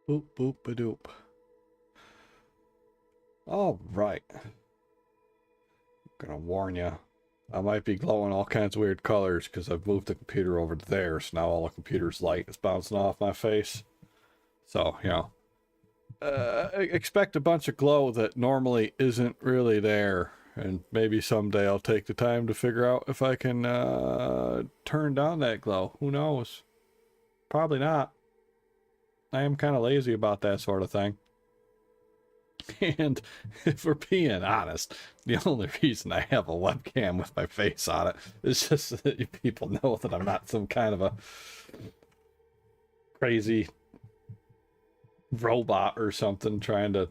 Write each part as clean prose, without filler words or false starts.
Boop, boop, a doop. All right. Gonna warn you. I might be glowing all kinds of weird colors because I've moved the computer over to there, so now all the computer's light is bouncing off my face. So, you know, expect a bunch of glow that normally isn't really there, and maybe someday I'll take the time to figure out if I can turn down that glow. Who knows? Probably not. I am kind of lazy about that sort of thing. And if we're being honest, the only reason I have a webcam with my face on it is just so that people know that I'm not some kind of a crazy robot or something trying to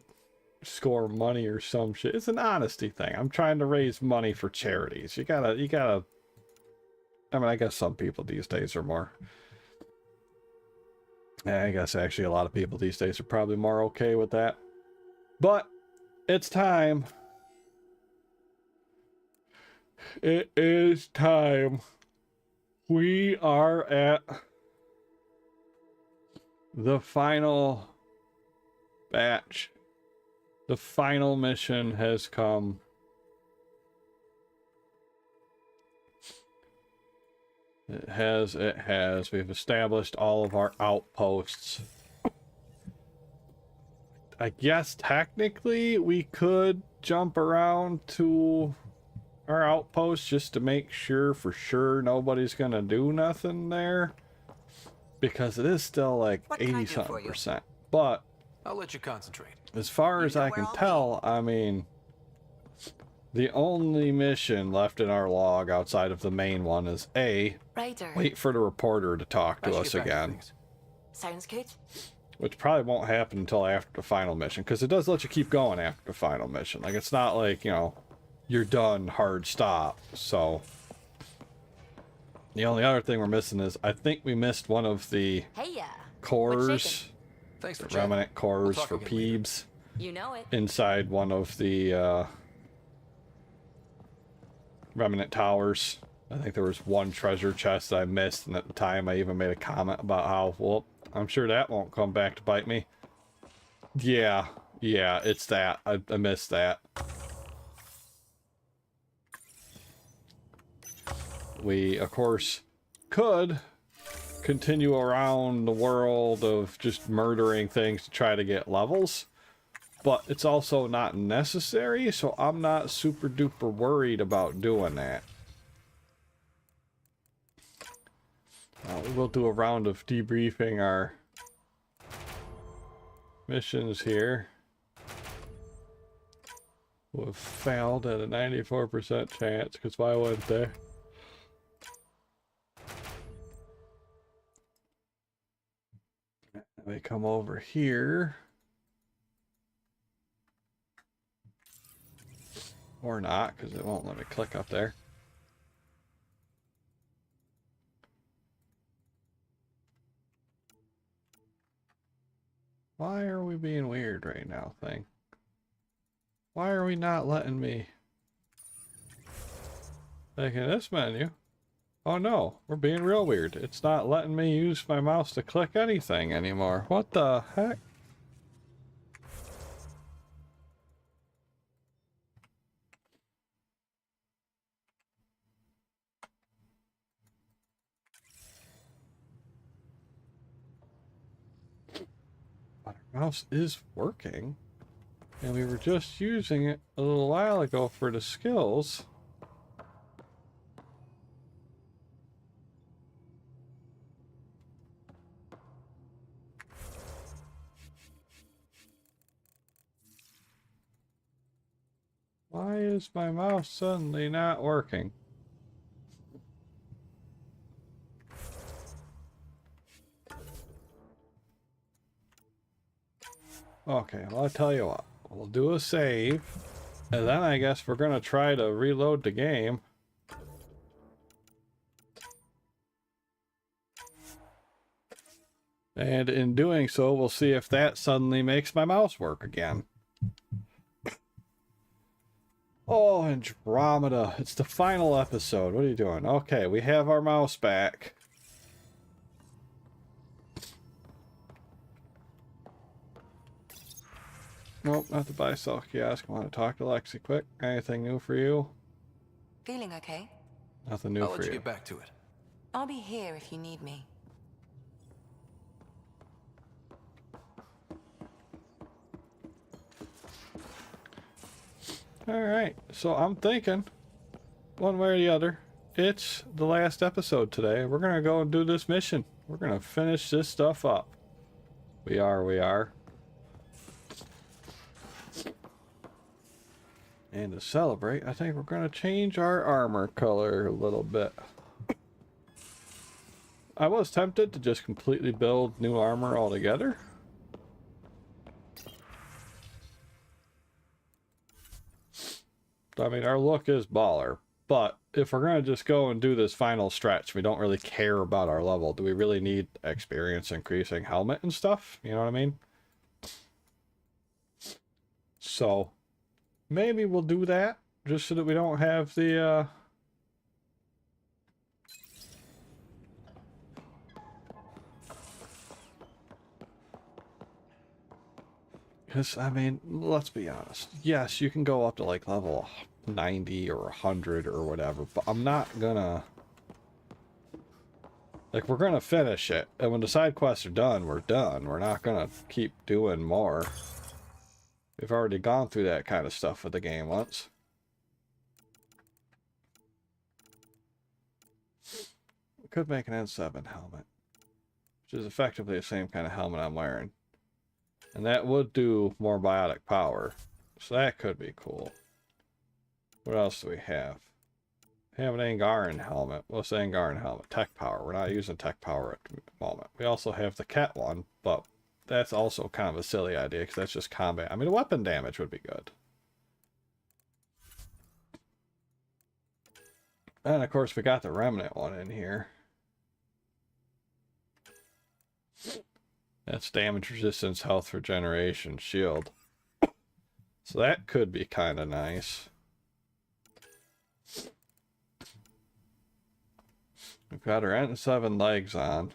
score money or some shit. It's an honesty thing. I'm trying to raise money for charities. You gotta, I mean, I guess some people these days are more, I guess actually a lot of people these days are probably more okay with that. But it's time. It is time. We are at the final batch. The final mission has come. It has. We've established all of our outposts. I guess technically we could jump around to our outpost just to make sure for sure nobody's gonna do nothing there, because it is still like 80-something%. But I'll let you concentrate. As far as I can tell, I mean, the only mission left in our log outside of the main one is Ryder. Wait for the reporter to talk to us again. Sounds good. Which probably won't happen until after the final mission, because it does let you keep going after the final mission. Like, it's not like, you know, you're done, hard stop. So the only other thing we're missing is, I think we missed one of the cores. Thanks for the remnant cores for Peebs. You know it. Inside one of the remnant towers. I think there was one treasure chest that I missed, and at the time I even made a comment about how, well, I'm sure that won't come back to bite me. Yeah, it's that. I missed that. We, of course, could continue around the world of just murdering things to try to get levels, but it's also not necessary, so I'm not super duper worried about doing that. We'll do a round of debriefing our missions here. We've failed at a 94% chance, because why wouldn't they? We come over here. Or not, because it won't let me click up there. Why are we being weird right now, thing? Why are we not letting me... Like in this menu? Oh no, we're being real weird. It's not letting me use my mouse to click anything anymore. What the heck? Our mouse is working, and we were just using it a little while ago for the skills. Why is my mouse suddenly not working? Okay, well, I'll tell you what. We'll do a save, and then I guess we're going to try to reload the game. And in doing so, we'll see if that suddenly makes my mouse work again. Oh, Andromeda. It's the final episode. What are you doing? Okay, we have our mouse back. Nope, not the buy-sell kiosk. I want to talk to Lexi quick. Anything new for you? Feeling okay? Nothing new I'll for let you you. get back to it. I'll be here if you need me. Alright, so I'm thinking, one way or the other, it's the last episode today. We're gonna go and do this mission. We're gonna finish this stuff up. We are. And to celebrate, I think we're gonna change our armor color a little bit. I was tempted to just completely build new armor altogether. I mean, our look is baller, but if we're going to just go and do this final stretch, we don't really care about our level. Do we really need experience increasing helmet and stuff? You know what I mean? So, maybe we'll do that, just so that we don't have the, Because, I mean, let's be honest. Yes, you can go up to, like, level 90 or 100 or whatever, but I'm not gonna... Like, we're gonna finish it, and when the side quests are done, we're done. We're not gonna keep doing more. We've already gone through that kind of stuff with the game once. We could make an N7 helmet, which is effectively the same kind of helmet I'm wearing. And that would do more biotic power. So that could be cool. What else do we have? We have an Angaran helmet. What's the Angaran helmet? Tech power. We're not using tech power at the moment. We also have the cat one, but that's also kind of a silly idea because that's just combat. I mean, weapon damage would be good. And of course, we got the remnant one in here. That's damage resistance, health regeneration, shield. So that could be kind of nice. We've got our N7 legs on.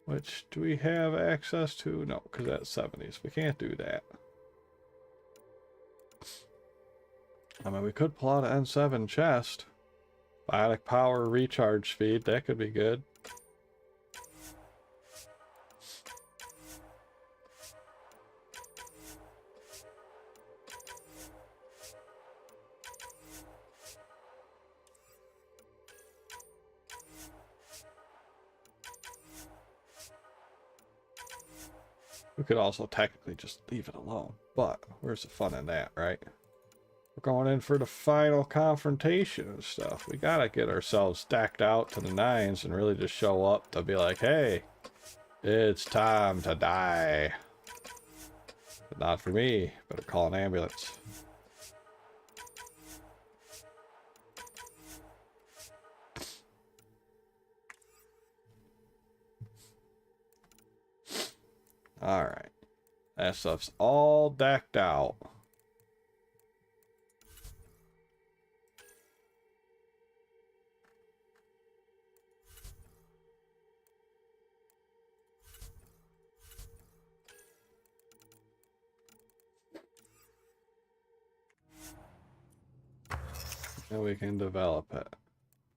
Which, do we have access to? No, because that's 70s. We can't do that. I mean, we could pull out an N7 chest. Biotic power, recharge speed, that could be good. We could also technically just leave it alone, but where's the fun in that, right? We're going in for the final confrontation and stuff. We gotta get ourselves stacked out to the nines and really just show up to be like, hey, it's time to die. But not for me. Better call an ambulance. Alright. That stuff's all decked out. And we can develop it.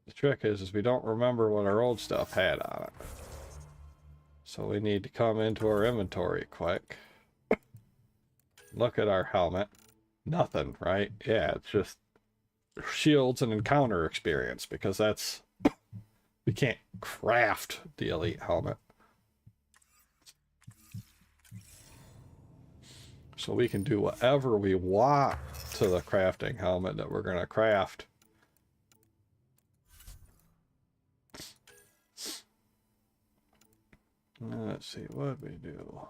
The trick is we don't remember what our old stuff had on it. So we need to come into our inventory quick. Look at our helmet. Nothing, right? Yeah, it's just shields and encounter experience, because that's... we can't craft the elite helmet. So we can do whatever we want to the crafting helmet that we're going to craft. Let's see, what did we do?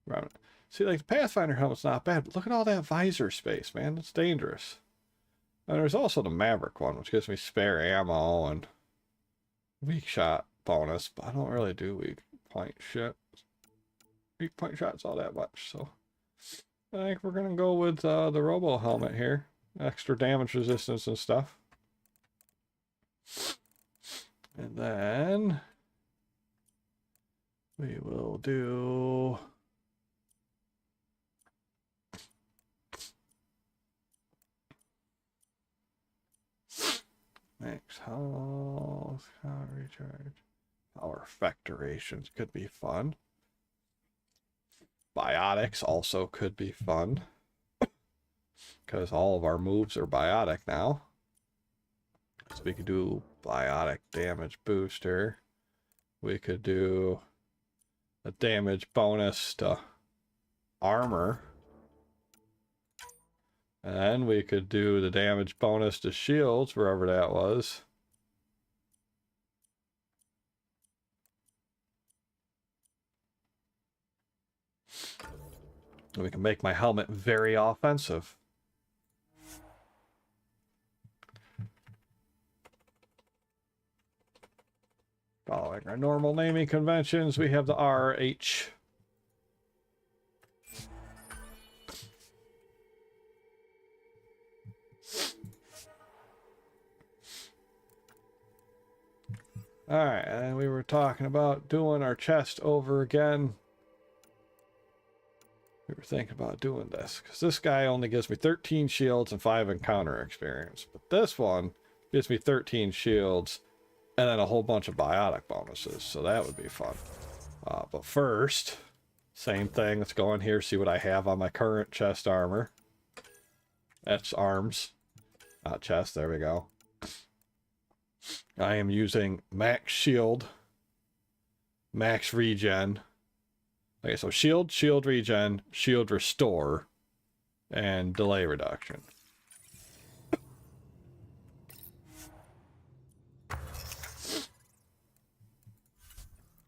Right. See, like, the Pathfinder helmet's not bad, but look at all that visor space, man. It's dangerous. And there's also the Maverick one, which gives me spare ammo and weak shot bonus, but I don't really do weak point shit. Weak point shots all that much, so I think we're gonna go with the Robo helmet here. Extra damage resistance and stuff. And then We will do max health, power recharge, power effect durations could be fun. Biotics also could be fun because all of our moves are biotic now. So we could do biotic damage booster. We could do a damage bonus to armor. And then we could do the damage bonus to shields, wherever that was. And we can make my helmet very offensive. Following our normal naming conventions, we have the RH. Alright, and we were talking about doing our chest over again. We were thinking about doing this, because this guy only gives me 13 shields and 5 encounter experience. But this one gives me 13 shields and then a whole bunch of biotic bonuses, so that would be fun. But first, same thing, let's go in here, see what I have on my current chest armor. That's arms, not chest, there we go. I am using max shield, max regen. Okay, so shield, shield regen, shield restore, and delay reduction.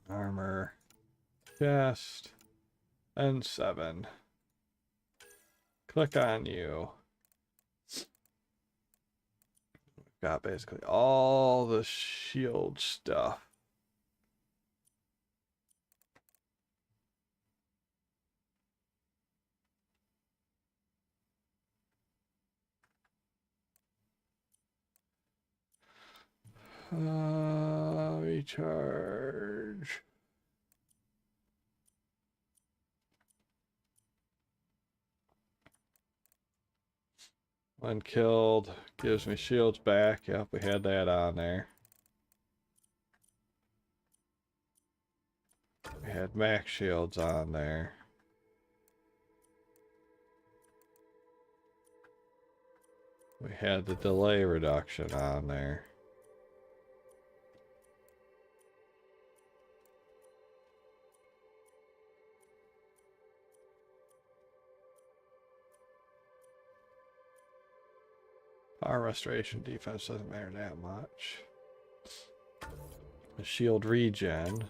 Armor, chest, and 7. Click on you. Got basically all the shield stuff. Recharge. When killed, gives me shields back. Yep, we had that on there. We had max shields on there. We had the delay reduction on there. Power restoration defense doesn't matter that much. The shield regen.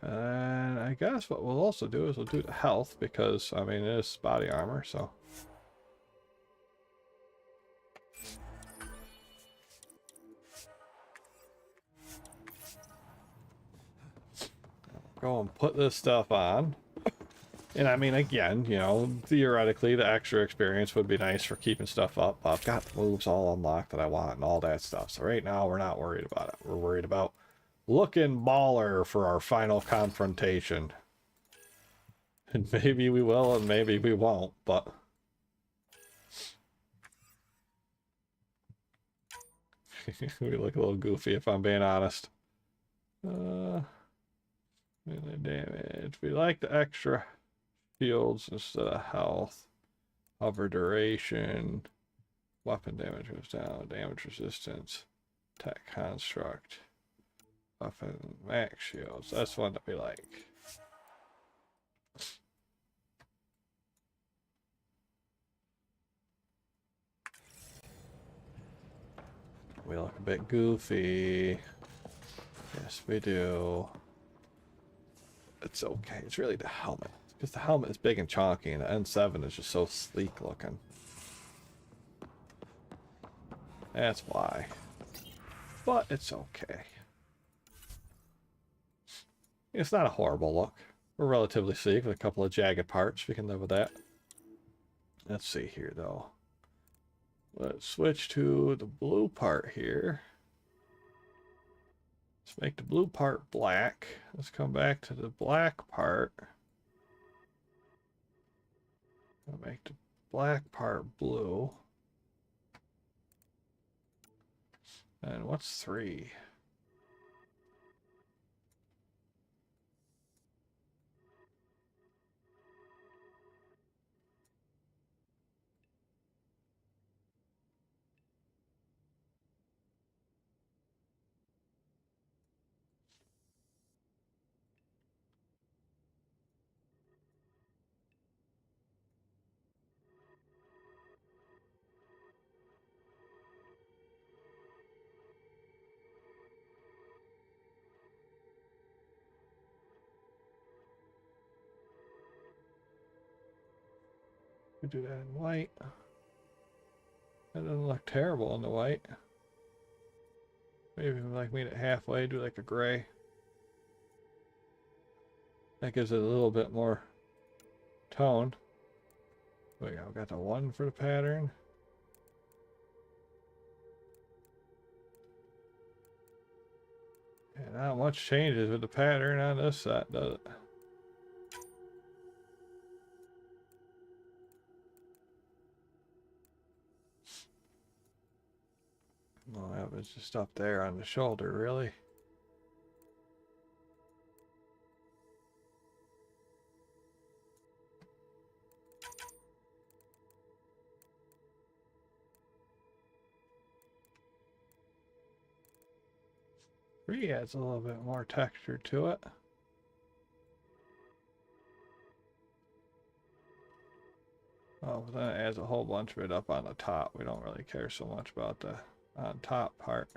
And I guess what we'll also do is we'll do the health because, I mean, it is body armor, so. Go and put this stuff on. And I mean, again, you know, theoretically, the extra experience would be nice for keeping stuff up. I've got the moves all unlocked that I want and all that stuff. So right now, we're not worried about it. We're worried about looking baller for our final confrontation. And maybe we will and maybe we won't, but... we look a little goofy if I'm being honest. Melee damage. We like the extra shields instead of health. Hover duration. Weapon damage goes down. Damage resistance. Attack construct. Weapon max shields. That's one that we like. We look a bit goofy. Yes, we do. It's okay. It's really the helmet. Because the helmet is big and chunky, and the N7 is just so sleek looking. That's why. But it's okay. It's not a horrible look. We're relatively sleek with a couple of jagged parts. We can live with that. Let's see here, though. Let's switch to the blue part here. Let's make the blue part black. Let's come back to the black part. I'll make the black part blue. And what's 3? We do that in white. That doesn't look terrible in the white. Maybe like meet it halfway, do like a gray. That gives it a little bit more tone. We got the 1 for the pattern. And not much changes with the pattern on this set, does it? Well, that was just up there on the shoulder, really. Three adds a little bit more texture to it. Oh, but then it adds a whole bunch of it up on the top. We don't really care so much about the on top part.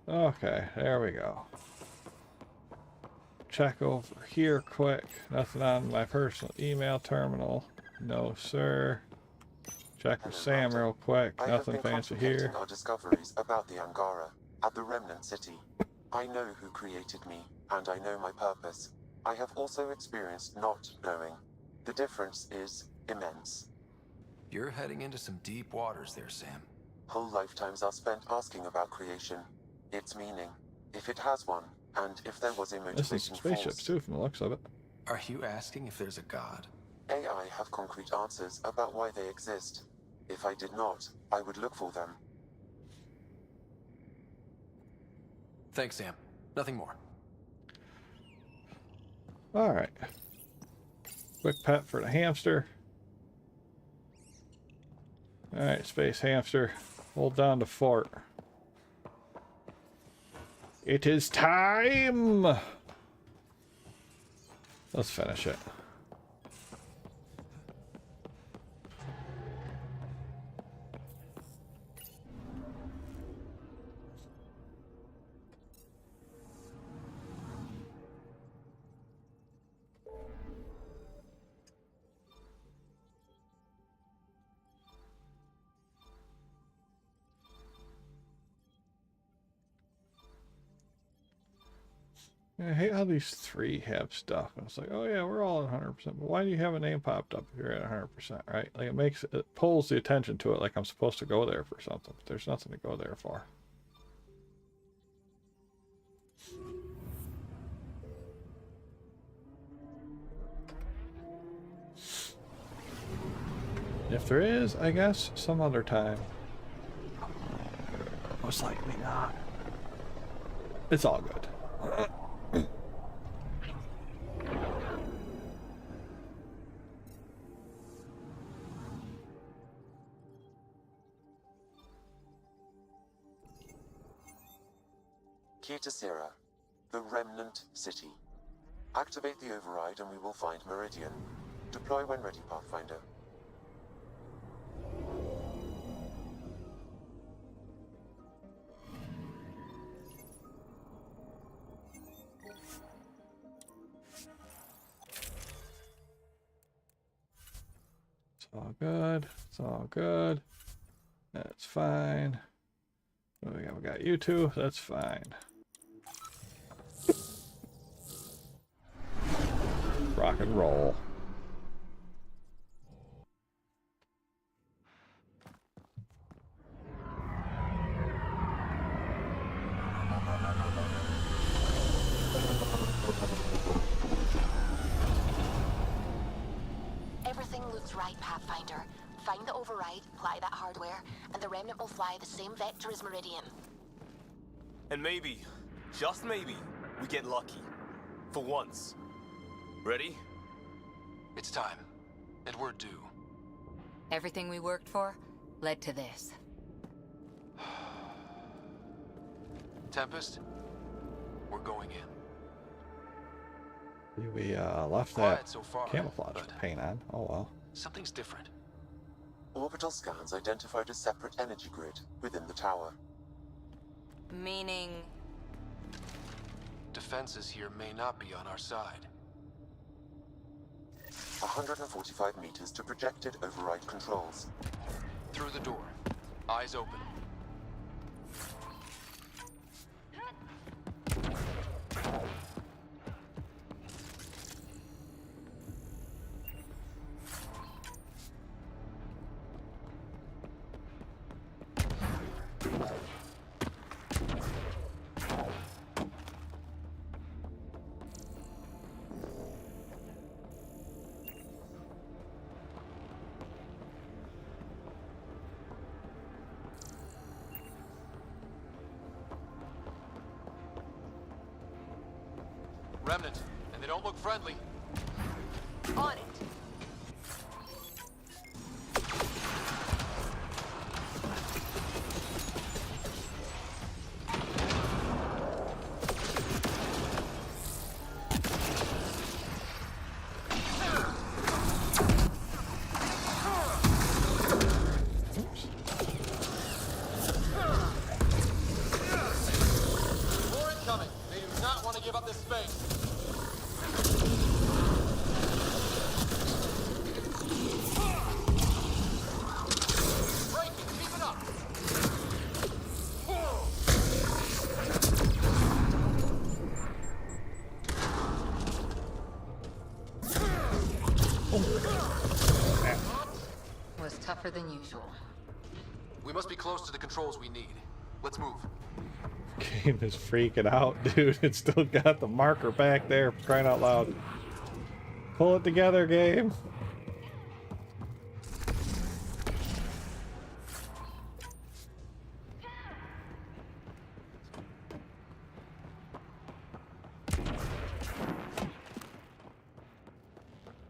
Okay, there we go. Check over here quick. Nothing on my personal email terminal. No, sir. Check with Sam real quick. Nothing fancy here. Our discoveries about the Angara at the Remnant City. I know who created me, and I know my purpose. I have also experienced not knowing. The difference is immense. You're heading into some deep waters there, Sam. Whole lifetimes are spent asking about creation, its meaning, if it has one, and if there was a This is motivation spaceships force. too, from the looks of it. Are you asking if there's a god? AI have concrete answers about why they exist. If I did not, I would look for them. Thanks, Sam. Nothing more. Alright. Quick pet for the hamster. Alright, space hamster. Hold down the fort. It is time! Let's finish it. I hate how these 3 have stuff. And it's like, oh yeah, we're all at 100%. But why do you have a name popped up if you're at 100%, right? Like it pulls the attention to it like I'm supposed to go there for something. But there's nothing to go there for. If there is, I guess, some other time. Most likely not. It's all good. Kitasira, the Remnant City. Activate the override and we will find Meridian. Deploy when ready, Pathfinder. all good. It's all good. That's fine. What do we got? We got you two. That's fine. Rock and roll. Everything looks right, Pathfinder. Find the override, apply that hardware, and the Remnant will fly the same vector as Meridian. And maybe, just maybe, we get lucky. For once. Ready? It's time. And we're due. Everything we worked for led to this. Tempest, we're going in. We left Quiet that so far, camouflage but paint on. Oh well. something's different. Orbital scans identified a separate energy grid within the tower. Meaning... Defenses here may not be on our side. 145 meters to projected override controls. Through the door. Eyes open. Remnant, and they don't look friendly. On it. More incoming. They do not want to give up this space. Breaking, keep it up. was tougher than usual. We must be close to the controls we need. Let's move. Game is freaking out, dude. It's still got the marker back there, for crying out loud. Pull it together, game.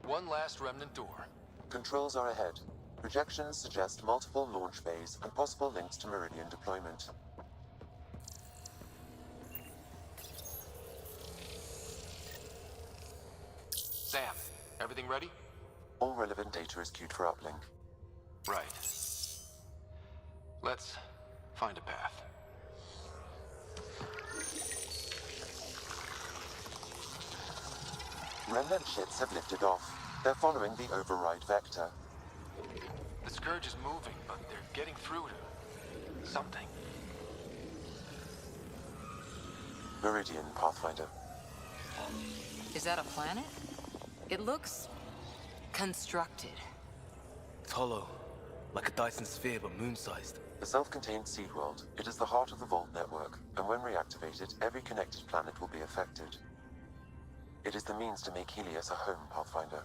One last remnant door. Controls are ahead. Projections suggest multiple launch bays and possible links to Meridian deployment. Sam, everything ready? All relevant data is queued for uplink. Right. Let's find a path. Remnant ships have lifted off. They're following the override vector. The Scourge is moving, but they're getting through to something. Meridian, Pathfinder. Is that a planet? It looks... constructed. It's hollow, like a Dyson sphere but moon-sized. A self-contained seed world. It is the heart of the Vault network, and when reactivated, every connected planet will be affected. It is the means to make Helios a home, Pathfinder.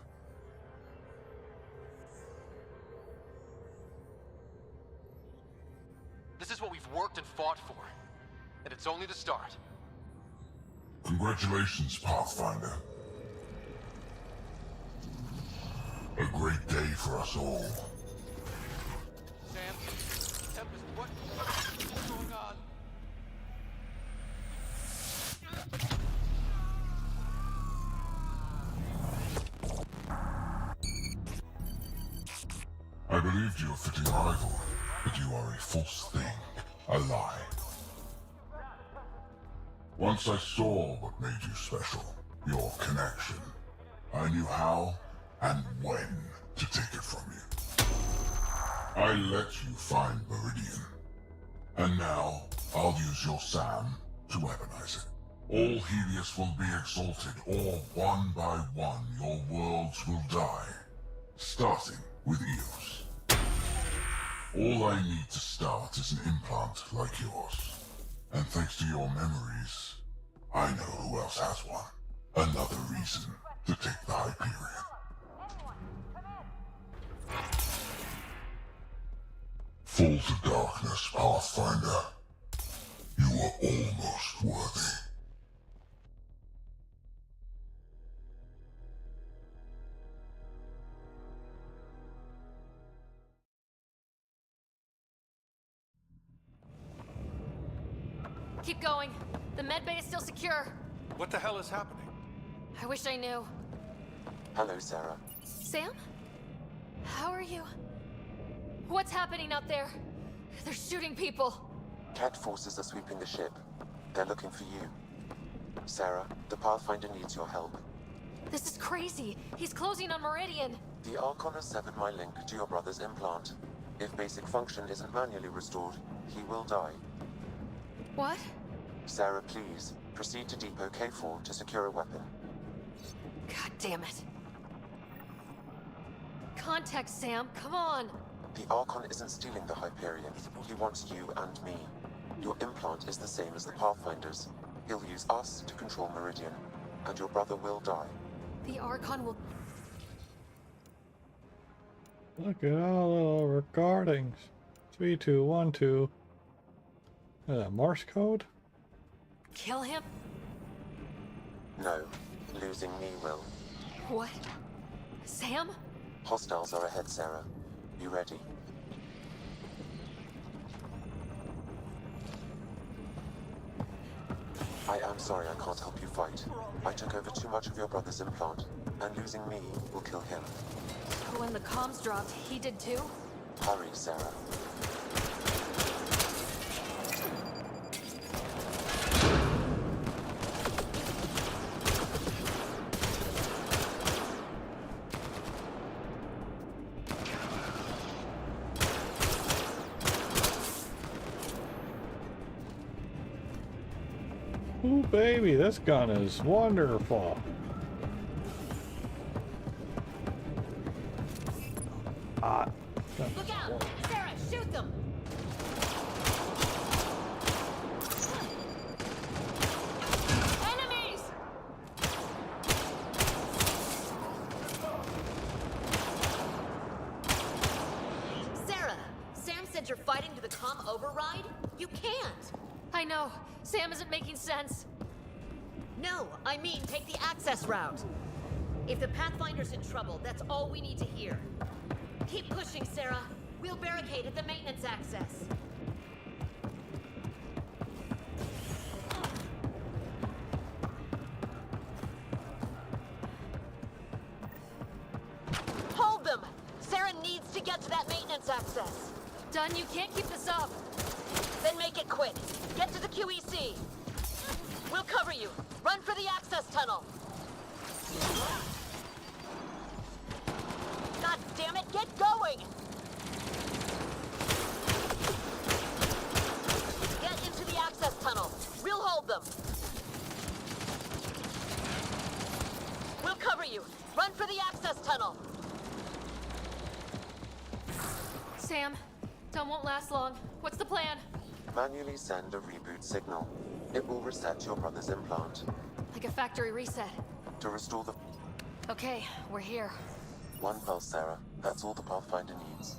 This is what we've worked and fought for. And it's only the start. Congratulations, Pathfinder. A great day for us all. Sam, Tempest, what's going on? I believed you a fitting rival, but you are a false thing, a lie. Once I saw what made you special, your connection. I knew how and when to take it from you. I let you find Meridian. And now, I'll use your SAM to weaponize it. All Helios will be exalted, or one by one your worlds will die. Starting with Eos. All I need to start is an implant like yours. And thanks to your memories, I know who else has one. Another reason to take the Hyperion. Fall to darkness, Pathfinder. You are almost worthy. Keep going. The medbay is still secure. What the hell is happening? I wish I knew. Hello, Sarah. Sam? How are you? What's happening out there? They're shooting people. Cat forces are sweeping the ship. They're looking for you. Sarah, the Pathfinder needs your help. This is crazy. He's closing on Meridian. The Archon has severed my link to your brother's implant. If basic function isn't manually restored, he will die. What? Sarah, please, proceed to Depot K4 to secure a weapon. God damn it. Contact Sam, come on. The Archon isn't stealing the Hyperion. He wants you and me. Your implant is the same as the Pathfinder's. He'll use us to control Meridian, and your brother will die. The Archon will... Look at all the little recordings. 3212. Morse code? kill him? No, losing me will. What? Sam? Hostiles are ahead, Sarah. You ready? I am sorry I can't help you fight. I took over too much of your brother's implant, and losing me will kill him. When the comms dropped, he did too? Hurry, Sarah. Ooh, baby, this gun is wonderful. Ah. Look out! Sarah, shoot them! Enemies! Sarah, Sam said you're fighting to the comm override? You can't! I know. Sam isn't making sense. No, I mean take the access route. If the Pathfinder's in trouble, that's all we need to hear. Keep pushing, Sarah. We'll barricade at the maintenance access. Hold them! Sarah needs to get to that maintenance access. Dunn, you can't keep this up. Then make it quick. Get to the QEC. We'll cover you. Run for the access tunnel. God damn it, get going! Get into the access tunnel. We'll hold them. We'll cover you. Run for the access tunnel. Sam, Dunn won't last long. What's the plan? Manually send a reboot signal. It will reset your brother's implant. Like a factory reset. To restore the... Okay, we're here. One pulse, Sarah. That's all the Pathfinder needs.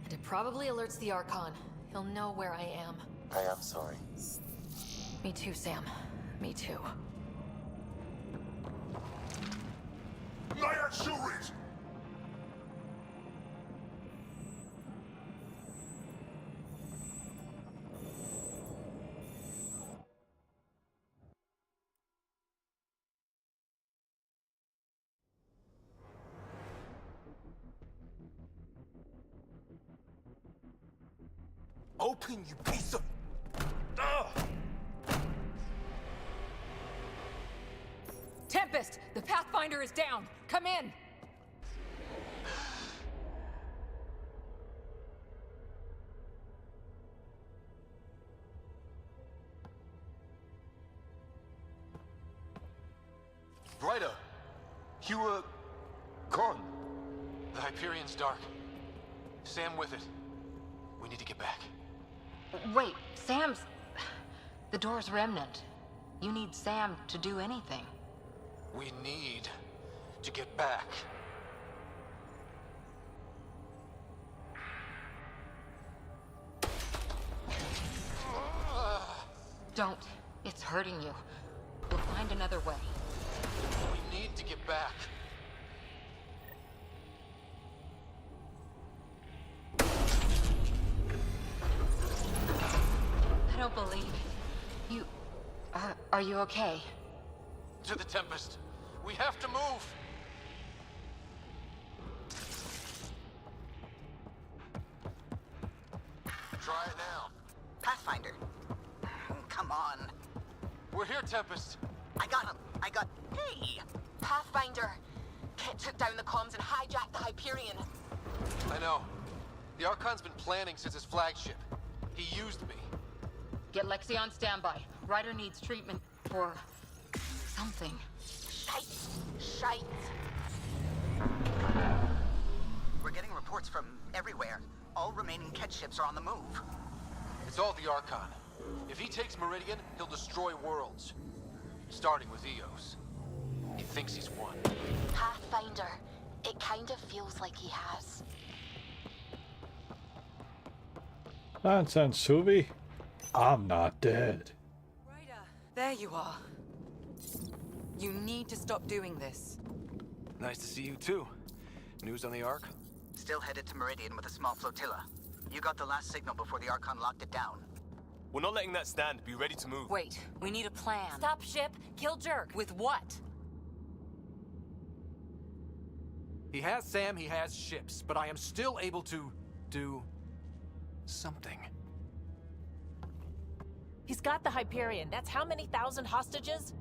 And it probably alerts the Archon. He'll know where I am. I am sorry. Me too, Sam. Me too. Naya Shurit! Open, you piece of... Ugh! Tempest! The Pathfinder is down! Come in! Ryder, you were gone. The Hyperion's dark. Sam with it. We need to get back. Wait, Sam's... The door's remnant. You need Sam to do anything. We need to get back. Don't. It's hurting you. We'll find another way. We need to get back. I don't believe it. You... are you okay? To the Tempest. We have to move. Try it now. Pathfinder. Come on. We're here, Tempest. I got him. Hey! Pathfinder! Kit took down the comms and hijacked the Hyperion. I know. The Archon's been planning since his flagship. He used me. Get Lexi on standby. Ryder needs treatment for... something. Shite. We're getting reports from everywhere. All remaining Ket ships are on the move. It's all the Archon. If he takes Meridian, he'll destroy worlds. Starting with Eos. He thinks he's won. Pathfinder. It kind of feels like he has. Nonsense, Subi. I'm not dead. Ryder, there you are. You need to stop doing this. Nice to see you too. News on the Ark? Still headed to Meridian with a small flotilla. You got the last signal before the Archon locked it down. We're not letting that stand. Be ready to move. Wait, we need a plan. Stop ship, kill Jerk. With what? He has Sam, he has ships, but I am still able to do something. He's got the Hyperion. That's how many thousand hostages?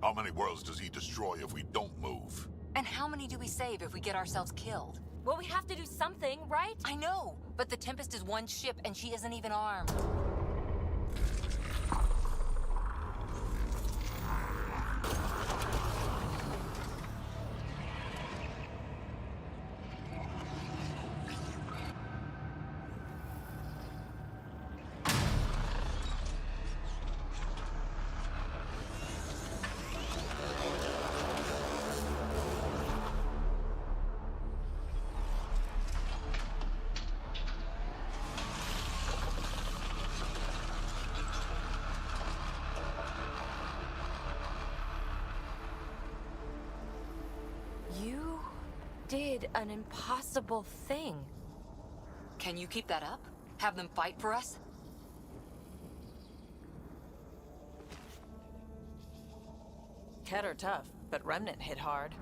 How many worlds does he destroy if we don't move? And how many do we save if we get ourselves killed? Well, we have to do something, right? I know, but the Tempest is one ship and she isn't even armed. You did an impossible thing. Can you keep that up? Have them fight for us? Ket are tough, but Remnant hit hard.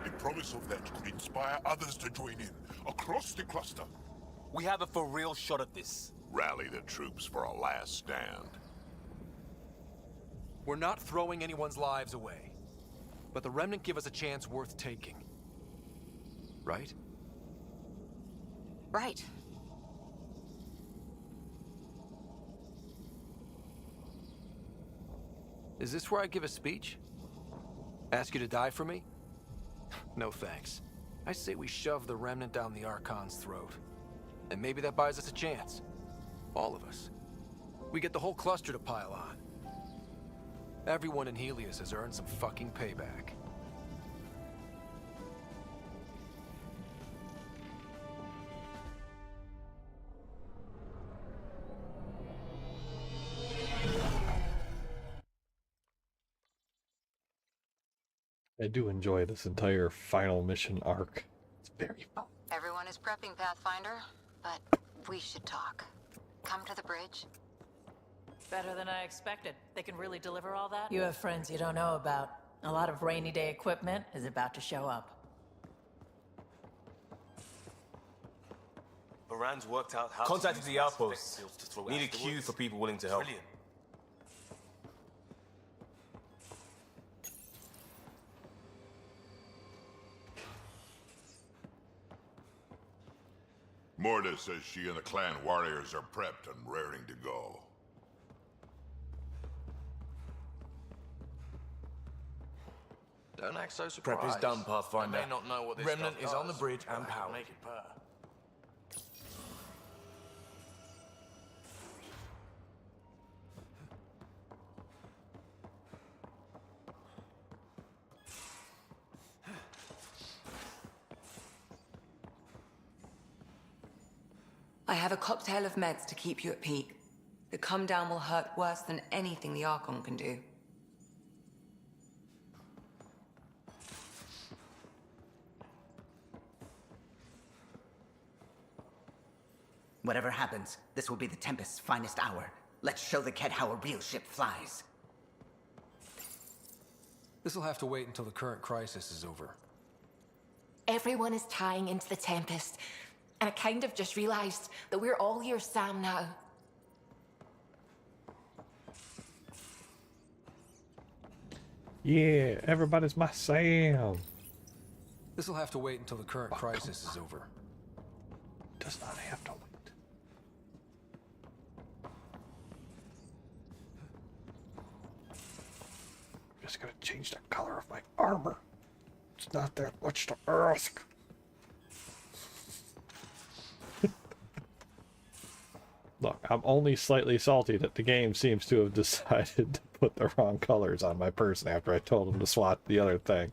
The promise of that could inspire others to join in, across the cluster. We have a for real shot at this. Rally the troops for a last stand. We're not throwing anyone's lives away, but the Remnant give us a chance worth taking. Right? Right. Is this where I give a speech? Ask you to die for me? No thanks. I say we shove the Remnant down the Archon's throat. And maybe that buys us a chance. All of us. We get the whole cluster to pile on. Everyone in Helios has earned some fucking payback. I do enjoy this entire final mission arc. It's very fun. Everyone is prepping, Pathfinder, but we should talk. Come to the bridge. Better than I expected. They can really deliver all that? You have friends you don't know about. A lot of rainy day equipment is about to show up. Baran's worked out how contacted the outpost. Need a queue for people willing to help. Brilliant. Morda says she and the clan warriors are prepped and raring to go. Don't act so surprised. Prep is done, Pathfinder. They may not know what this Remnant stuff is on the does, bridge but and I can powered. make it purr. I have a cocktail of meds to keep you at peak. The come down will hurt worse than anything the Archon can do. Whatever happens, this will be the Tempest's finest hour. Let's show the Kett how a real ship flies. This'll have to wait until the current crisis is over. Everyone is tying into the Tempest, and I kind of just realized that we're all your Sam now. Yeah, everybody's my Sam. This'll have to wait until the current crisis is over. Does not have to wait. Just gotta change the color of my armor. It's not that much to ask. Look, I'm only slightly salty that the game seems to have decided to put the wrong colors on my person after I told them to swap the other thing.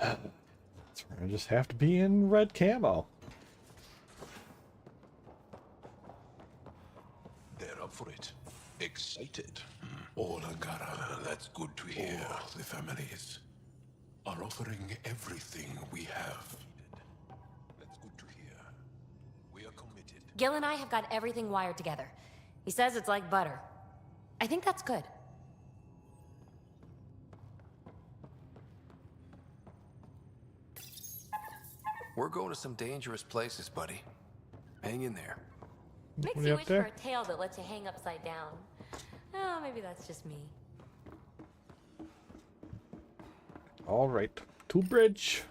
So we're gonna just have to be in red camo. They're up for it. Excited. All Angara, that's good to hear. The families are offering everything we have. That's good to hear. We are committed. Gil and I have got everything wired together. He says it's like butter. I think that's good. We're going to some dangerous places, buddy. Hang in there. Makes you wish for a tail that lets you hang upside down. Oh, maybe that's just me. All right, to bridge.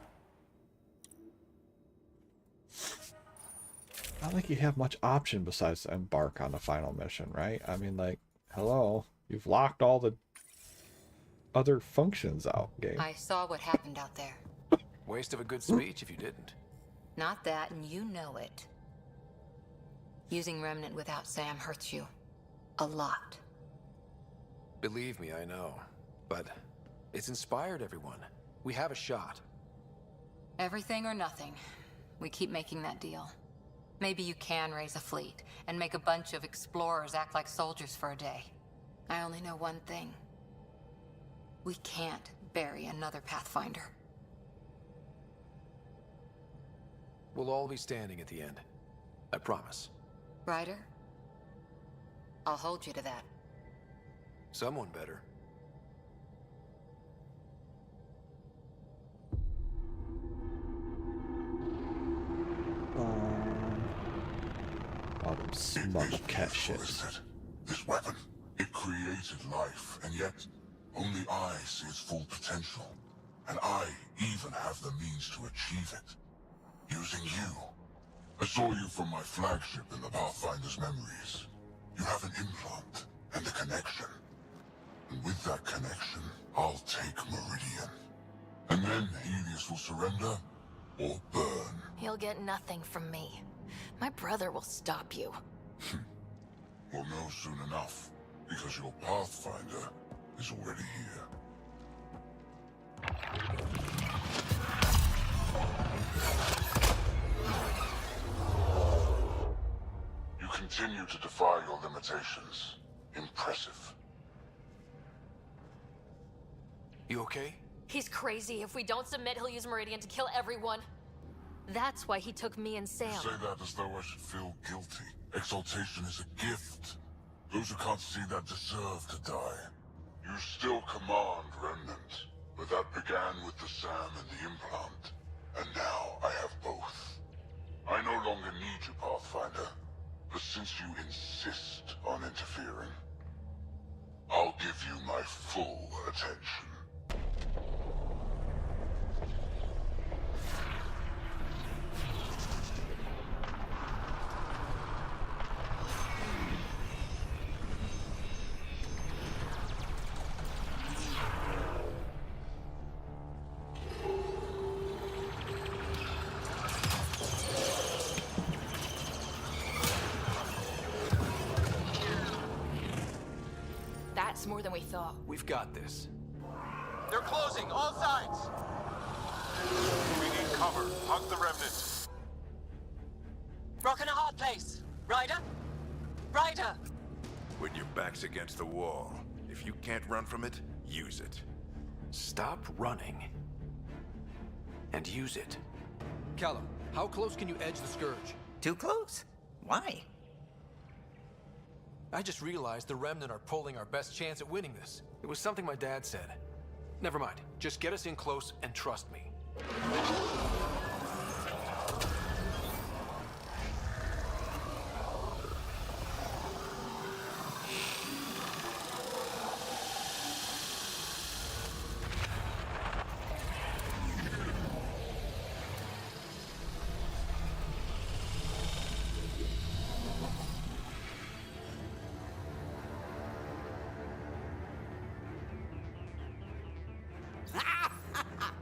Not like you have much option besides to embark on the final mission, right? I mean, like, hello, you've locked all the other functions out, game. I saw what happened out there. Waste of a good speech if you didn't. Not that, and you know it. Using Remnant without Sam hurts you. A lot. Believe me, I know. But it's inspired everyone. We have a shot. Everything or nothing. We keep making that deal. Maybe you can raise a fleet and make a bunch of explorers act like soldiers for a day. I only know one thing. We can't bury another Pathfinder. We'll all be standing at the end. I promise. Ryder? I'll hold you to that. Someone better. All them smug cat shits. This weapon, it created life, and yet only I see its full potential. And I even have the means to achieve it. Using you. I saw you from my flagship in the Pathfinder's memories. You have an implant and a connection. And with that connection, I'll take Meridian. And then Helios will surrender or burn. He'll get nothing from me. My brother will stop you. We'll know soon enough, because your Pathfinder is already here. You continue to defy your limitations. Impressive. You okay? He's crazy. If we don't submit, he'll use Meridian to kill everyone. That's why he took me and Sam. You say that as though I should feel guilty. Exaltation is a gift. Those who can't see that deserve to die. You still command Remnant, but that began with the Sam and the implant. And now I have both. I no longer need you, Pathfinder. But since you insist on interfering, I'll give you my full attention. more than we thought. We've got this. They're closing, all sides! We need cover. Hug the remnant. Rock in a hard place. Ryder? Ryder! When your back's against the wall, if you can't run from it, use it. Stop running. And use it. Callum, how close can you edge the Scourge? Too close? Why? I just realized the Remnant are pulling our best chance at winning this. It was something my dad said. Never mind. Just get us in close and trust me.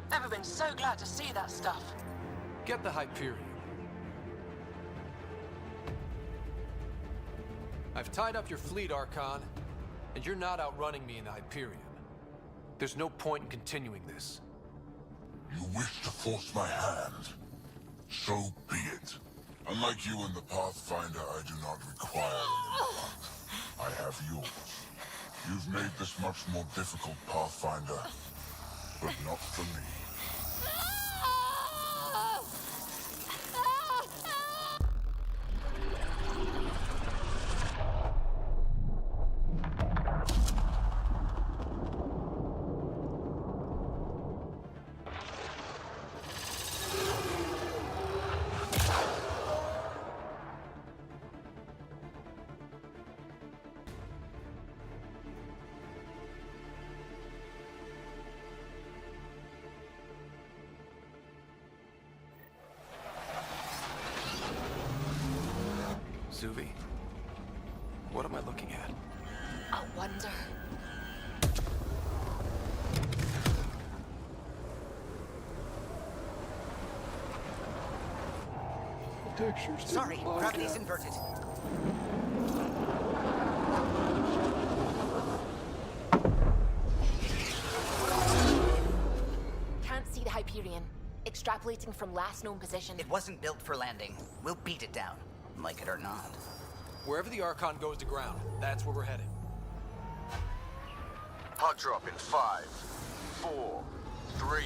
Never been so glad to see that stuff. Get the Hyperion. I've tied up your fleet, Archon, and you're not outrunning me in the Hyperion. There's no point in continuing this. You wish to force my hand? So be it. Unlike you in the Pathfinder, I do not require your blood. I have yours. You've made this much more difficult, Pathfinder, but not for me. Suvi, what am I looking at? I wonder. Sorry, gravity's inverted. Can't see the Hyperion. Extrapolating from last known position. It wasn't built for landing. We'll beat it down, like it or not. Wherever the Archon goes to ground, that's where we're heading. Hot drop in 5, 4, 3.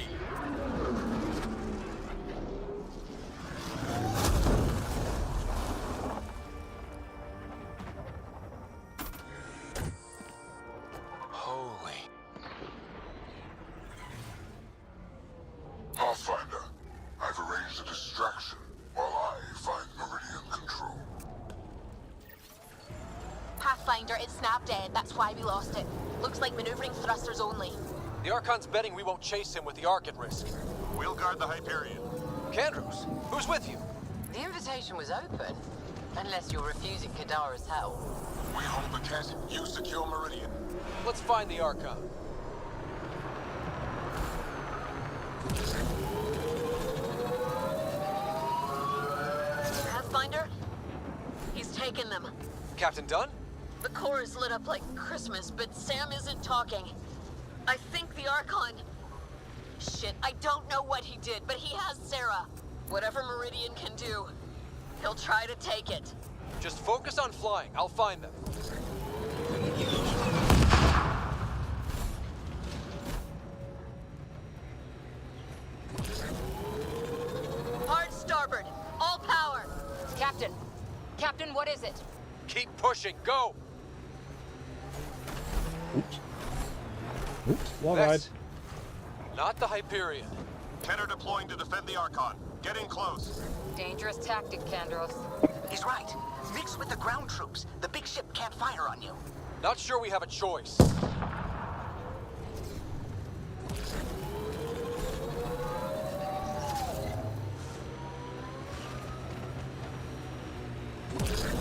Holy. Pathfinder, I've arranged a distraction while I find Meridian control. Pathfinder, it snapped dead. That's why we lost it. Looks like maneuvering thrusters only. The Archon's betting we won't chase him with the Ark at risk. We'll guard the Hyperion. Kandros, who's with you? The invitation was open. Unless you're refusing Kadara's help. We hold the cat, you secure Meridian. Let's find the Archon. Pathfinder? He's taken them. Captain Dunn? The core is lit up like Christmas, but Sam isn't talking. I think the Archon... Shit, I don't know what he did, but he has Sarah. Whatever Meridian can do, he'll try to take it. Just focus on flying. I'll find them. Hard starboard. All power. Captain! Captain, what is it? Keep pushing. Go! Oops. Oops. One ride. Not the Hyperion. Tenor deploying to defend the Archon. Get in close. Dangerous tactic, Kandros. He's right. Mix with the ground troops. The big ship can't fire on you. Not sure we have a choice.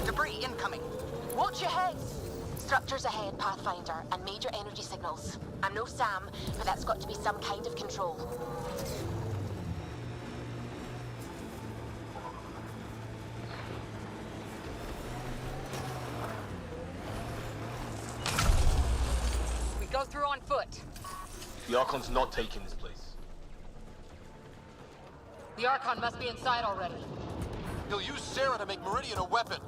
Debris incoming. Watch your heads. Structures ahead, Pathfinder, and major energy signals. I'm no Sam, but that's got to be some kind of control. Go through on foot. The Archon's not taking this place. The Archon must be inside already. He'll use Sarah to make Meridian a weapon.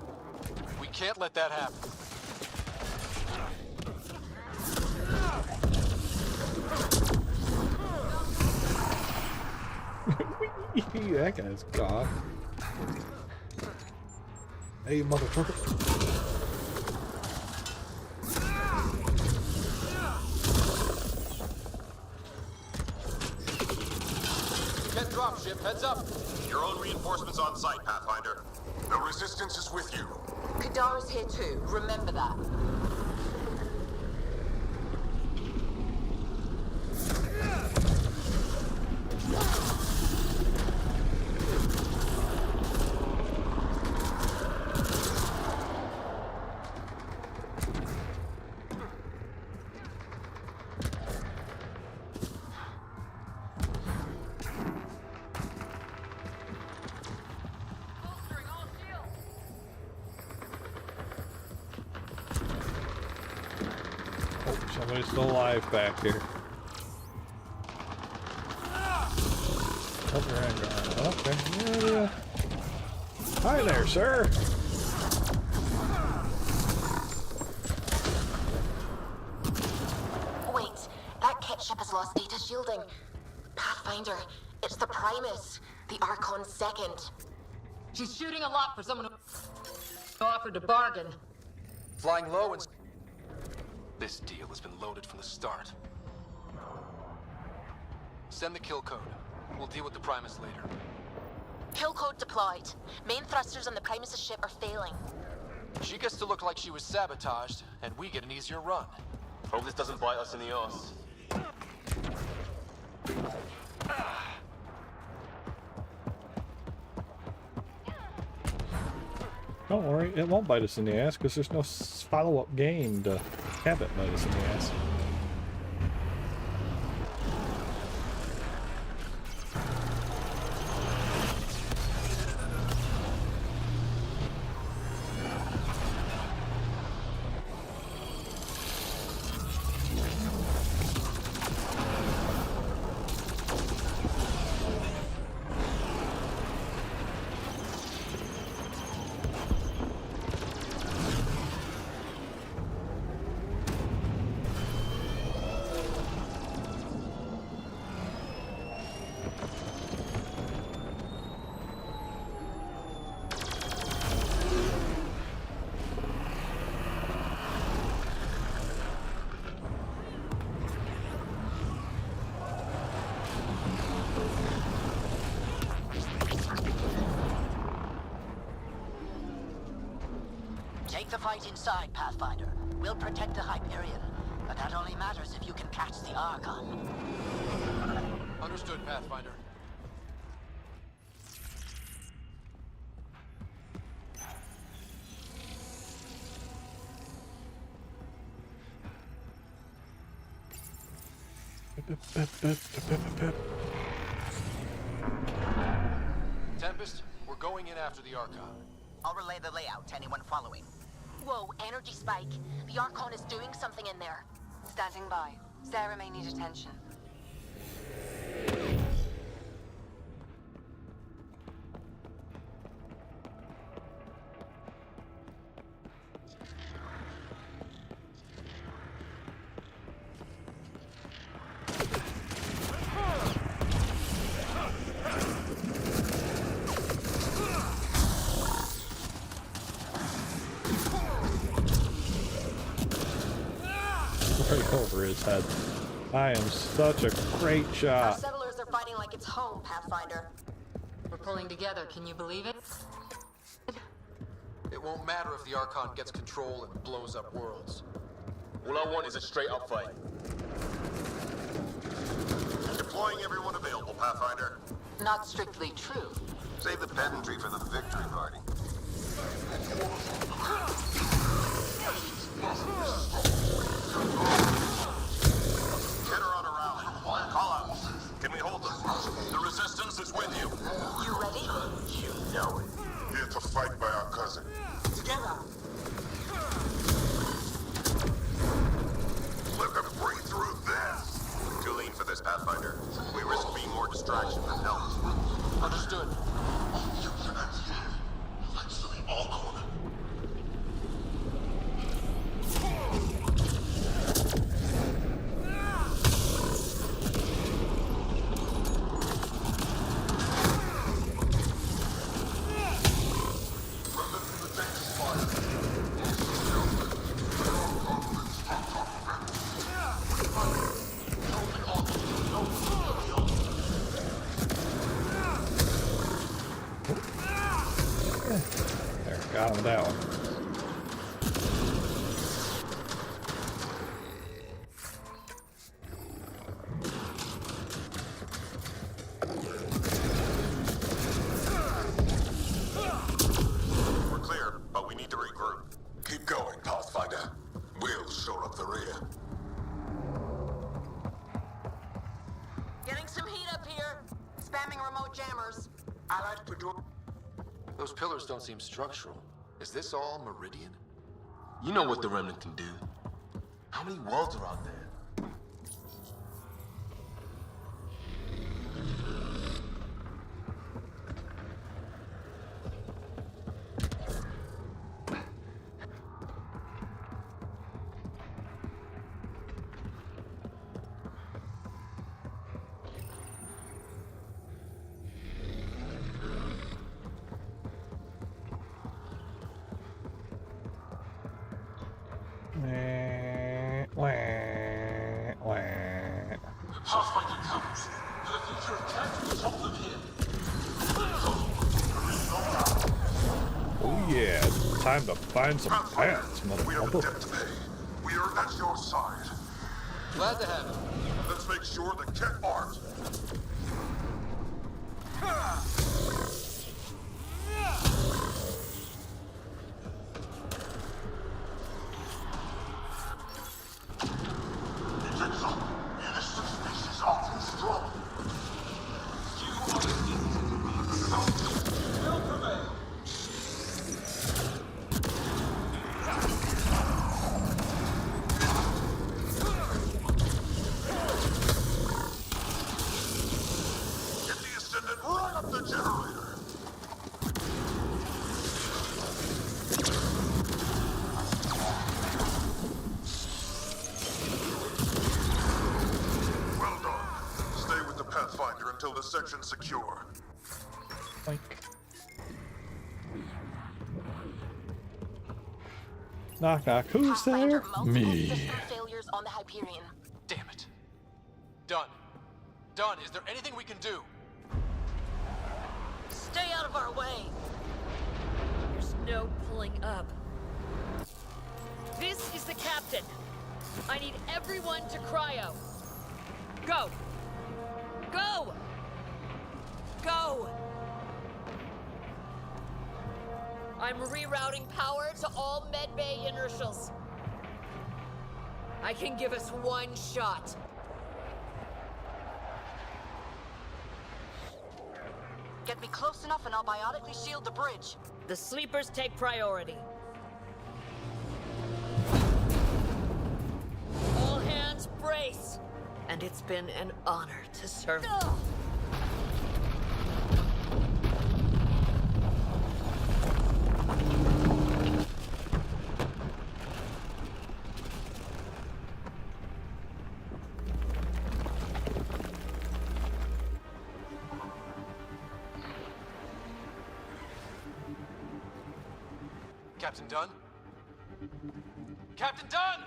We can't let that happen. That guy's gone. Hey, motherfucker. Get dropship, heads up. Your own reinforcements on site, Pathfinder. The Resistance is with you. Kadara's here too, remember that. Somebody's still alive back here. Over Andromeda. Okay. Yeah. Hi there, sir. Wait, that kit ship has lost data shielding. Pathfinder, it's the Primus, the Archon's second. She's shooting a lot for someone who offered to bargain. Flying low and... This deal has been loaded from the start. Send the kill code. We'll deal with the Primus later. Kill code deployed. Main thrusters on the Primus' ship are failing. She gets to look like she was sabotaged, and we get an easier run. Hope this doesn't bite us in the arse. Don't worry, it won't bite us in the ass because there's no follow-up game to have it bite us in the ass. Take the fight inside, Pathfinder. We'll protect the Hyperion. But that only matters if you can catch the Archon. Understood, Pathfinder. Tempest, we're going in after the Archon. I'll relay the layout to anyone following. Whoa, energy spike. The Archon is doing something in there. Standing by. Sarah may need attention. Right over his head. I am such a great Our shot. settlers are fighting like it's home, Pathfinder. We're pulling together, can you believe it? It won't matter if the Archon gets control and blows up worlds. All I want is a straight-up fight. Deploying everyone available, Pathfinder. Not strictly true. Save the pedantry for the victory party. Get her on a rally. Call out. Can we hold them? The Resistance is with you. You ready? You know it. Here to fight by our cousin. Together. Let them breathe distraction than helps. Understood. There, got him down. We're clear, but we need to regroup. Keep going, Pathfinder. We'll shore up the rear. Getting some heat up here. Spamming remote jammers. Allied Patrol. Those pillars don't seem structural. Is this all Meridian? You know what the Remnant can do. How many worlds are out there? Pathfinder comes. The future can't stop them here. Oh yeah, time to find some paths, We have a motherfucker. debt to pay. We are at your side. Glad to have it. Let's make sure the Ket aren't. Innocent species often struggle. Few are the will prevail. Get the Ascendant right up the generator. Well done. Stay with the Pathfinder until the section's secure. Like. Knock knock, who's there? Me. System failures on the Hyperion. Damn it. Done. Done. Is there anything we can do? Stay out of our way. There's no pulling up. This is the captain. I need everyone to cryo. Go. Go. Go. I'm rerouting power to all medbay inertials. I can give us one shot. Get me close enough and I'll biotically shield the bridge. The sleepers take priority. All hands brace. And it's been an honor to serve. Captain Dunn? Captain Dunn!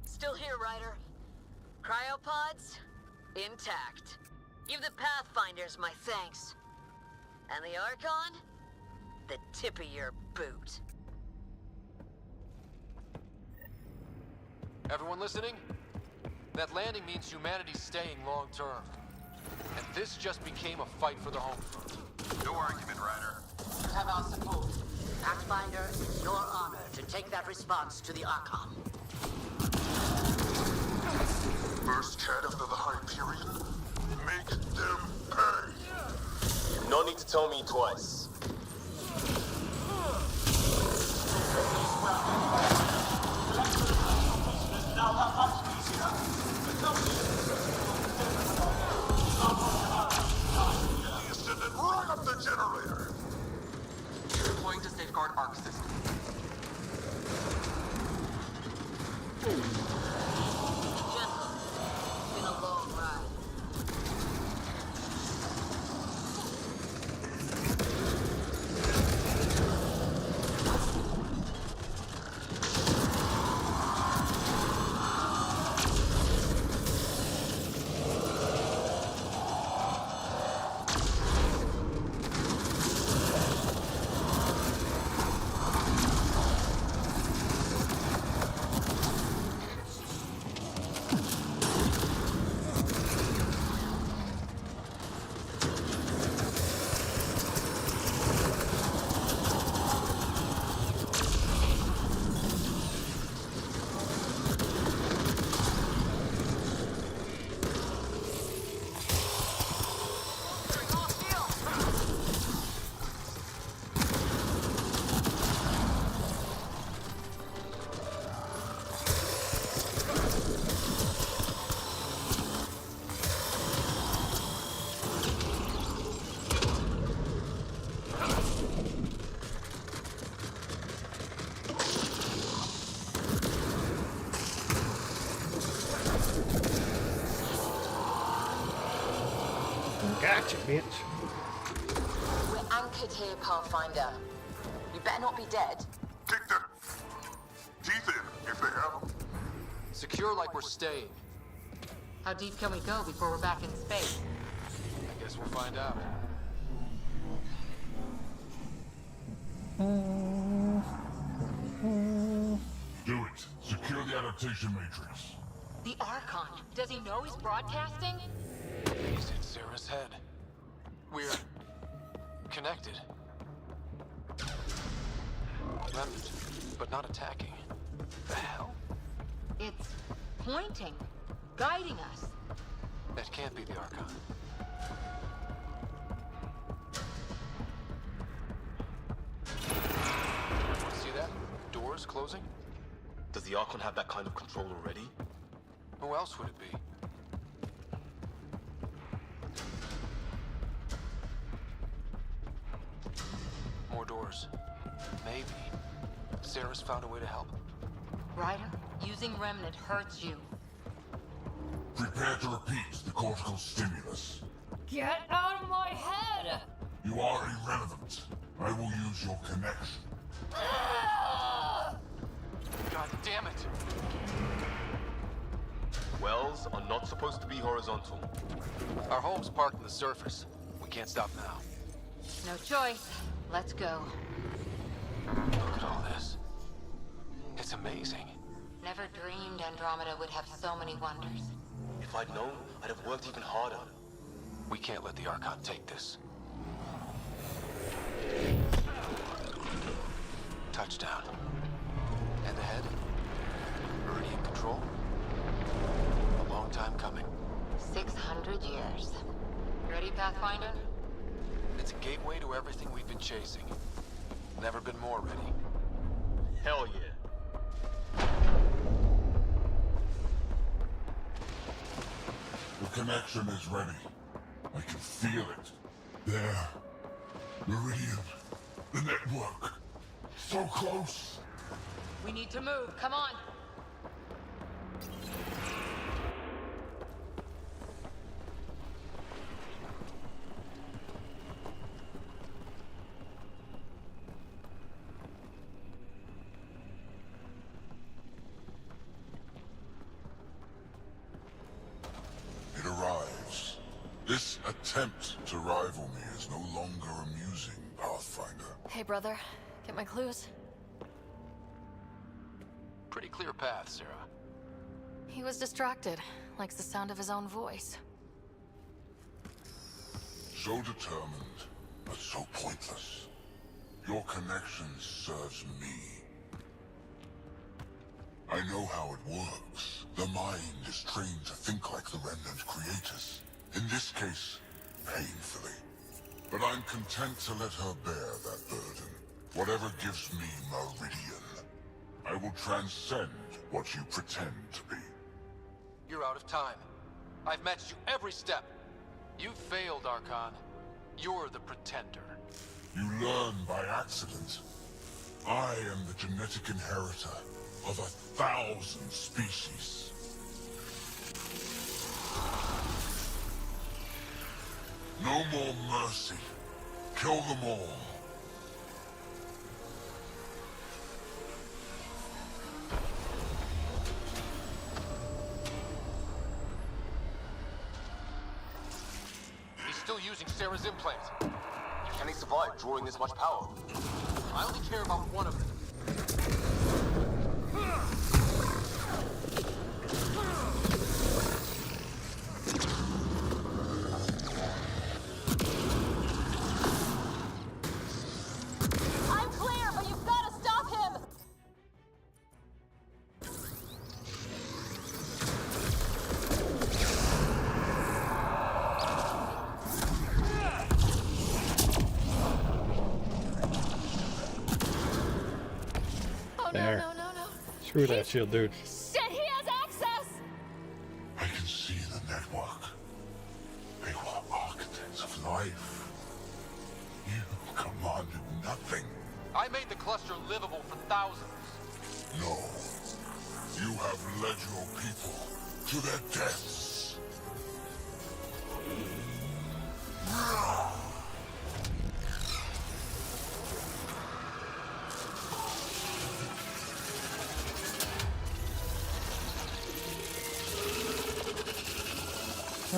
Still here, Ryder. Cryopods, intact. Give the Pathfinders my thanks. And the Archon, the tip of your boot. Everyone listening? That landing means humanity's staying long term. And this just became a fight for the home front. No argument, Ryder. You have our support. Pathfinder, it's your honor to take that response to the Archon. First Ket after the Hyperion? Make them pay! No need to tell me twice. disregard arc system. Gentlemen, it's been a long ride. Gotcha, bitch. We're anchored here, Pathfinder. You better not be dead. Kick their teeth in if they have them. Secure like we're staying. How deep can we go before we're back in space? I guess we'll find out. Do it. Secure the adaptation matrix. The Archon. Does he know he's broadcasting? He's hit Sarah's head. We're connected. Remnant, but not attacking. The hell? It's pointing, guiding us. That can't be the Archon. See that? Doors closing? Does the Archon have that kind of control already? Who else would it be? More doors. Maybe. Sarah's found a way to help. Ryder, using Remnant hurts you. Prepare to repeat the cortical stimulus. Get out of my head! You are irrelevant. I will use your connection. God damn it! Wells are not supposed to be horizontal. Our home's parked on the surface. We can't stop now. No choice. Let's go. Look at all this. It's amazing. Never dreamed Andromeda would have so many wonders. If I'd known, I'd have worked even harder. We can't let the Archon take this. Touchdown. And ahead? Meridian control? A long time coming. 600 years. Ready, Pathfinder? It's a gateway to everything we've been chasing. Never been more ready. Hell yeah. The connection is ready. I can feel it. There. Meridian. The network. So close. We need to move. Come on. It arrives. This attempt to rival me is no longer amusing, Pathfinder. Hey, brother. Get my clues? Pretty clear path, Sarah. He was distracted. Likes the sound of his own voice. So determined, but so pointless. Your connection serves me. I know how it works. The mind is trained to think like the Remnant creators. In this case, painfully. But I'm content to let her bear that burden. Whatever gives me Meridian. I will transcend what you pretend to be. You're out of time. I've matched you every step. You failed, Archon. You're the pretender. You learn by accident. I am the genetic inheritor of 1,000 species. No more mercy. Kill them all. He's still using Sarah's implant. Can he survive drawing this much power? I only care about one of them. I'm clear, but you've got to stop him! Oh, There. no. Screw that shield, dude. Shit, he has access! I can see the network. They were architects of life. You commanded nothing. I made the cluster livable for thousands. No. You have led your people to their deaths.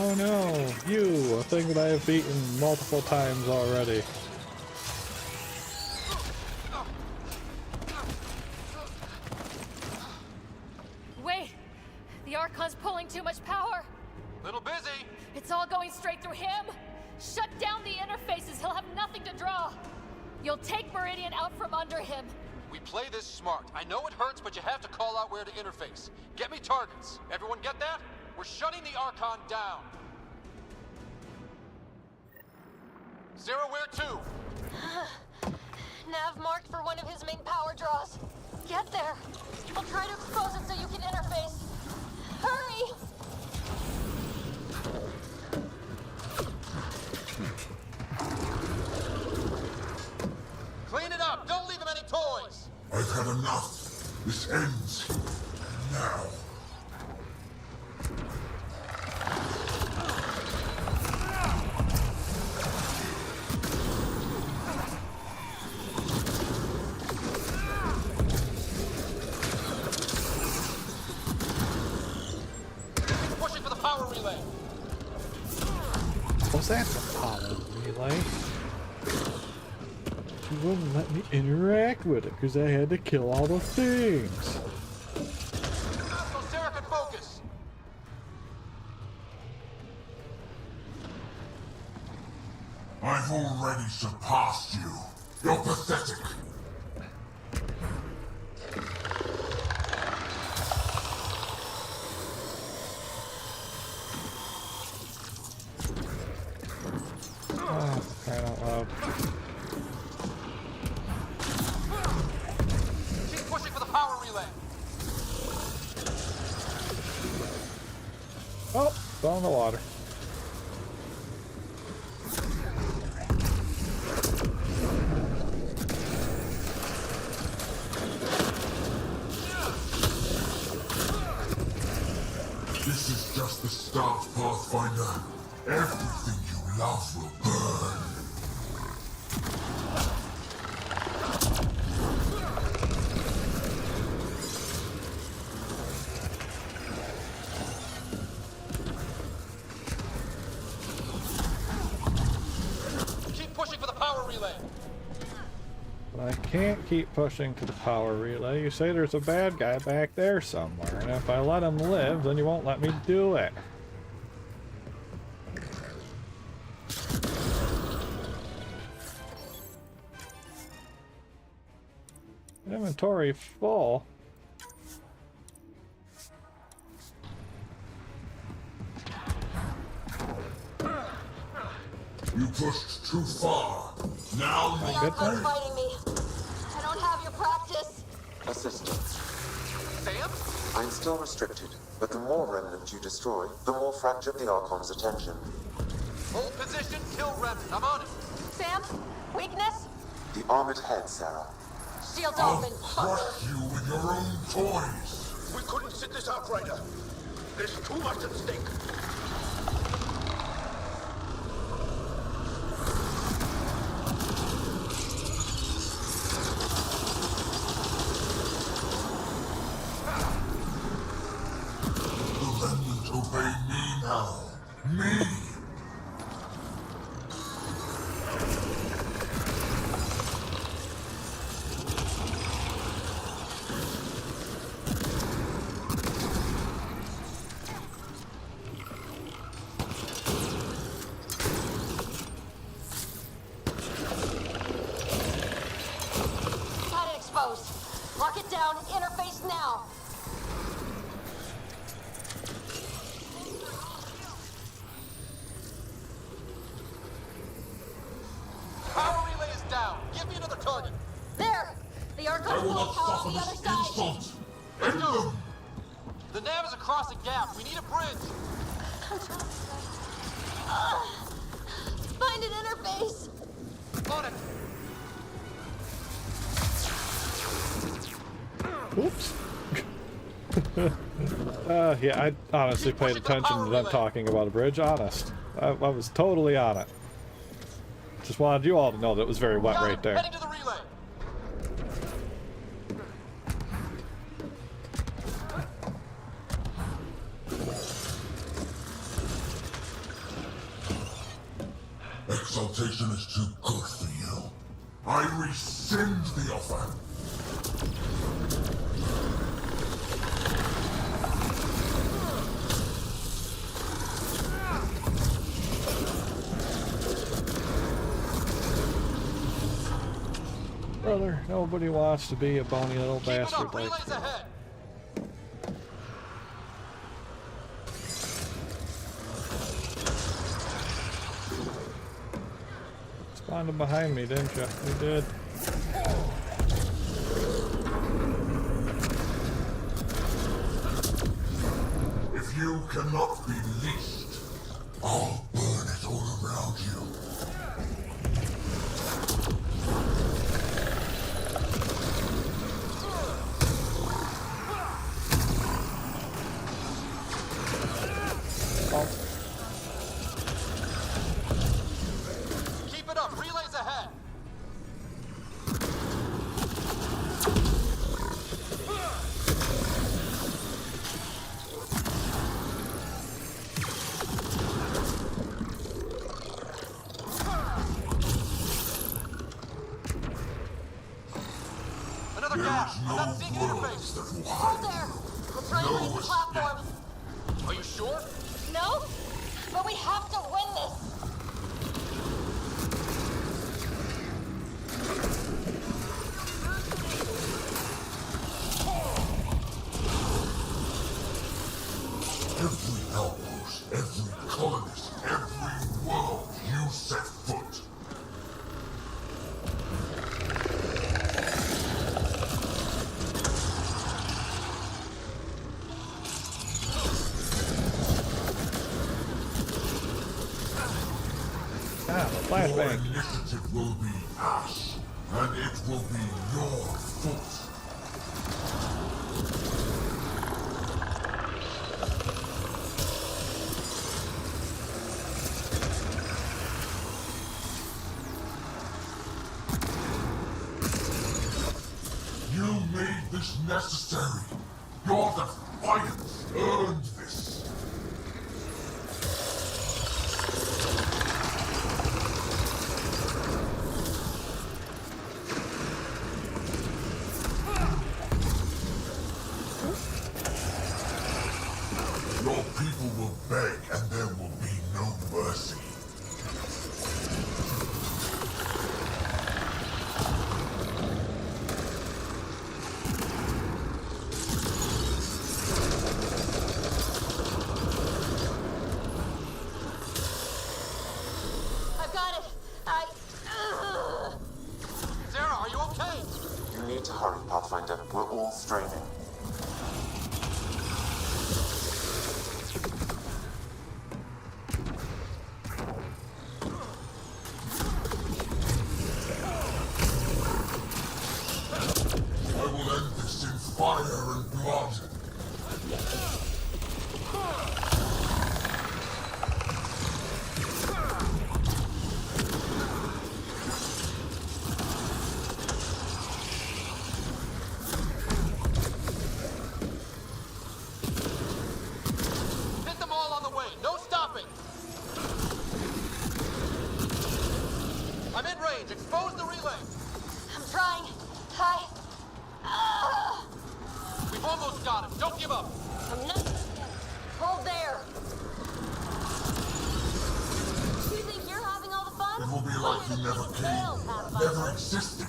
Oh no, you, a thing that I have beaten multiple times already. Wait! The Archon's pulling too much power! Little busy. It's all going straight through him! Shut down the interfaces, he'll have nothing to draw! You'll take Meridian out from under him! We play this smart. I know it hurts, but you have to call out where to interface. Get me targets. Everyone get that? We're shutting the Archon down. Sarah, where to? Nav marked for one of his main power draws. Get there. I'll try to expose it so you can interface. Hurry! Clean it up. Don't leave him any toys. I've had enough. This ends now. Pushing for the power relay. Was that the power relay? She wouldn't let me interact with it because I had to kill all the things. So Sarah can focus. I've already surpassed you. You're pathetic. Oh, crying out loud. Keep pushing for the power relay. Oh, fell in the water. This is just the start, Pathfinder. Everything you love will burn. Keep pushing for the power relay. But I can't keep pushing to the power relay. You say there's a bad guy back there somewhere, and if I let him live, then you won't let me do it. Inventory full. You pushed too far. Now The Archon's fighting me. I don't have your practice. Assistance. Sam? I'm still restricted, but the more remnant you destroy, the more fractured the Archon's attention. Hold position, kill remnant. I'm on it. Sam? Weakness? The armored head, Sarah. celestial dolphin. Crush you with your own toys. We couldn't sit this out, Ryder. There's too much at stake. The remnant obey me now. Me! Got it exposed. Lock it down. Interface now. Power relay is down. Give me another target. There. The I Archon's will full not power suffer on the other this side. insult. Let's go. The nav is across the gap. We need a bridge. Find an interface. On it. Oops. Yeah, I honestly paid attention to them talking about a bridge. Honest. I was totally on it. Just wanted you all to know that it was very wet right there. Heading to the relay. Exaltation is too good for you. I rescind the offer. Brother, nobody wants to be a bony little bastard like Relays ahead. Spawned behind me, didn't you? You did. If you cannot be leashed, I'll burn it all around you. Keep it up. Relays ahead. Another gap. I'm not seeing an interface. Hold there. We'll try to raise the platform. Are you sure? No? But we have to win this. Every outpost, every colonist, every world you set foot. Ah, Your flashbang. initiative will be ash, and it will be your fault. You made this necessary. Your defiance earned this. Your people will beg, and there will be no mercy. I've got it. Sarah, are you okay? You need to hurry, Pathfinder. We're all straining. Expose the relay! I'm trying. We've almost got him. Don't give up. I'm not. Hold there. You think you're having all the fun? It will be like you never came, never existed.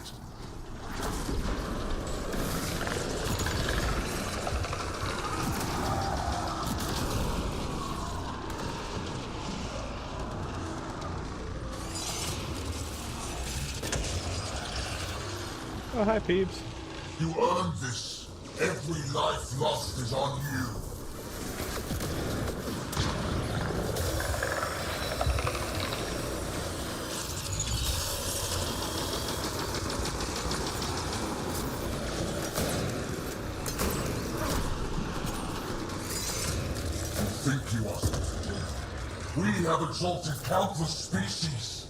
Oh, hi, Peebs. You earned this. Every life lost is on you. You think you are superior? We have exalted countless species.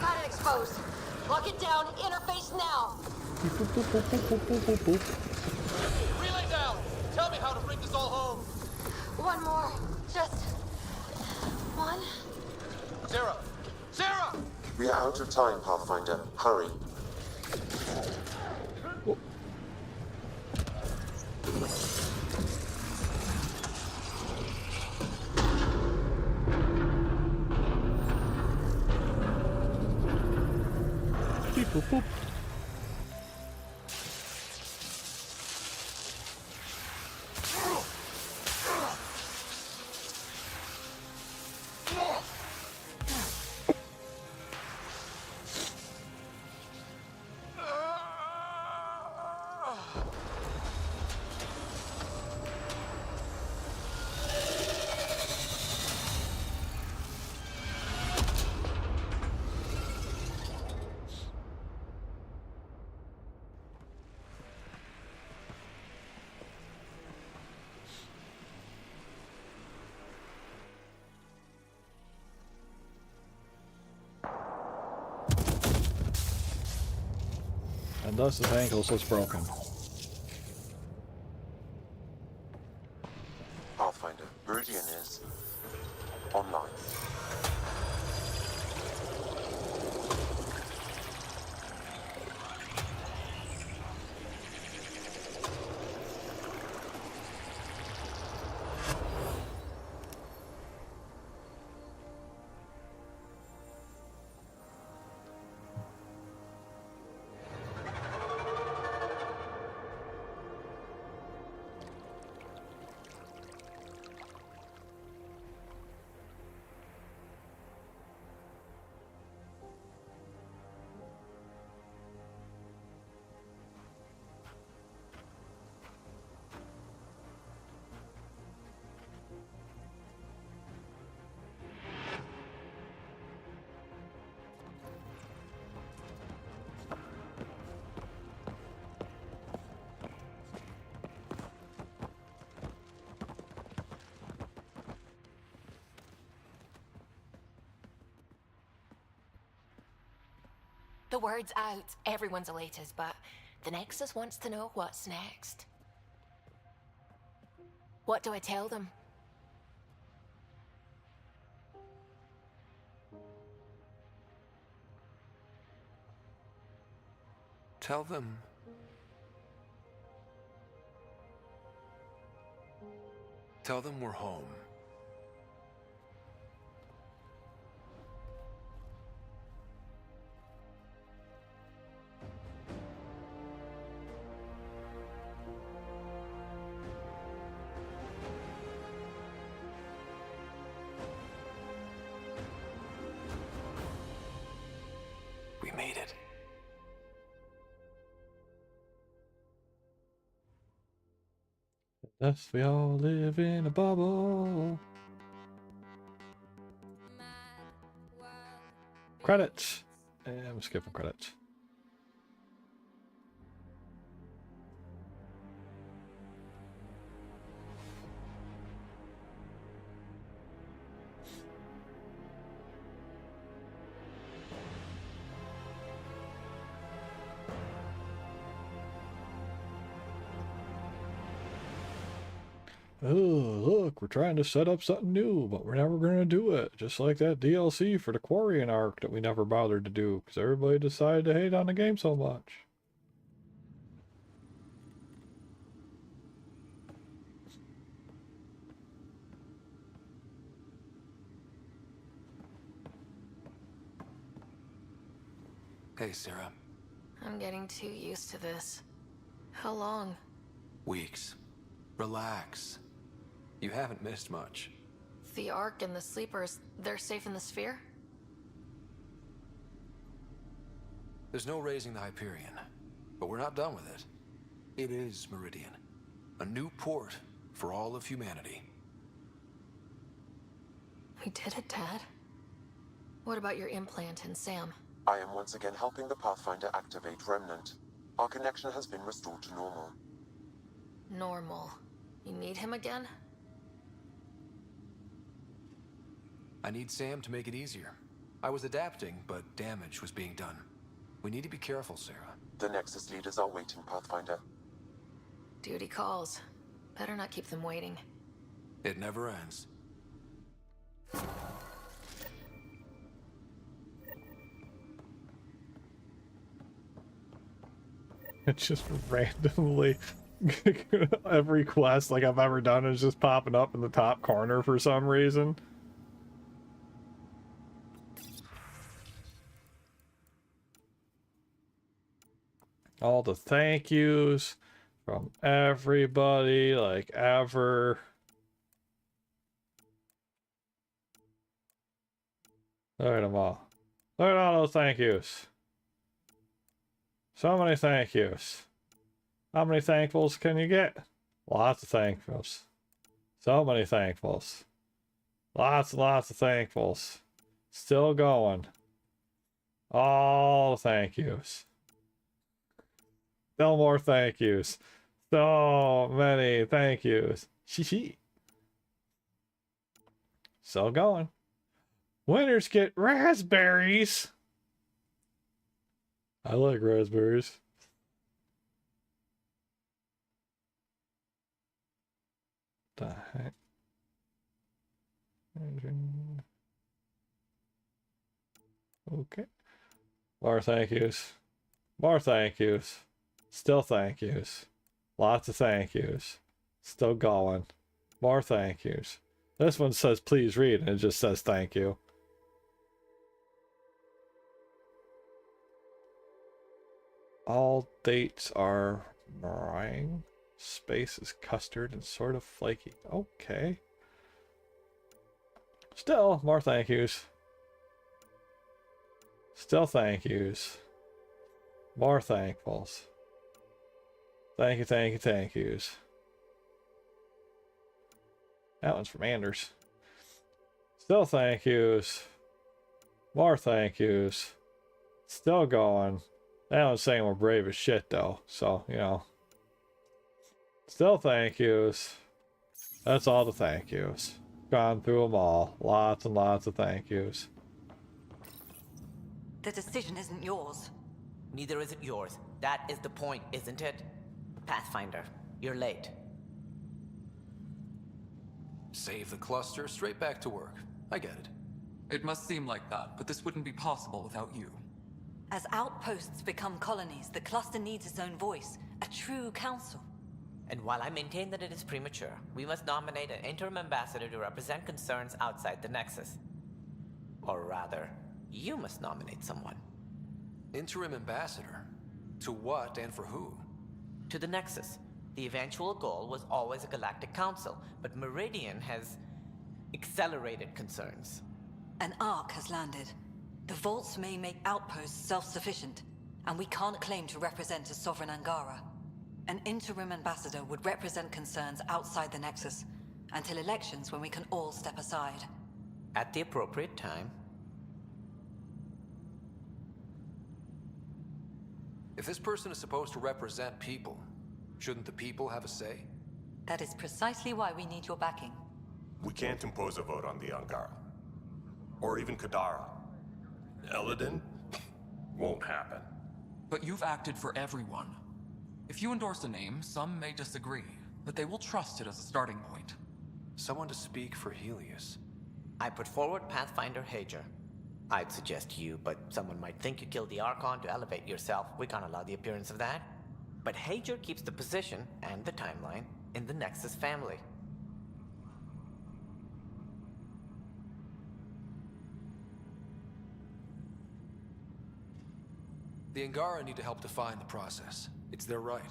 Got it exposed. Lock it down. Interface now. Relay down. Tell me how to bring this all home. One more. Just one. Sarah! Sarah! We are out of time, Pathfinder. Hurry. Beep, boop, boop. And thus his ankle was broken. Pathfinder, Meridian is online. The word's out. Everyone's elated, but the Nexus wants to know what's next. What do I tell them? Tell them. Tell them we're home. We made it. Thus we all live in a bubble. Credits. And we're skipping credits. oh, look, we're trying to set up something new, but we're never going to do it. Just like that DLC for the Quarian arc that we never bothered to do, because everybody decided to hate on the game so much. Hey, Sarah. I'm getting too used to this. How long? Weeks. Relax. You haven't missed much. The Ark and the Sleepers, they're safe in the sphere? There's no raising the Hyperion, but we're not done with it. It is Meridian. A new port for all of humanity. We did it, Dad. What about your implant and Sam? I am once again helping the Pathfinder activate Remnant. Our connection has been restored to normal. Normal. You need him again? I need Sam to make it easier. I was adapting, but damage was being done. We need to be careful, Sarah. The Nexus leaders are waiting, Pathfinder. Duty calls. Better not keep them waiting. It never ends. It's just randomly every quest like I've ever done is just popping up in the top corner for some reason. All the thank yous from everybody, like ever. Look at them all. Look at all those thank yous. So many thank yous. How many thankfuls can you get? Lots of thankfuls. So many thankfuls. Lots and lots of thankfuls. Still going. All thank yous. Still more thank yous. So many thank yous. Shee. Still going. Winners get raspberries. I like raspberries. The heck? Okay. More thank yous. More thank yous. Still thank yous. Lots of thank yous. Still going. More thank yous. This one says please read and it just says thank you. All dates are meringue. Space is custard and sort of flaky. Okay. Still, more thank yous. Still thank yous. More thankfuls. Thank you, thank you, thank yous. That one's from Anders. Still thank yous. More thank yous. Still going. That one's saying we're brave as shit though, so, you know. Still thank yous. That's all the thank yous. Gone through them all. Lots and lots of thank yous. The decision isn't yours. Neither is it yours. That is the point, isn't it? Pathfinder, you're late. Save the cluster, straight back to work. I get it. It must seem like that, but this wouldn't be possible without you. As outposts become colonies, the cluster needs its own voice, a true council. And while I maintain that it is premature, we must nominate an interim ambassador to represent concerns outside the Nexus. Or rather, you must nominate someone. Interim ambassador? To what and for who? To the Nexus. The eventual goal was always a galactic council, but Meridian has accelerated concerns. An Ark has landed. The vaults may make outposts self-sufficient, and we can't claim to represent a sovereign Angara. An interim ambassador would represent concerns outside the Nexus, until elections when we can all step aside. At the appropriate time. If this person is supposed to represent people, shouldn't the people have a say? That is precisely why we need your backing. We can't impose a vote on the Angara. Or even Kadara. Eladin? Won't happen. But you've acted for everyone. If you endorse a name, some may disagree. but they will trust it as a starting point. Someone to speak for Helios. I put forward Pathfinder Hager. I'd suggest you, but someone might think you killed the Archon to elevate yourself. We can't allow the appearance of that. But Hager keeps the position and the timeline in the Nexus family. The Angara need to help define the process. It's their right.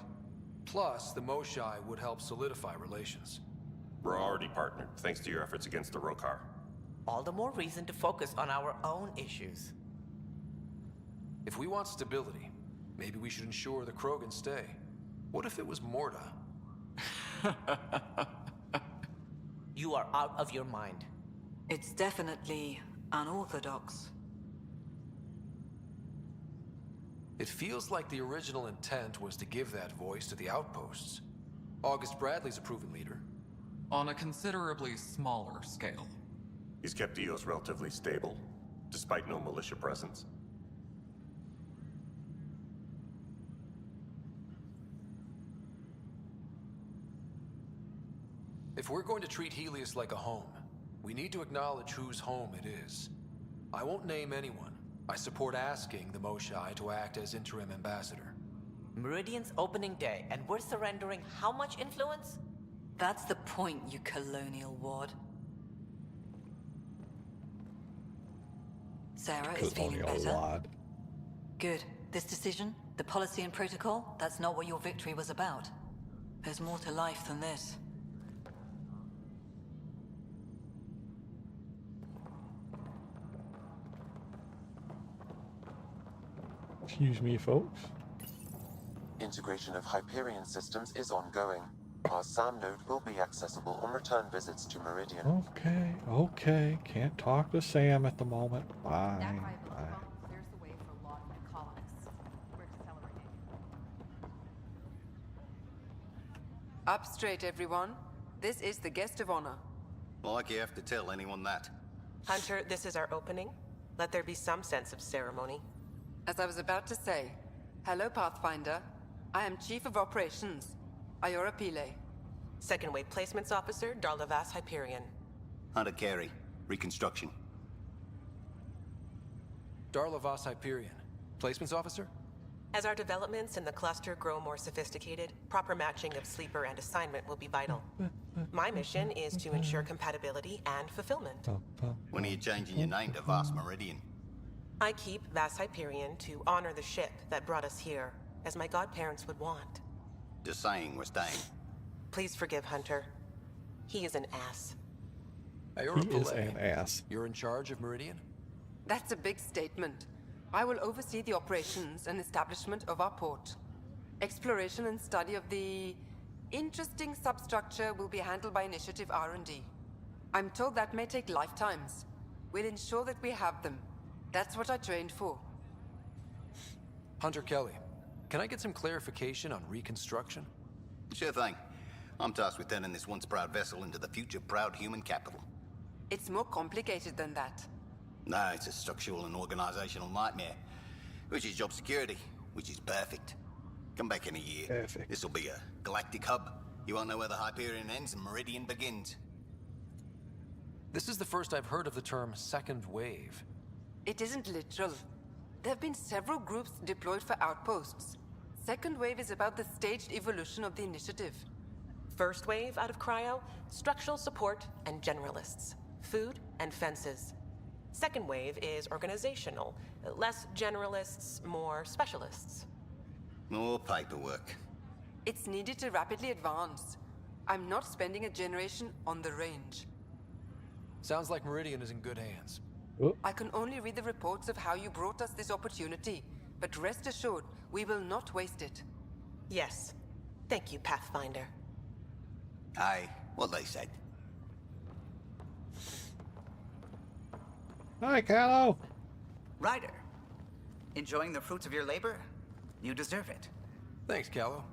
Plus, the Moshai would help solidify relations. We're already partnered, thanks to your efforts against the Rokar. All the more reason to focus on our own issues. If we want stability, maybe we should ensure the Krogan stay. What if it was Morda? You are out of your mind. It's definitely unorthodox. It feels like the original intent was to give that voice to the outposts. August Bradley's a proven leader. On a considerably smaller scale. He's kept EOS relatively stable, despite no militia presence. If we're going to treat Helios like a home, we need to acknowledge whose home it is. I won't name anyone. I support asking the Moshai to act as interim ambassador. Meridian's opening day, and we're surrendering how much influence? That's the point, you colonial ward. Sarah is feeling better. Wad. Good. This decision, the policy and protocol, that's not what your victory was about. There's more to life than this. Excuse me, folks. Integration of Hyperion systems is ongoing. Our SAM node will be accessible on return visits to Meridian. Okay. Can't talk to Sam at the moment. Bye. Clears the way for a lot of my colonists. We're accelerating. Up straight, everyone. This is the guest of honor. Like you have to tell anyone that. Hunter, this is our opening. Let there be some sense of ceremony. As I was about to say, hello, Pathfinder. I am Chief of Operations, Iora Pile. Second Wave Placements Officer, Darlavas Hyperion. Hunter Carey, Reconstruction. Darlavas Hyperion, Placements Officer? As our developments in the cluster grow more sophisticated, proper matching of sleeper and assignment will be vital. My mission is to ensure compatibility and fulfillment. When are you changing your name to Vast Meridian? I keep Vas Hyperion to honor the ship that brought us here, as my godparents would want. Just saying we're staying. Please forgive Hunter. He is an ass. Iora He is an ass. You're in charge of Meridian? That's a big statement. I will oversee the operations and establishment of our port. Exploration and study of the interesting substructure will be handled by Initiative R&D. I'm told that may take lifetimes. We'll ensure that we have them. That's what I trained for. Hunter Kelly, can I get some clarification on reconstruction? Sure thing. I'm tasked with turning this once proud vessel into the future proud human capital. It's more complicated than that. No, it's a structural and organizational nightmare. Which is job security, which is perfect. Come back in a year. Perfect. This'll be a galactic hub. You won't know where the Hyperion ends and Meridian begins. This is the first I've heard of the term second wave. It isn't literal. There have been several groups deployed for outposts. Second wave is about the staged evolution of the initiative. First wave out of cryo, structural support and generalists. Food and fences. Second wave is organizational. Less generalists, more specialists. More paperwork. It's needed to rapidly advance. I'm not spending a generation on the range. Sounds like Meridian is in good hands. I can only read the reports of how you brought us this opportunity, but rest assured, we will not waste it. Yes. Thank you, Pathfinder. Aye, what they said. Hi, Callow. Ryder, enjoying the fruits of your labor? You deserve it. Thanks, Callow.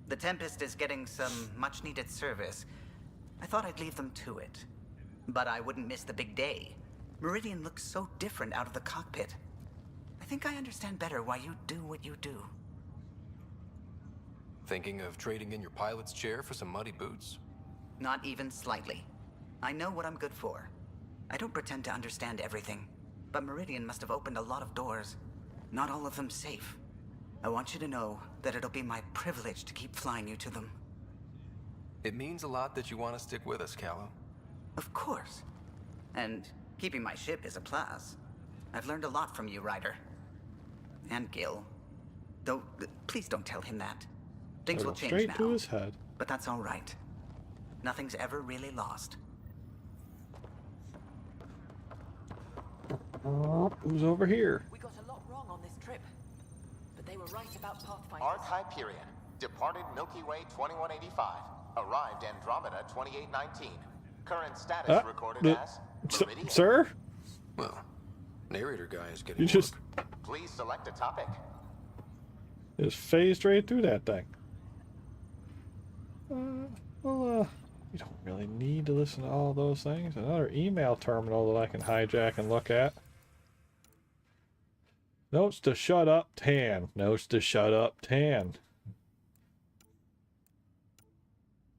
The Tempest is getting some much-needed service. I thought I'd leave them to it. But I wouldn't miss the big day. Meridian looks so different out of the cockpit. I think I understand better why you do what you do. Thinking of trading in your pilot's chair for some muddy boots? Not even slightly. I know what I'm good for. I don't pretend to understand everything, but Meridian must have opened a lot of doors. Not all of them safe. I want you to know that it'll be my privilege to keep flying you to them. It means a lot that you want to stick with us, Callow. Of course. And keeping my ship is a plus. I've learned a lot from you, Ryder. And Gil. Though, please don't tell him that. Things will change straight now. to his head. But that's all right. Nothing's ever really lost. Who's over here? We got a lot wrong on this trip, but they were right about Pathfinder. Arc Hyperion, departed Milky Way 2185, arrived Andromeda 2819. Current status recorded as Meridian. Sir? Well, narrator guy is getting You just Please select a topic. phased right through that thing. You don't really need to listen to all those things. Another email terminal that I can hijack and look at. Notes to shut up, Tan. Notes to shut up, Tan.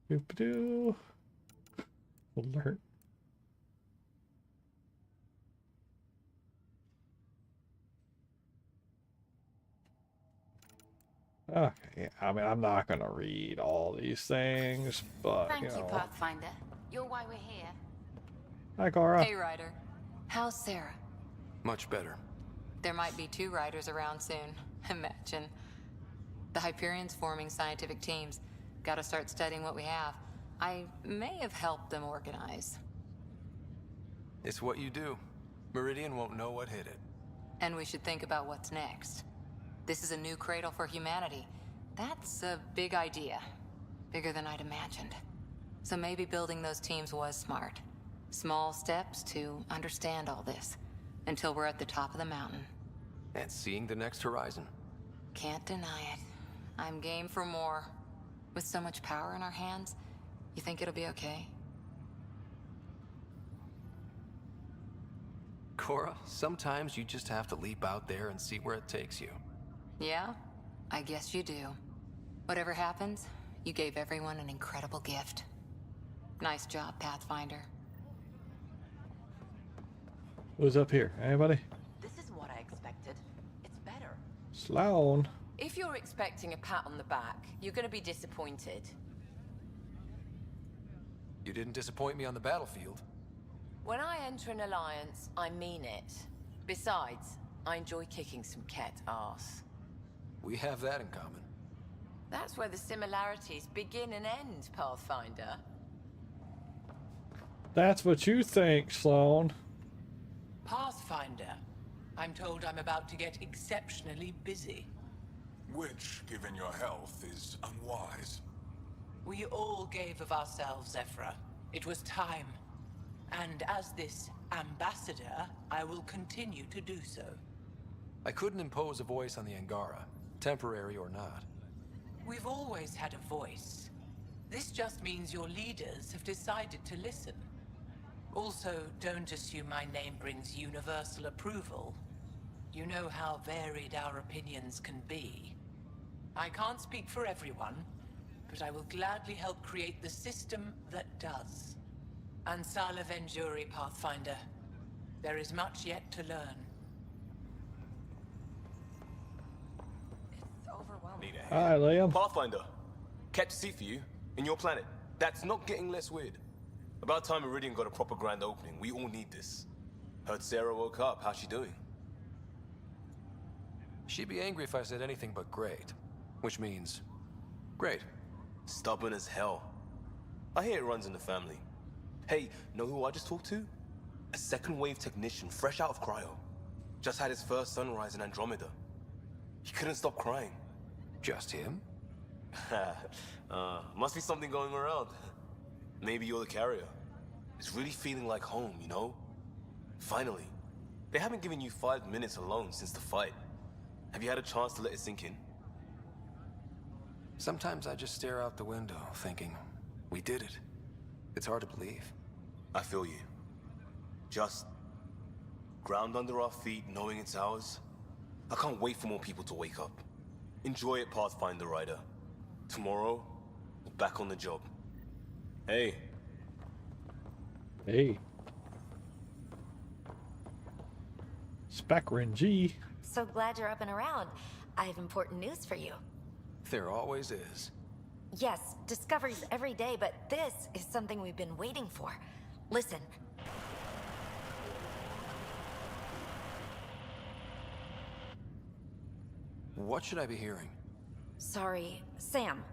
Doop-a-doo. Alert. Okay, I mean, I'm not gonna read all these things, but Thank you know. Pathfinder. You're why we're here. Hi, Cora. Hey, Ryder. How's Sarah? Much better. There might be 2 Ryders around soon. Imagine. The Hyperion's forming scientific teams. Gotta start studying what we have. I may have helped them organize. It's what you do. Meridian won't know what hit it. And we should think about what's next. This is a new cradle for humanity. That's a big idea. Bigger than I'd imagined. So maybe building those teams was smart. Small steps to understand all this. Until we're at the top of the mountain. And seeing the next horizon. Can't deny it. I'm game for more. With so much power in our hands, you think it'll be okay? Cora, sometimes you just have to leap out there and see where it takes you. Yeah? I guess you do. Whatever happens, you gave everyone an incredible gift. Nice job, Pathfinder. Who's up here? Anybody? This is what I expected. It's better. Sloan. If you're expecting a pat on the back, you're going to be disappointed. You didn't disappoint me on the battlefield. When I enter an alliance, I mean it. Besides, I enjoy kicking some cat ass. We have that in common. That's where the similarities begin and end, Pathfinder. That's what you think, Sloan. Pathfinder, I'm told I'm about to get exceptionally busy. Which, given your health, is unwise. We all gave of ourselves, Zephyra. It was time. And as this ambassador, I will continue to do so. I couldn't impose a voice on the Angara, temporary or not. We've always had a voice. This just means your leaders have decided to listen. Also, don't assume my name brings universal approval. You know how varied our opinions can be. I can't speak for everyone, but I will gladly help create the system that does. Ansala Venjuri, Pathfinder. There is much yet to learn. It's overwhelming. Hi, Liam. Pathfinder, kept a seat for you in your planet. That's not getting less weird. About time Meridian got a proper grand opening. We all need this. Heard Sarah woke up. How's she doing? She'd be angry if I said anything but great. Which means, great. Stubborn as hell. I hear it runs in the family. Hey, know who I just talked to? A second wave technician, fresh out of cryo. Just had his first sunrise in Andromeda. He couldn't stop crying. Just him? Must be something going around. Maybe you're the carrier. It's really feeling like home, you know? Finally. They haven't given you 5 minutes alone since the fight. Have you had a chance to let it sink in? Sometimes I just stare out the window, thinking, we did it. It's hard to believe. I feel you. Just ground under our feet, knowing it's ours. I can't wait for more people to wake up. Enjoy it, Pathfinder Ryder. Tomorrow, we're back on the job. Hey. Hey. Specrin G. So glad you're up and around. I have important news for you. There always is. Yes, discoveries every day, but this is something we've been waiting for. Listen. What should I be hearing? Sorry, Sam.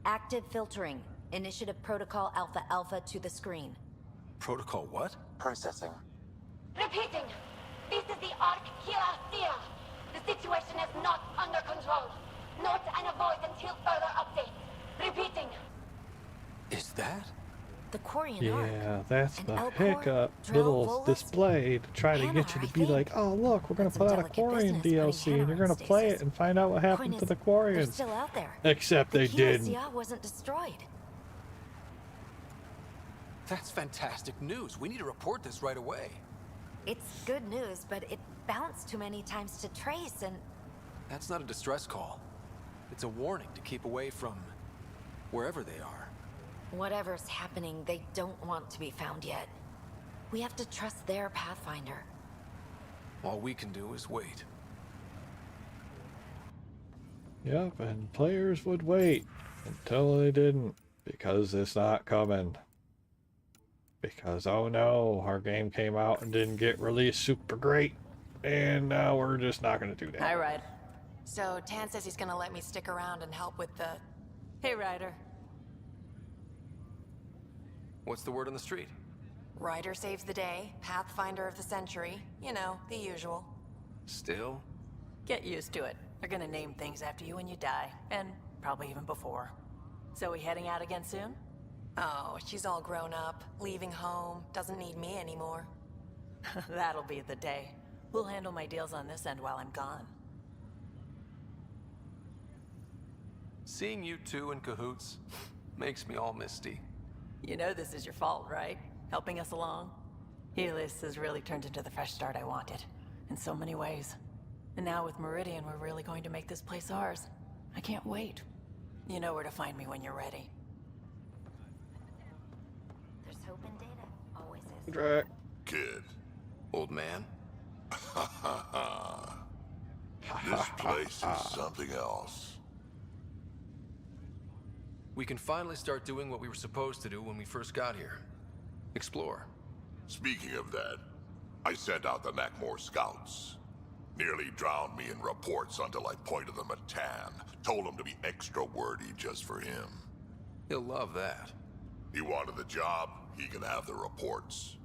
Active filtering. Initiative Protocol Alpha Alpha to the screen. Protocol what? Processing. Repeating. This is the Arc Kira Thea. The situation is not under control. Note and avoid until further update. Repeating. Is that? The Quarian Yeah, that's the Elcor, hiccup little display to try to get you to be like, oh look, we're gonna put out a Quarian DLC and you're gonna play it and find out what happened to the Quarians. Still out there. Except they didn't. Wasn't destroyed. That's fantastic news. We need to report this right away. It's good news, but it bounced too many times to trace and... That's not a distress call. It's a warning to keep away from wherever they are. Whatever's happening, they don't want to be found yet. We have to trust their Pathfinder. All we can do is wait. Yep, and players would wait until they didn't, because it's not coming. Because, oh no, our game came out and didn't get released super great, and now we're just not going to do that. Hi, Ryder. So, Tan says he's gonna let me stick around and help with the... Hey, Ryder. What's the word on the street? Ryder saves the day, Pathfinder of the century. You know, the usual. Still? Get used to it. They're gonna name things after you when you die, and probably even before. So we heading out again soon? Oh, she's all grown up, leaving home, doesn't need me anymore. That'll be the day. We'll handle my deals on this end while I'm gone. Seeing you two in cahoots makes me all misty. You know this is your fault, right? Helping us along? Helios has really turned into the fresh start I wanted, in so many ways. And now with Meridian, we're really going to make this place ours. I can't wait. You know where to find me when you're ready. There's hope in data. Always is. Drac. Kid. Old man. This place is something else. We can finally start doing what we were supposed to do when we first got here. Explore. Speaking of that, I sent out the Macmore scouts. Nearly drowned me in reports until I pointed them at Tan. Told him to be extra wordy just for him. He'll love that. He wanted the job, he can have the reports.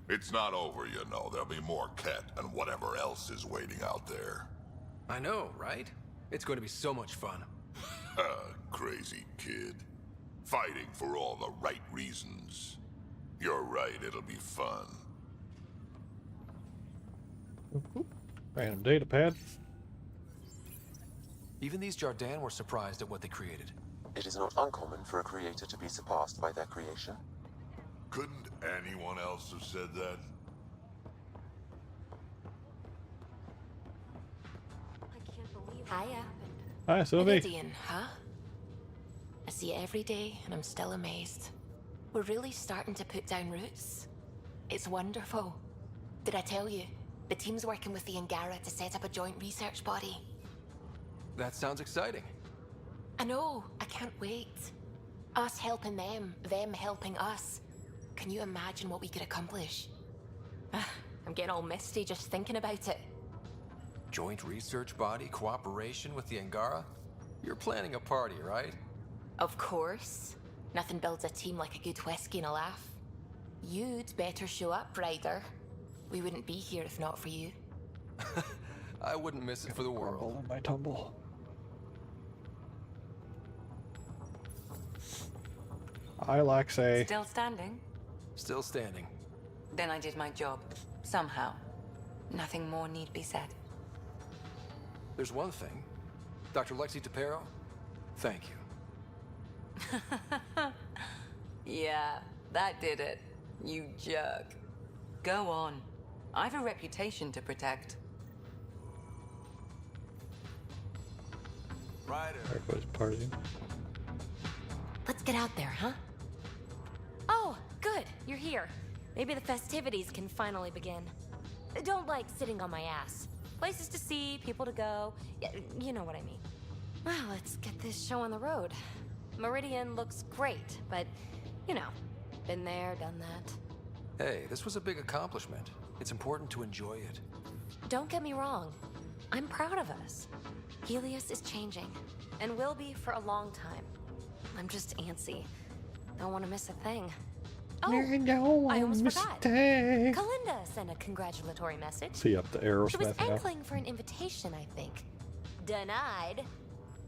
It's not over, you know. There'll be more Ket and whatever else is waiting out there. I know, right? It's going to be so much fun. Crazy kid. Fighting for all the right reasons. You're right, it'll be fun. Random data pad. Even these Jardin were surprised at what they created. It is not uncommon for a creator to be surpassed by their creation. Couldn't anyone else have said that? Hiya. Hi, Sylvie. Meridian, huh? I see it every day, and I'm still amazed. We're really starting to put down roots. It's wonderful. Did I tell you? The team's working with the Angara to set up a joint research body. That sounds exciting. I know. I can't wait. Us helping them helping us. Can you imagine what we could accomplish? I'm getting all misty just thinking about it. Joint research body, cooperation with the Angara? You're planning a party, right? Of course. Nothing builds a team like a good whiskey and a laugh. You'd better show up, Ryder. We wouldn't be here if not for you. I wouldn't miss it for the world. In my tumble. Hi, Lexi. Still standing? Still standing. Then I did my job. Somehow. Nothing more need be said. There's one thing. Dr. Lexi Tapero, thank you. Yeah, that did it. You jerk. Go on. I've a reputation to protect. Ryder. There goes partying. Let's get out there, huh? Oh, good. You're here. Maybe the festivities can finally begin. Don't like sitting on my ass. Places to see, people to go. Yeah, you know what I mean. Well, let's get this show on the road. Meridian looks great, but, you know, been there, done that. Hey, this was a big accomplishment. It's important to enjoy it. Don't get me wrong. I'm proud of us. Helios is changing, and will be for a long time. I'm just antsy. Don't want to miss a thing. Oh, I almost forgot. Kalinda sent a congratulatory message. See up the She was Aerosmith now. angling for an invitation, I think. Denied.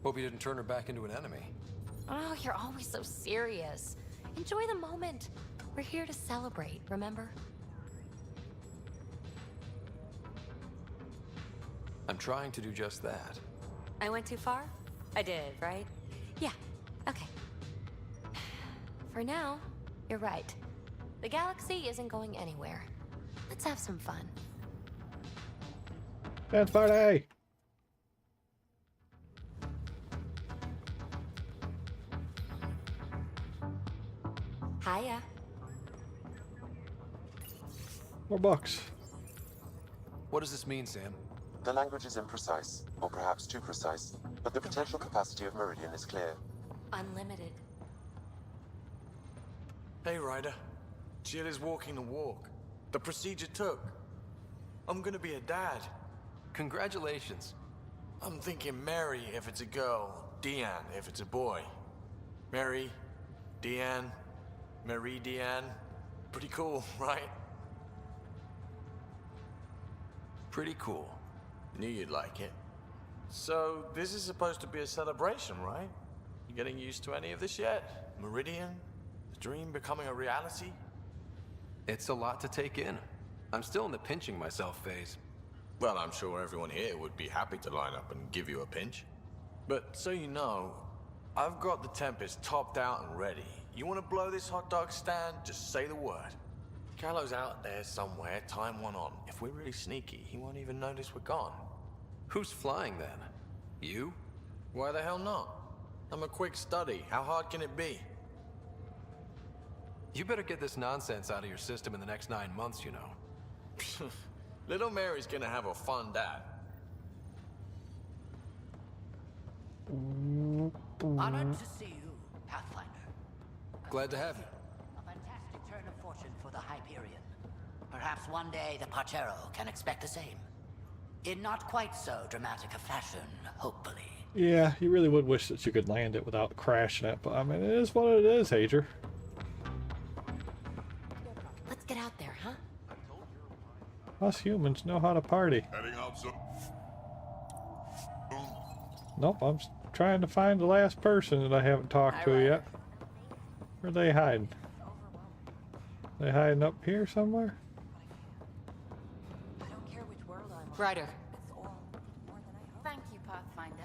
Hope you didn't turn her back into an enemy. Oh, you're always so serious. Enjoy the moment. We're here to celebrate, remember? I'm trying to do just that. I went too far? I did, right? Yeah, okay. For now, you're right. The galaxy isn't going anywhere. Let's have some fun. Dance party! Hiya. More bucks. What does this mean, Sam? The language is imprecise, or perhaps too precise, but the potential capacity of Meridian is clear. Unlimited. Hey, Ryder. Jill is walking the walk. The procedure took. I'm gonna be a dad. Congratulations. I'm thinking Mary if it's a girl, Deanne if it's a boy. Mary, Deanne, Marie Deanne. Pretty cool, right? Pretty cool. Knew you'd like it. So, this is supposed to be a celebration, right? You getting used to any of this yet? Meridian? The dream becoming a reality? It's a lot to take in. I'm still in the pinching myself phase. Well, I'm sure everyone here would be happy to line up and give you a pinch. But so you know, I've got the Tempest topped out and ready. You want to blow this hot dog stand? Just say the word. Callow's out there somewhere, time one on. If we're really sneaky, he won't even notice we're gone. Who's flying then? You? Why the hell not? I'm a quick study. How hard can it be? You better get this nonsense out of your system in the next 9 months, you know. Little Mary's gonna have a fun dad. Honored to see you, Pathfinder. Glad to have you. A fantastic turn of fortune for the Hyperion. Perhaps one day the Parchero can expect the same. In not quite so dramatic a fashion, hopefully. Yeah, you really would wish that you could land it without crashing it, but I mean, it is what it is, Hager. Let's get out there, huh? Us humans know how to party. Heading out soon. Nope, I'm trying to find the last person that I haven't talked to yet. Where are they hiding? They hiding up here somewhere? Ryder. Thank you, Pathfinder.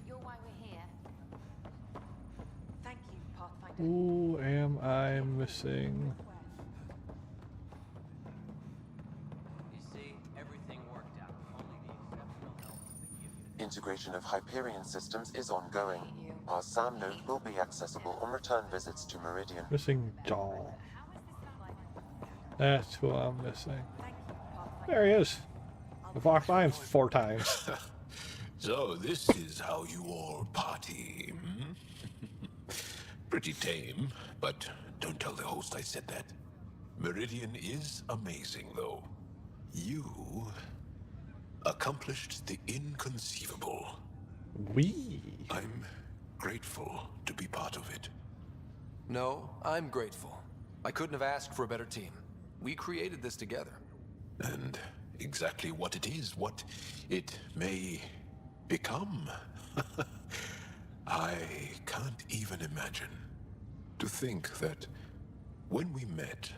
You're why we're here. Thank you, Pathfinder. Who am I missing? You see, everything worked out. Only the exceptional help of the Union. Integration of Hyperion systems is ongoing. Our SAM node will be accessible on return visits to Meridian. Missing jaw. That's who I'm missing. There he is. I've walked by him 4 times. So this is how you all party, hmm? Pretty tame, but don't tell the host I said that. Meridian is amazing, though. You accomplished the inconceivable. I'm grateful to be part of it. No, I'm grateful. I couldn't have asked for a better team. We created this together. And exactly what it is, what it may become. I can't even imagine. To think that when we met,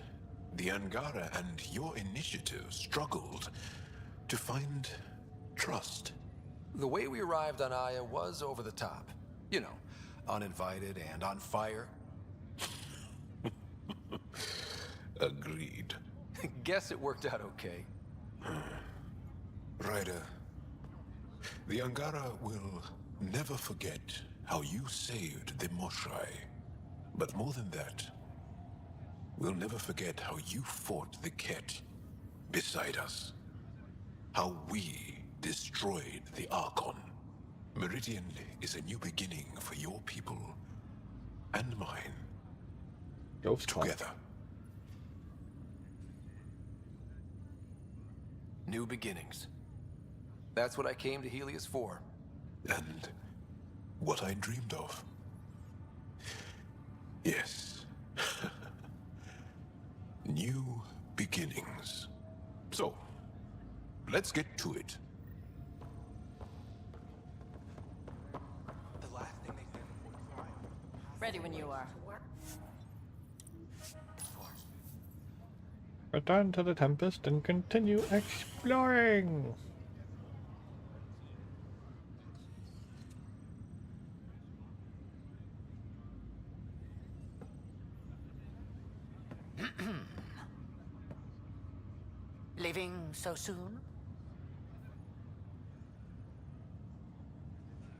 the Angara and your initiative struggled to find trust. The way we arrived on Aya was over the top. You know, uninvited and on fire. Agreed. Guess it worked out okay. Ryder, the Angara will never forget how you saved the Moshai. But more than that, we'll never forget how you fought the Ket beside us. How we destroyed the Archon. Meridian is a new beginning for your people and mine. Together. New beginnings. That's what I came to Helios for. And what I dreamed of. Yes. New beginnings. So, let's get to it. The last thing they said before the fire. Ready when you are. Return to the Tempest and continue exploring. Leaving so soon?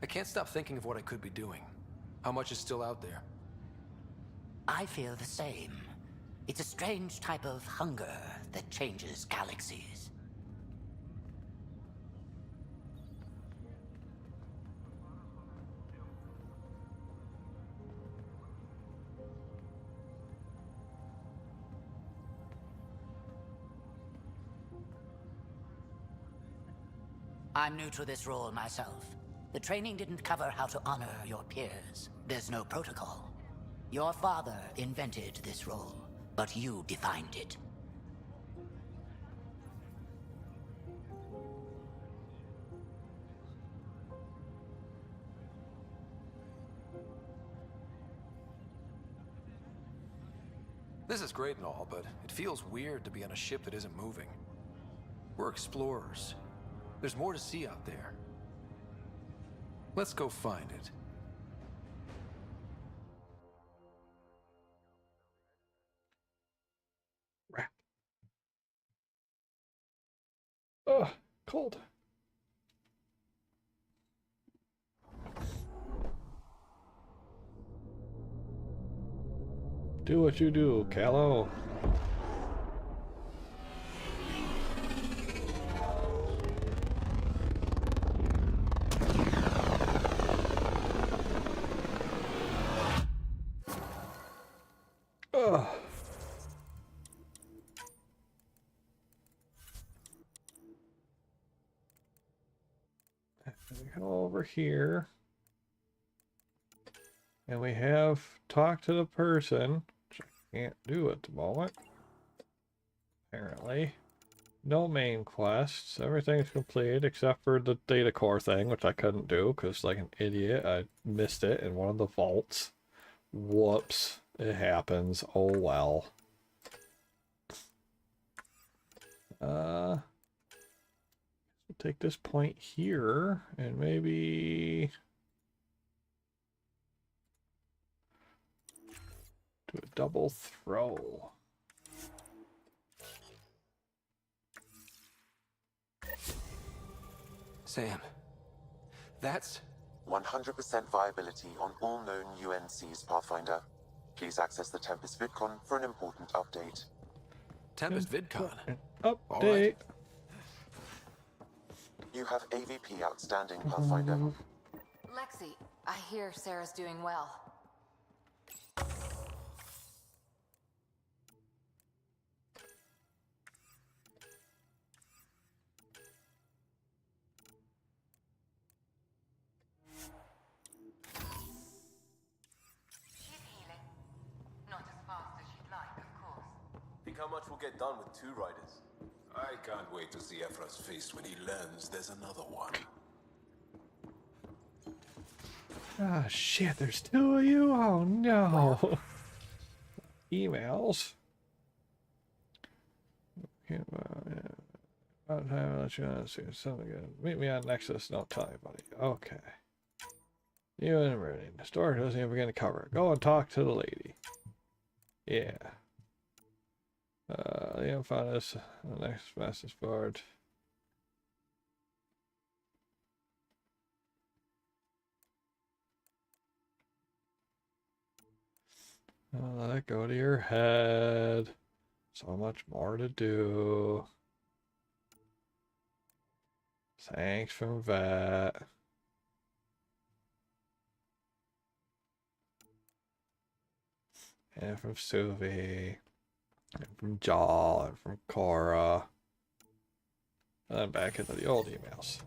I can't stop thinking of what I could be doing. How much is still out there? I feel the same. It's a strange type of hunger that changes galaxies. I'm new to this role myself. The training didn't cover how to honor your peers. There's no protocol. Your father invented this role, but you defined it. This is great and all, but it feels weird to be on a ship that isn't moving. We're explorers. There's more to see out there. Let's go find it. Crap. Ugh, cold. Do what you do, Callow. Ugh. We go over here. And we have talked to the person, which I can't do at the moment. Apparently. No main quests. Everything's completed except for the data core thing, which I couldn't do because, like an idiot, I missed it in one of the vaults. Whoops. It happens. Oh well. We'll take this point here and maybe do a double throw. Sam, that's 100% viability on all known UNCs, Pathfinder. Please access the Tempest VidCon for an important update. Tempest VidCon? Update. You have AVP outstanding, Pathfinder. Lexi, I hear Sarah's doing well. She's healing. Not as fast as she'd like, of course. Think how much we'll get done with 2 Ryders? I can't wait to see Ephra's face when he learns there's another one. Ah, shit, there's 2 of you? Oh, no. Emails. Okay, about time I'll let you know. See something good. Meet me on Nexus. Don't tell anybody. Okay. You and Meridian. The story doesn't even begin to cover it. Go and talk to the lady. Yeah. You found us the next message board. Let it go to your head. So much more to do. Thanks from Vet. And from Suvi. And from Jaw. And from Cora. And then back into the old emails.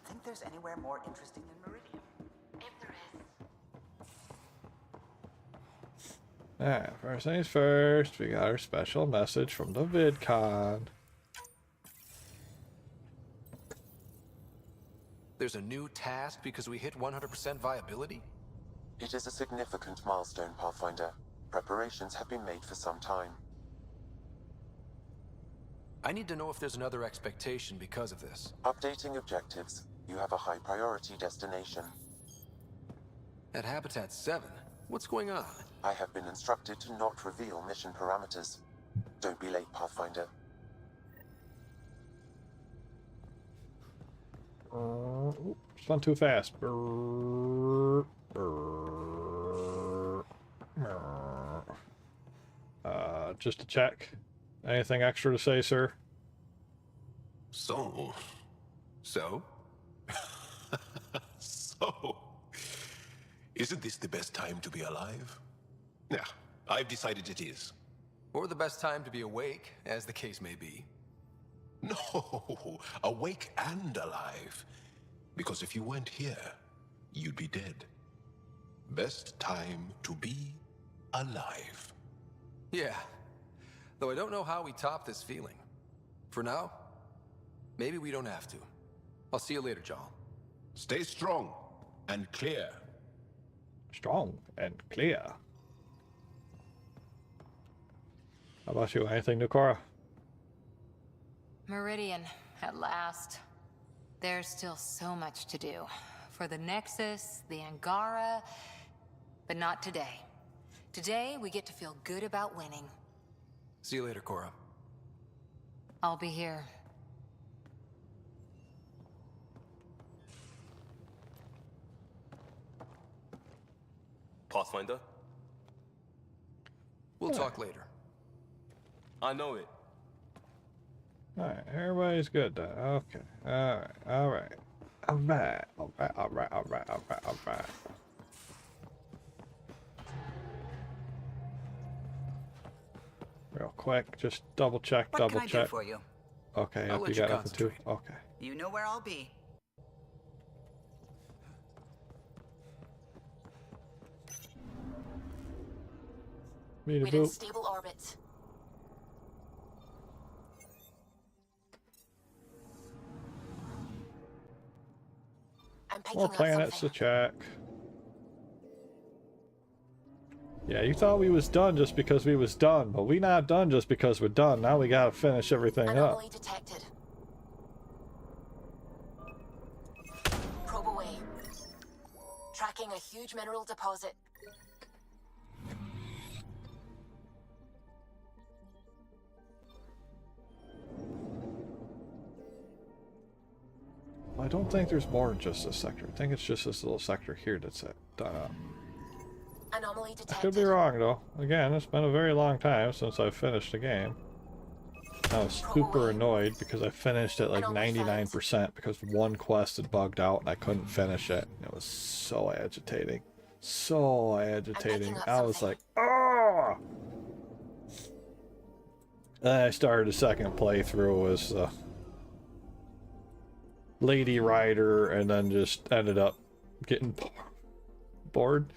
Think there's anywhere more interesting than Meridian? If there is. Alright, first things first, we got our special message from the VidCon. There's a new task because we hit 100% viability? It is a significant milestone, Pathfinder. Preparations have been made for some time. I need to know if there's another expectation because of this. Updating objectives. You have a high priority destination. At Habitat 7, what's going on? I have been instructed to not reveal mission parameters. Don't be late, Pathfinder. It's gone too fast. Brr, brr, brr. Just to check. Anything extra to say, sir? So? So? Isn't this the best time to be alive? Yeah, I've decided it is. Or the best time to be awake, as the case may be. No, awake and alive. Because if you weren't here, you'd be dead. Best time to be alive. Yeah, though I don't know how we top this feeling. For now, maybe we don't have to. I'll see you later, John. Stay strong and clear. Strong and clear. How about you? Anything new, Cora? Meridian, at last. There's still so much to do. For the Nexus, the Angara, but not today. Today, we get to feel good about winning. See you later, Cora. I'll be here. Pathfinder? We'll talk later. I know it. Alright, everybody's good then. Okay. Alright, alright. Alright, alright, alright, alright, alright, alright. Real quick, just double check, What double can I check. do for you? Okay, I'll if let you you got nothing too. concentrate. Okay. You know where I'll be. Me to We're in boot. stable orbit. I'm picking More up planets something. to check. Yeah, you thought we was done just because we was done, but we not done just because we're done. Now we gotta finish everything up. Anomaly detected. Probe away. Tracking a huge mineral deposit. I don't think there's more than just this sector. I think it's just this little sector here that's done up. Anomaly I detected. could be wrong though. Again, it's been a very long time since I finished the game. I was super annoyed because I finished at like 99% because one quest had bugged out and I couldn't finish it. It was so agitating. So agitating. I was like, oh! Then I started a second playthrough as Lady Ryder and then just ended up getting bored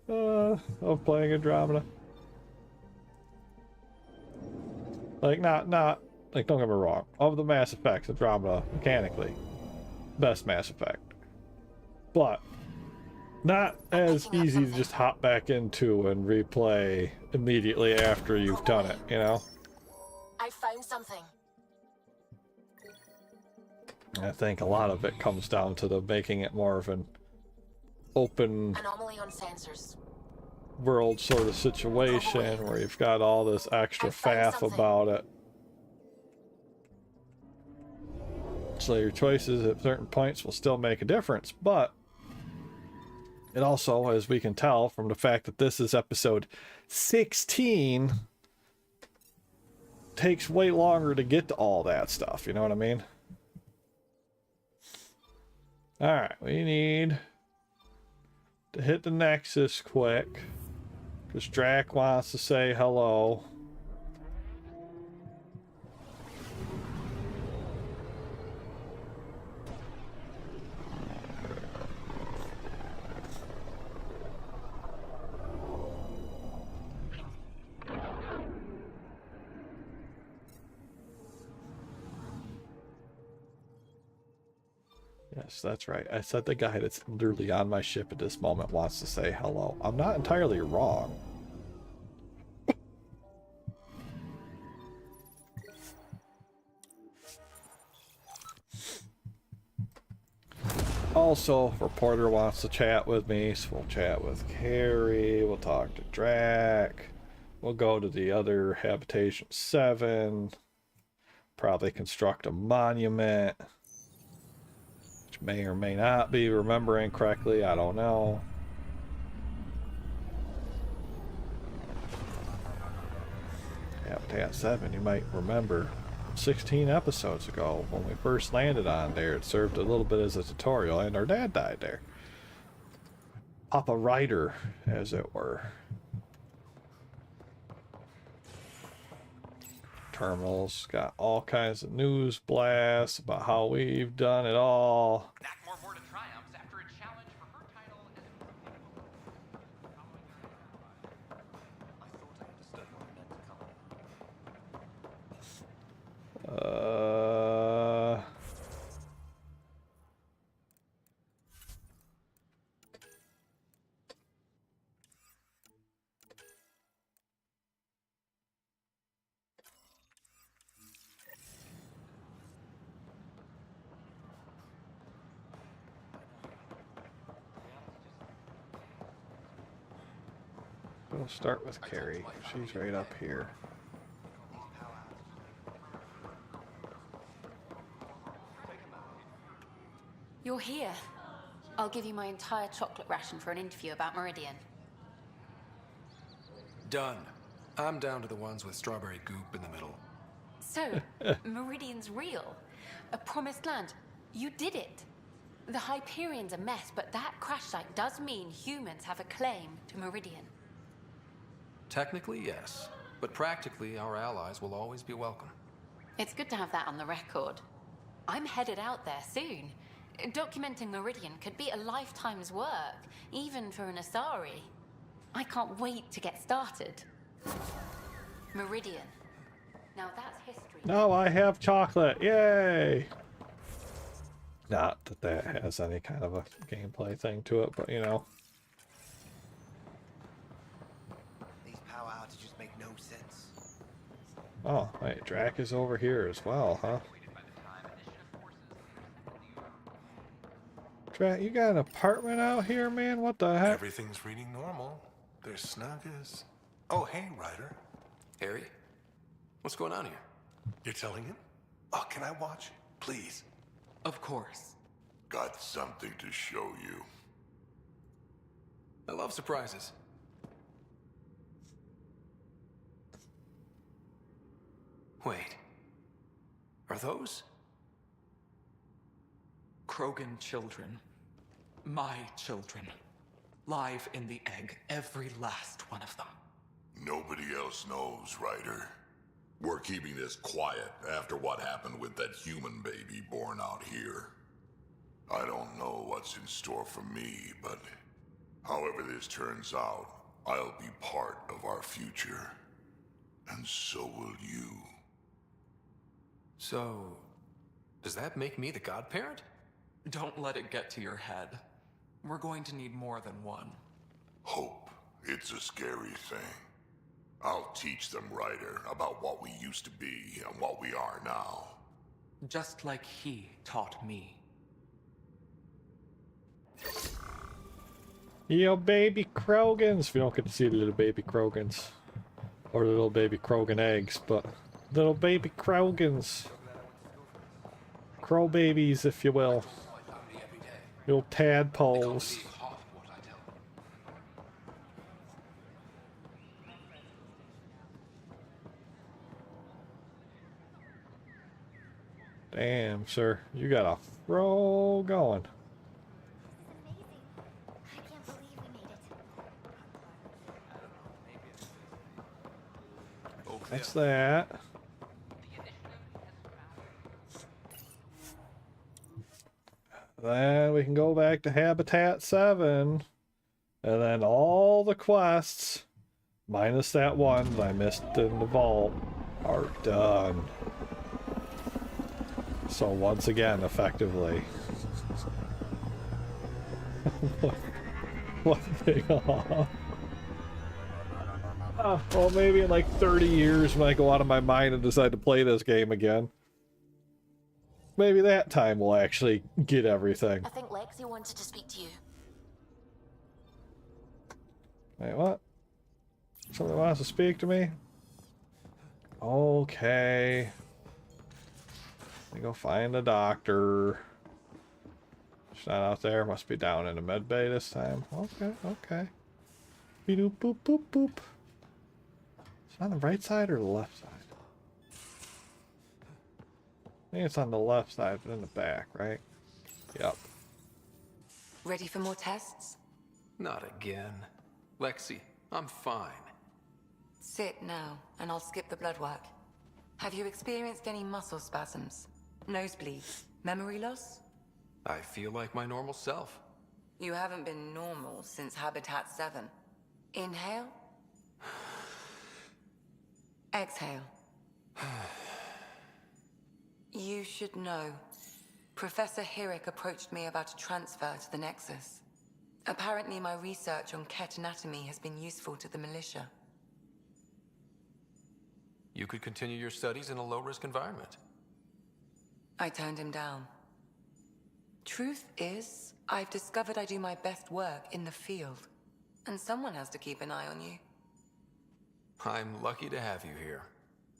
of playing Andromeda. Like, not, like, don't get me wrong. Of the Mass Effects, Andromeda, mechanically, best Mass Effect. But, not as easy to just hop back into and replay immediately after you've done it, you know? I found something. I think a lot of it comes down to the making it more of an open Anomaly on sensors. world sort of situation where you've got all this extra faff about it. So your choices at certain points will still make a difference, but It also, as we can tell from the fact that this is episode 16, takes way longer to get to all that stuff, you know what I mean? Alright, we need to hit the Nexus quick, because Drac wants to say hello. Yes, that's right. I said the guy that's literally on my ship at this moment wants to say hello. I'm not entirely wrong. Also, Reporter wants to chat with me, so we'll chat with Carrie, we'll talk to Drac, we'll go to the other Habitation 7, probably construct a monument. May or may not be remembering correctly, I don't know. Habitat 7, you might remember 16 episodes ago when we first landed on there. It served a little bit as a tutorial, and our dad died there. Papa Ryder, as it were. Terminals got all kinds of news blasts about how we've done it all. We'll start with Carrie. She's right up here. You're here. I'll give you my entire chocolate ration for an interview about Meridian. Done. I'm down to the ones with strawberry goop in the middle. So, Meridian's real. A promised land. You did it. The Hyperion's a mess, but that crash site does mean humans have a claim to Meridian. Technically, yes. But practically, our allies will always be welcome. It's good to have that on the record. I'm headed out there soon. Documenting Meridian could be a lifetime's work, even for an Asari. I can't wait to get started. Meridian. Now that's history. Now I have chocolate. Yay! Not that that has any kind of a gameplay thing to it, but you know. These power outages make no sense. Oh, wait, Drac is over here as well, huh? Drac, you got an apartment out here, man? What the heck? Everything's reading normal. They're snug as... Oh, hey, Ryder. Harry? What's going on here? You're telling him? Oh, can I watch? Please. Of course. Got something to show you. I love surprises. Wait. Are those? Krogan children. My children. Live in the egg, every last one of them. Nobody else knows, Ryder. We're keeping this quiet after what happened with that human baby born out here. I don't know what's in store for me, but however this turns out, I'll be part of our future. And so will you. So, does that make me the godparent? Don't let it get to your head. We're going to need more than one. Hope. It's a scary thing. I'll teach them, Ryder, about what we used to be and what we are now. Just like he taught me. Yo, baby Krogans. We don't get to see the little baby Krogans. Or the little baby Krogan eggs, but little baby Krogans. Crow babies, if you will. Little tadpoles. Damn, sir. You got a fro going. That's that. Then we can go back to Habitat 7. And then all the quests, minus that one that I missed in the vault, are done. So once again, effectively. One thing off. Well, maybe in like 30 years when I go out of my mind and decide to play this game again. Maybe that time we'll actually get everything. I think Lexi wanted to speak to you. Wait, what? Somebody wants to speak to me? Okay. Let me go find a doctor. She's not out there. Must be down in the med bay this time. Okay, okay. Beep boop boop boop. It's on the right side or the left side? I think it's on the left side, but in the back, right? Yep. Ready for more tests? Not again. Lexi, I'm fine. Sit now, and I'll skip the blood work. Have you experienced any muscle spasms? Nosebleeds? Memory loss? I feel like my normal self. You haven't been normal since Habitat 7. Inhale. Exhale. You should know. Professor Herrick approached me about a transfer to the Nexus. Apparently my research on Ket anatomy has been useful to the militia. You could continue your studies in a low-risk environment. I turned him down. Truth is, I've discovered I do my best work in the field. And someone has to keep an eye on you. I'm lucky to have you here.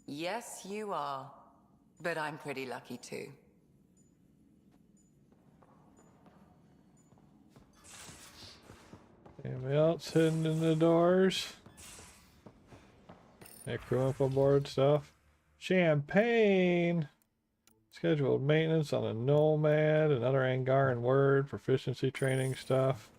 Yes, you are. But I'm pretty lucky too. Anybody else hidden in the doors? Hey, crew info board stuff. Champagne! Scheduled maintenance on a Nomad, another Angaran word, proficiency training stuff.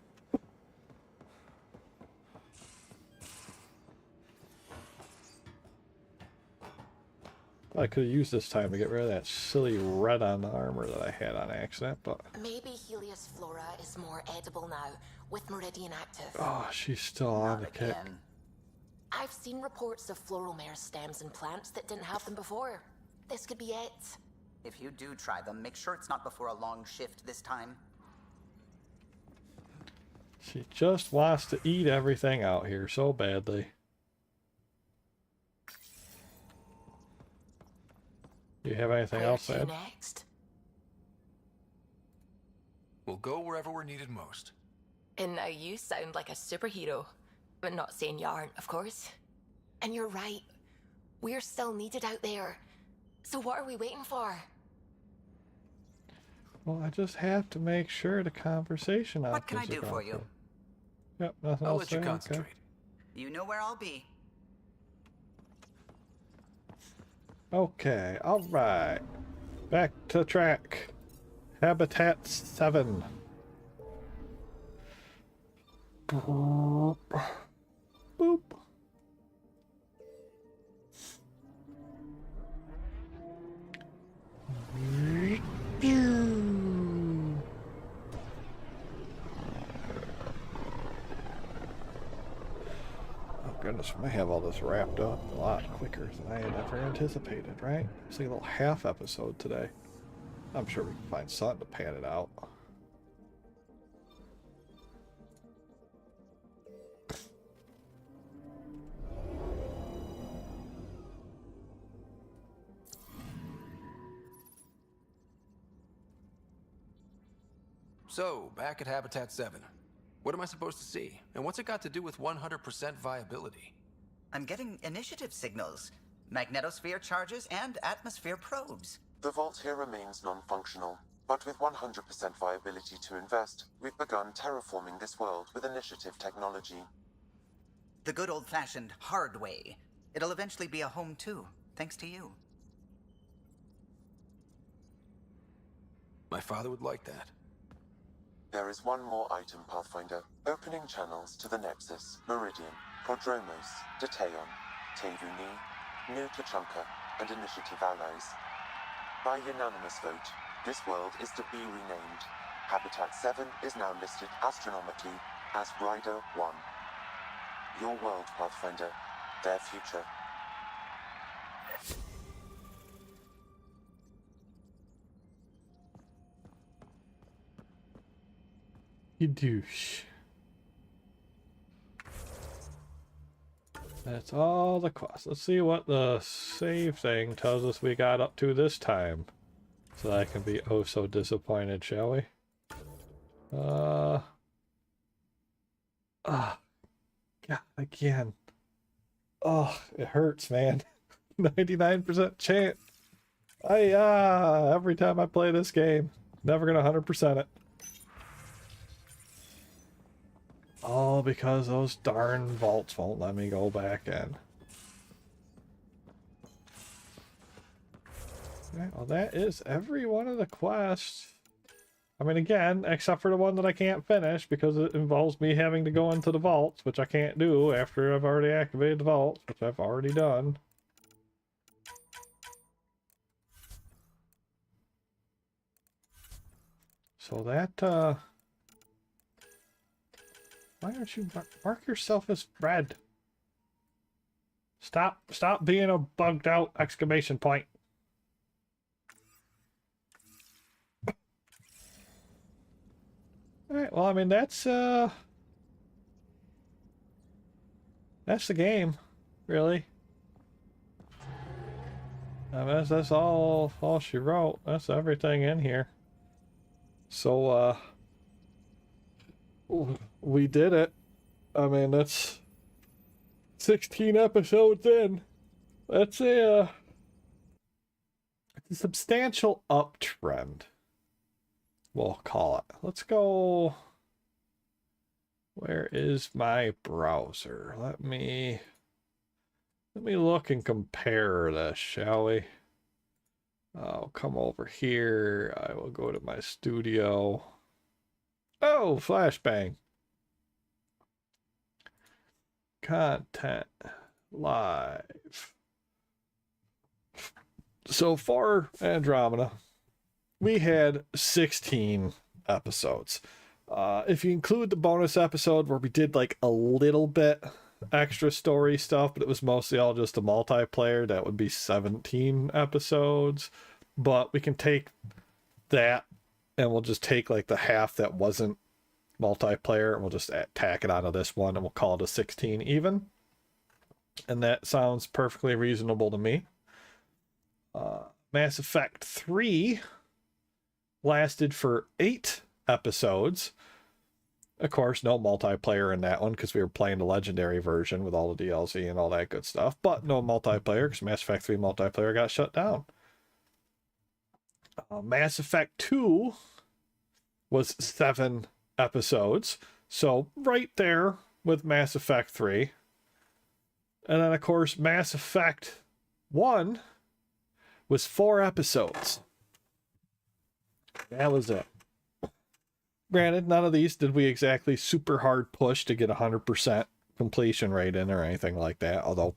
I could have used this time to get rid of that silly red on the armor that I had on accident, but... Maybe Helios flora is more edible now, with Meridian active. Oh, she's still on the kick. I've seen reports of floral mare stems and plants that didn't have them before. This could be it. If you do try them, make sure it's not before a long shift this time. She just wants to eat everything out here so badly. Do you have anything else to add? Next? We'll go wherever we're needed most. And now you sound like a superhero. But not saying you aren't, of course. And you're right. We're still needed out there. So what are we waiting for? Well, I just have to make sure the conversation What can I do for you? Yep, nothing I'll else let you there, concentrate. okay. You know where I'll be. Okay, alright. Back to track. Habitat 7. Boop. Boop. Oh goodness, we may have all this wrapped up a lot quicker than I had ever anticipated, right? It's like a little half episode today. I'm sure we can find something to pan it out. So, back at Habitat 7. What am I supposed to see? And what's it got to do with 100% viability? I'm getting initiative signals, magnetosphere charges, and atmosphere probes. The vault here remains non-functional, but with 100% viability to invest, we've begun terraforming this world with initiative technology. The good old-fashioned hard way. It'll eventually be a home too, thanks to you. My father would like that. There is one more item, Pathfinder. Opening channels to the Nexus, Meridian, Prodromos, Detaeon, Tevuni, New Tachanka, and Initiative allies. By unanimous vote, this world is to be renamed. Habitat 7 is now listed astronomically as Ryder 1. Your world, Pathfinder. Their future. You douche. That's all the quests. Let's see what the save thing tells us we got up to this time. So that I can be oh so disappointed, shall we? God, again. Oh, it hurts, man. 99% chance. Every time I play this game, never gonna 100% it. All because those darn vaults won't let me go back in. Okay, well, that is every one of the quests. I mean, again, except for the one that I can't finish because it involves me having to go into the vaults, which I can't do after I've already activated the vaults, which I've already done. So that, why don't you mark yourself as red? Stop being a bugged out exclamation point. Alright, well, I mean, that's the game, really. I mean, that's all she wrote. That's everything in here. So, we did it. I mean, that's 16 episodes in. That's a substantial uptrend, we'll call it. Let's go. Where is my browser? Let me look and compare this, shall we? I'll come over here. I will go to my studio. Oh, flashbang. Content live. So for Andromeda, we had 16 episodes. If you include the bonus episode where we did like a little bit extra story stuff, but it was mostly all just a multiplayer, that would be 17 episodes. But we can take that and we'll just take like the half that wasn't multiplayer and we'll just tack it onto this one and we'll call it a 16 even. And that sounds perfectly reasonable to me. Mass Effect 3 lasted for 8 episodes. Of course, no multiplayer in that one because we were playing the legendary version with all the DLC and all that good stuff. But no multiplayer because Mass Effect 3 multiplayer got shut down. Mass Effect 2 was 7 episodes. So right there with Mass Effect 3. And then, of course, Mass Effect 1 was 4 episodes. That was it. Granted, none of these did we exactly super hard push to get 100% completion rate in or anything like that. Although...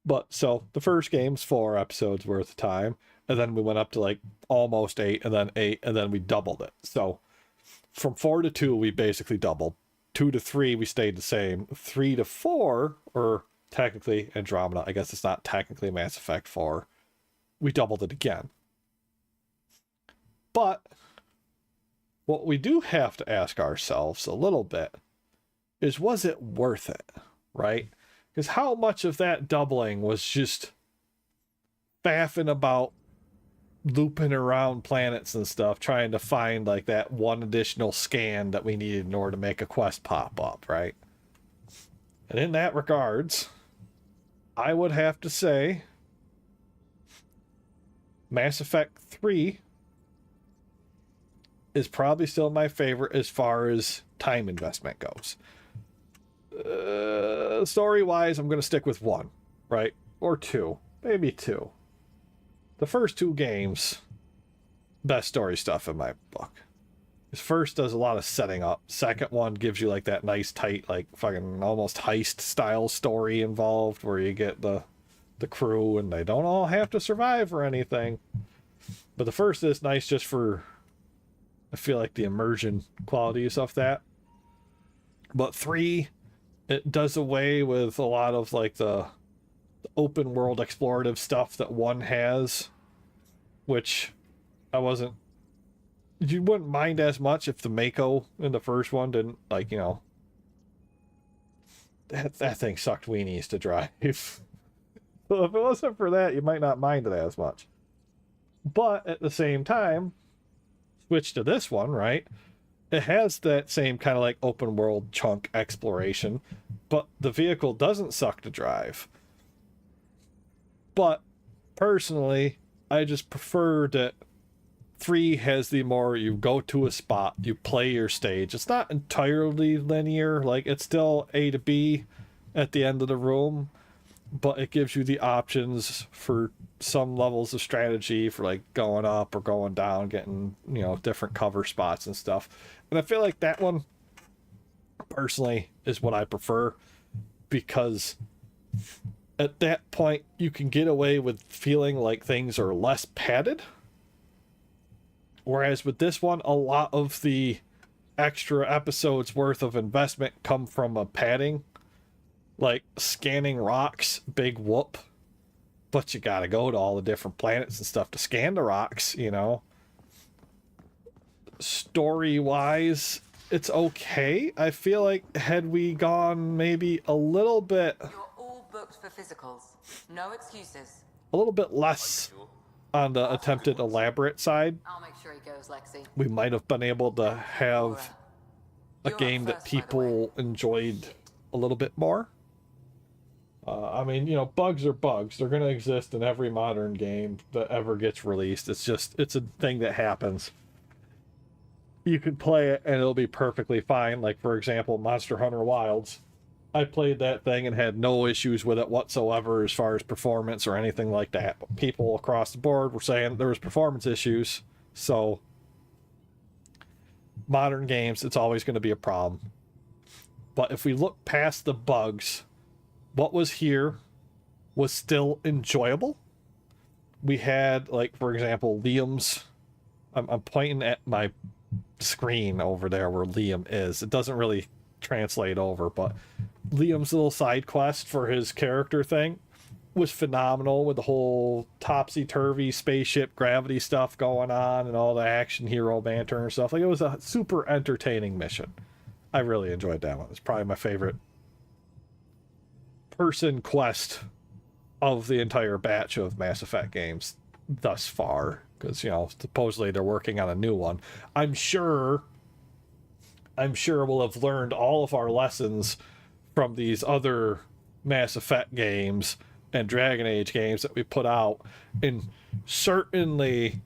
But so the first game's 4 episodes worth of time, and then we went up to like almost 8, and then 8, and then we doubled it. So from 4 to 2, we basically doubled. 2 to 3, we stayed the same. 3 to 4, or technically Andromeda, I guess it's not technically Mass Effect 4, we doubled it again. But what we do have to ask ourselves a little bit is, was it worth it, right? Because how much of that doubling was just faffing about looping around planets and stuff, trying to find like that one additional scan that we needed in order to make a quest pop up, right? And in that regards, I would have to say Mass Effect 3 is probably still my favorite as far as time investment goes. Story-wise, I'm going to stick with 1, right? or two, maybe two. The first two games, best story stuff in my book. His first does a lot of setting up. Second one gives you like that nice tight, like fucking almost heist style story involved where you get the crew and they don't all have to survive or anything. But the first is nice just for, I feel like, the immersion qualities of that. But 3, it does away with a lot of like the open world explorative stuff that 1 has, which you wouldn't mind as much if the Mako in the first one didn't, like, you know, that thing sucked weenies to drive. So if it wasn't for that, you might not mind it as much. But at the same time, switch to this one, right? It has that same kind of like open world chunk exploration, but the vehicle doesn't suck to drive. But personally, I just prefer that 3 has the more, you go to a spot, you play your stage. It's not entirely linear, like it's still A to B at the end of the room, but it gives you the options for some levels of strategy for like going up or going down, getting, you know, different cover spots and stuff. And I feel like that one personally is what I prefer, because at that point you can get away with feeling like things are less padded. Whereas with this one, a lot of the extra episodes worth of investment come from a padding. Like scanning rocks, big whoop. But you gotta go to all the different planets and stuff to scan the rocks, you know. Story-wise, it's okay. I feel like had we gone maybe a little bit... You're all booked for physicals. No excuses. A little bit less on the attempted elaborate side. I'll make sure he goes, Lexi. We might have been able to have a game that people enjoyed a little bit more. I mean, you know, bugs are bugs. They're going to exist in every modern game that ever gets released. It's just, it's a thing that happens. You can play it and it'll be perfectly fine. Like, for example, Monster Hunter Wilds. I played that thing and had no issues with it whatsoever as far as performance or anything like that. But people across the board were saying there was performance issues. So, modern games, it's always going to be a problem. But if we look past the bugs, what was here was still enjoyable. We had, like, for example, Liam's... I'm pointing at my screen over there where Liam is. It doesn't really translate over, but Liam's little side quest for his character thing was phenomenal, with the whole topsy-turvy spaceship gravity stuff going on and all the action hero banter and stuff. Like, it was a super entertaining mission. I really enjoyed that one. It's probably my favorite person quest of the entire batch of Mass Effect games thus far, because, you know, supposedly they're working on a new one. I'm sure we'll have learned all of our lessons from these other Mass Effect games and Dragon Age games that we put out, and certainly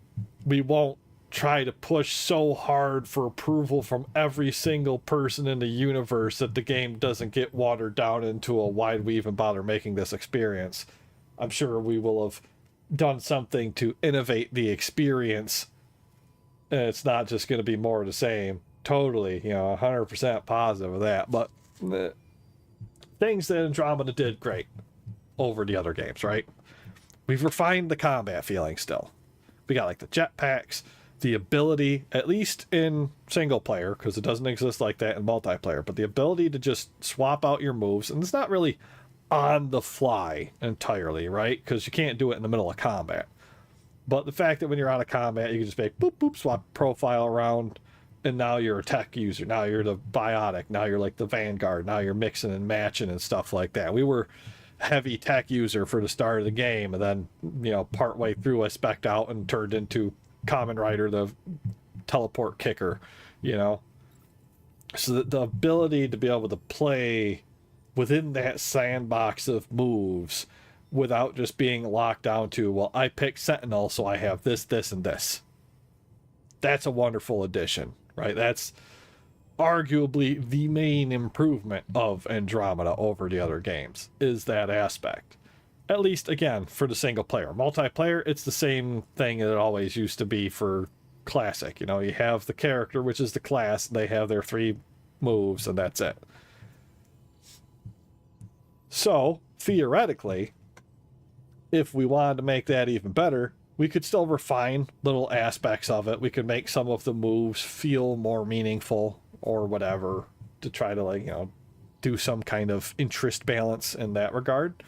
we won't try to push so hard for approval from every single person in the universe that the game doesn't get watered down into a why'd we even bother making this experience. I'm sure we will have done something to innovate the experience, and it's not just going to be more of the same. Totally, you know, 100% positive of that. But things that Andromeda did great over the other games, right? We've refined the combat feeling still. We got like the jetpacks, the ability, at least in single player, because it doesn't exist like that in multiplayer, but the ability to just swap out your moves, and it's not really on the fly entirely, right? Because you can't do it in the middle of combat. But the fact that when you're out of combat, you can just make boop, boop, swap profile around, and now you're a tech user, now you're the biotic, now you're like the vanguard, now you're mixing and matching and stuff like that. We were heavy tech user for the start of the game, and then, you know, partway through I spec'd out and turned into Common Ryder, the teleport kicker, you know. So the ability to be able to play within that sandbox of moves without just being locked down to, well, I picked Sentinel, so I have this, this, and this. That's a wonderful addition, right? That's arguably the main improvement of Andromeda over the other games, is that aspect. At least, again, for the single player. Multiplayer, it's the same thing that it always used to be for Classic. You know, you have the character, which is the class, they have their 3 moves, and that's it. So, theoretically, if we wanted to make that even better, we could still refine little aspects of it. We could make some of the moves feel more meaningful or whatever to try to, like, you know, do some kind of interest balance in that regard.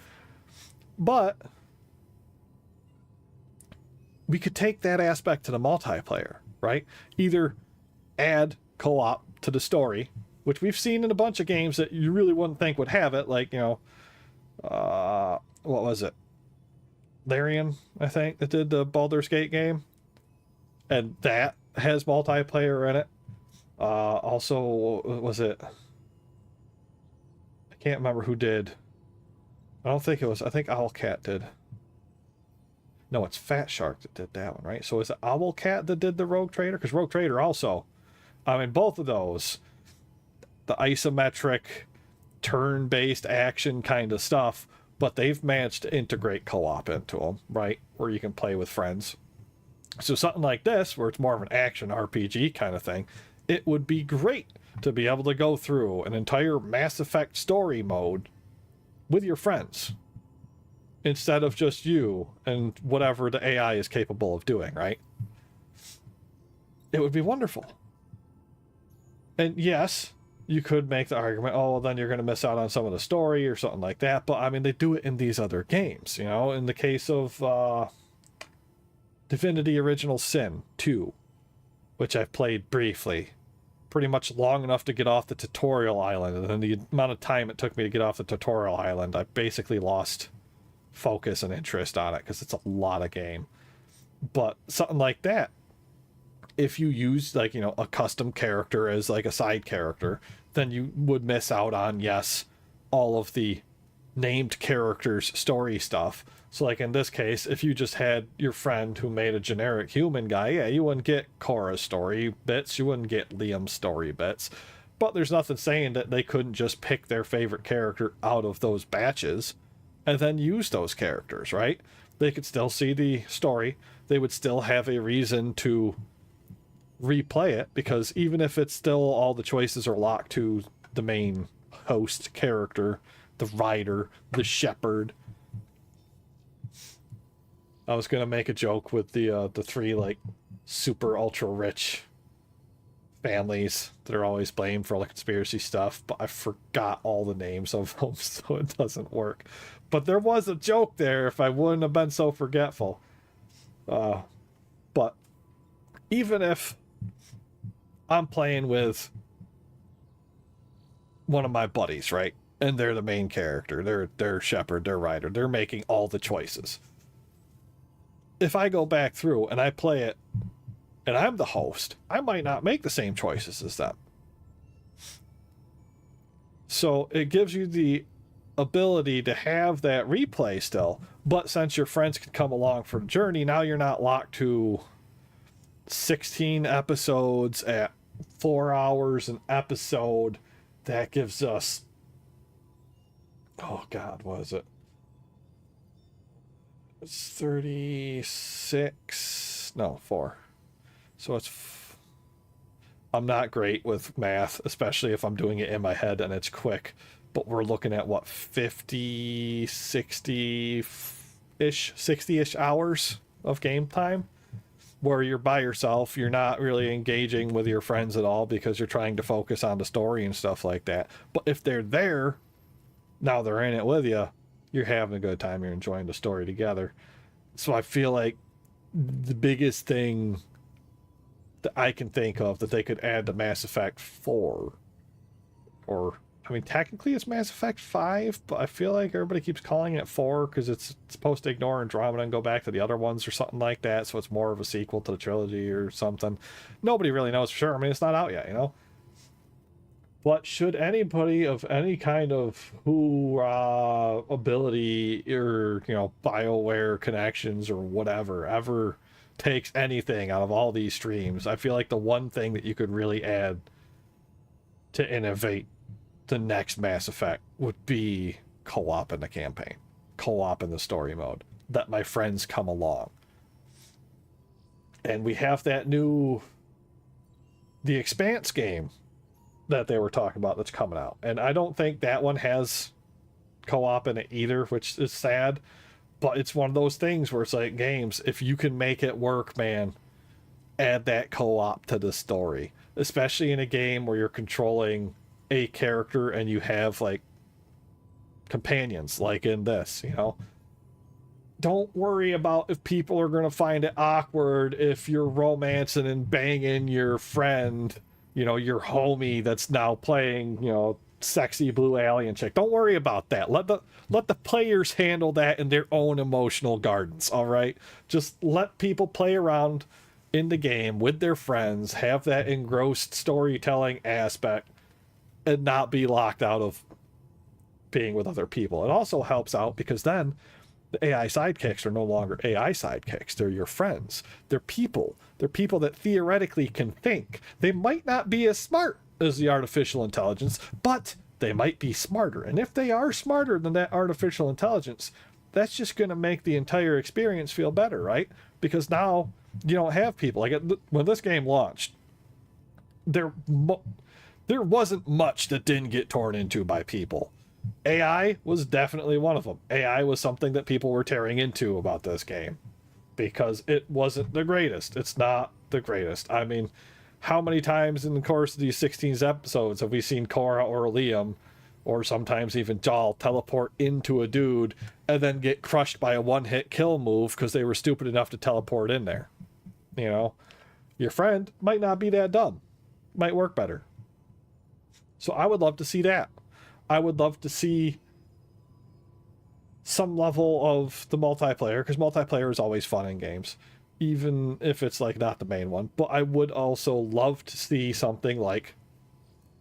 But we could take that aspect to the multiplayer, right? Either add co-op to the story, which we've seen in a bunch of games that you really wouldn't think would have it, like, you know, what was it? Larian, I think, that did the Baldur's Gate game. And that has multiplayer in it. Also, was it? I can't remember who did. I don't think it was. I think Owlcat did. No, it's Fat Shark that did that one, right? So is it Owlcat that did the Rogue Trader? Because Rogue Trader also, I mean, both of those, the isometric, turn-based action kind of stuff, but they've managed to integrate co-op into them, right? Where you can play with friends. So something like this, where it's more of an action RPG kind of thing, it would be great to be able to go through an entire Mass Effect story mode with your friends, instead of just you and whatever the AI is capable of doing, right? It would be wonderful. And yes, you could make the argument, oh, well, then you're going to miss out on some of the story or something like that. But, I mean, they do it in these other games, you know? In the case of Divinity Original Sin 2, which I've played briefly, pretty much long enough to get off the tutorial island. And then the amount of time it took me to get off the tutorial island, I basically lost focus and interest on it because it's a lot of game. But something like that, if you use, like, you know, a custom character as like a side character, then you would miss out on, yes, all of the named characters story stuff. So like in this case, if you just had your friend who made a generic human guy, yeah, you wouldn't get Cora's story bits, you wouldn't get Liam's story bits. But there's nothing saying that they couldn't just pick their favorite character out of those batches and then use those characters, right? They could still see the story. They would still have a reason to replay it, because even if it's still all the choices are locked to the main host character, the Ryder, the Shepherd. I was gonna make a joke with the 3 like super ultra rich families that are always blamed for all the conspiracy stuff, but I forgot all the names of them, so it doesn't work. But there was a joke there if I wouldn't have been so forgetful. But even if I'm playing with one of my buddies, right? And they're the main character. They're Shepherd, they're Ryder. They're making all the choices. If I go back through and I play it and I'm the host, I might not make the same choices as them. So it gives you the ability to have that replay still, but since your friends can come along for the journey, now you're not locked to 16 episodes at 4 hours an episode. That gives us, oh God, what is it? It's 36, no, 4. So it's, I'm not great with math, especially if I'm doing it in my head and it's quick, but we're looking at what, 50, 60-ish, 60-ish hours of game time, where you're by yourself, you're not really engaging with your friends at all because you're trying to focus on the story and stuff like that. But if they're there, now they're in it with you, you're having a good time, you're enjoying the story together. So I feel like the biggest thing that I can think of that they could add to Mass Effect 4, or, I mean, technically it's Mass Effect 5, but I feel like everybody keeps calling it 4 because it's supposed to ignore Andromeda and go back to the other ones or something like that, so it's more of a sequel to the trilogy or something. Nobody really knows for sure. I mean, it's not out yet, you know? But should anybody of any kind of ability or, you know, BioWare connections or whatever ever takes anything out of all these streams, I feel like the one thing that you could really add to innovate the next Mass Effect would be co-op in the campaign. co-op in the story mode, that my friends come along. And we have that new, the Expanse game that they were talking about that's coming out. And I don't think that one has co-op in it either, which is sad. But it's one of those things where it's like games, if you can make it work, man, add that co-op to the story. Especially in a game where you're controlling a character and you have, like, companions, like in this, you know? Don't worry about if people are going to find it awkward if you're romancing and banging your friend, you know, your homie that's now playing, you know, sexy blue alien chick. Don't worry about that. Let the players handle that in their own emotional gardens, all right? Just let people play around in the game with their friends, have that engrossed storytelling aspect, and not be locked out of being with other people. It also helps out because then the AI sidekicks are no longer AI sidekicks. They're your friends. They're people. They're people that theoretically can think. They might not be as smart as the artificial intelligence, but they might be smarter. And if they are smarter than that artificial intelligence, that's just going to make the entire experience feel better, right? Because now you don't have people. Like, when this game launched, there wasn't much that didn't get torn into by people. AI was definitely one of them. AI was something that people were tearing into about this game because it wasn't the greatest. It's not the greatest. I mean, how many times in the course of these 16 episodes have we seen Cora or Liam, or sometimes even Jal, teleport into a dude and then get crushed by a one-hit kill move because they were stupid enough to teleport in there? You know, your friend might not be that dumb. Might work better. So I would love to see that. I would love to see some level of the multiplayer, because multiplayer is always fun in games, even if it's like not the main one. But I would also love to see something like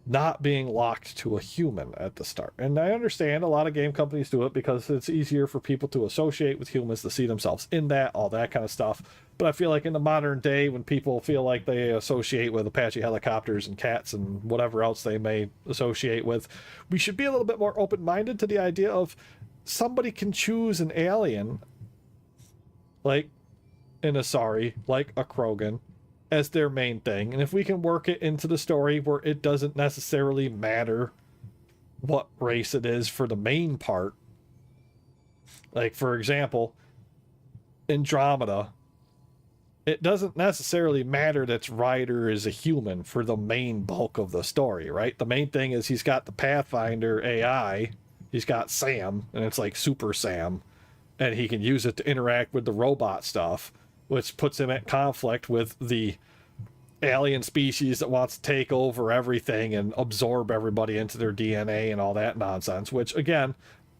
not being locked to a human at the start. And I understand a lot of game companies do it because it's easier for people to associate with humans, to see themselves in that, all that kind of stuff. But I feel like in the modern day, when people feel like they associate with Apache helicopters and cats and whatever else they may associate with, we should be a little bit more open-minded to the idea of somebody can choose an alien, like an Asari, like a Krogan, as their main thing. And if we can work it into the story where it doesn't necessarily matter what race it is for the main part. Like, for example, Andromeda, it doesn't necessarily matter that Ryder is a human for the main bulk of the story, right? The main thing is he's got the Pathfinder AI, he's got Sam, and it's like Super Sam, and he can use it to interact with the robot stuff, which puts him at conflict with the alien species that wants to take over everything and absorb everybody into their DNA and all that nonsense, which, again,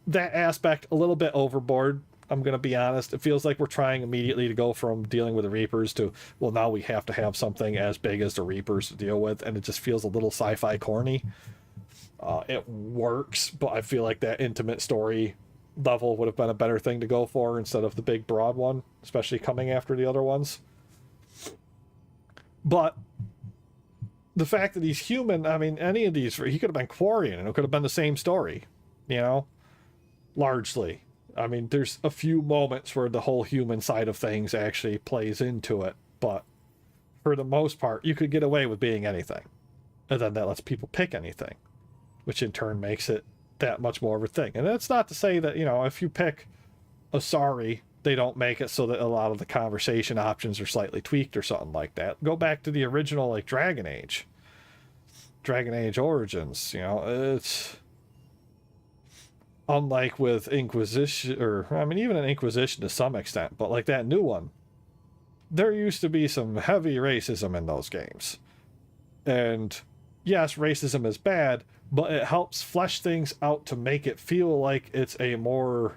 that aspect a little bit overboard. I'm going to be honest. It feels like we're trying immediately to go from dealing with the Reapers to, well, now we have to have something as big as the Reapers to deal with, and it just feels a little sci-fi corny. It works, but I feel like that intimate story level would have been a better thing to go for instead of the big broad one, especially coming after the other ones. But the fact that he's human, I mean, any of these, he could have been Quarian and it could have been the same story, you know, largely. I mean, there's a few moments where the whole human side of things actually plays into it, but for the most part, you could get away with being anything. And then that lets people pick anything, which in turn makes it that much more of a thing. And that's not to say that, you know, if you pick Asari, they don't make it so that a lot of the conversation options are slightly tweaked or something like that. Go back to the original, like, Dragon Age Origins, you know, it's unlike with Inquisition, or, I mean, even in Inquisition to some extent, but like that new one, there used to be some heavy racism in those games. And yes, racism is bad, but it helps flesh things out to make it feel like it's a more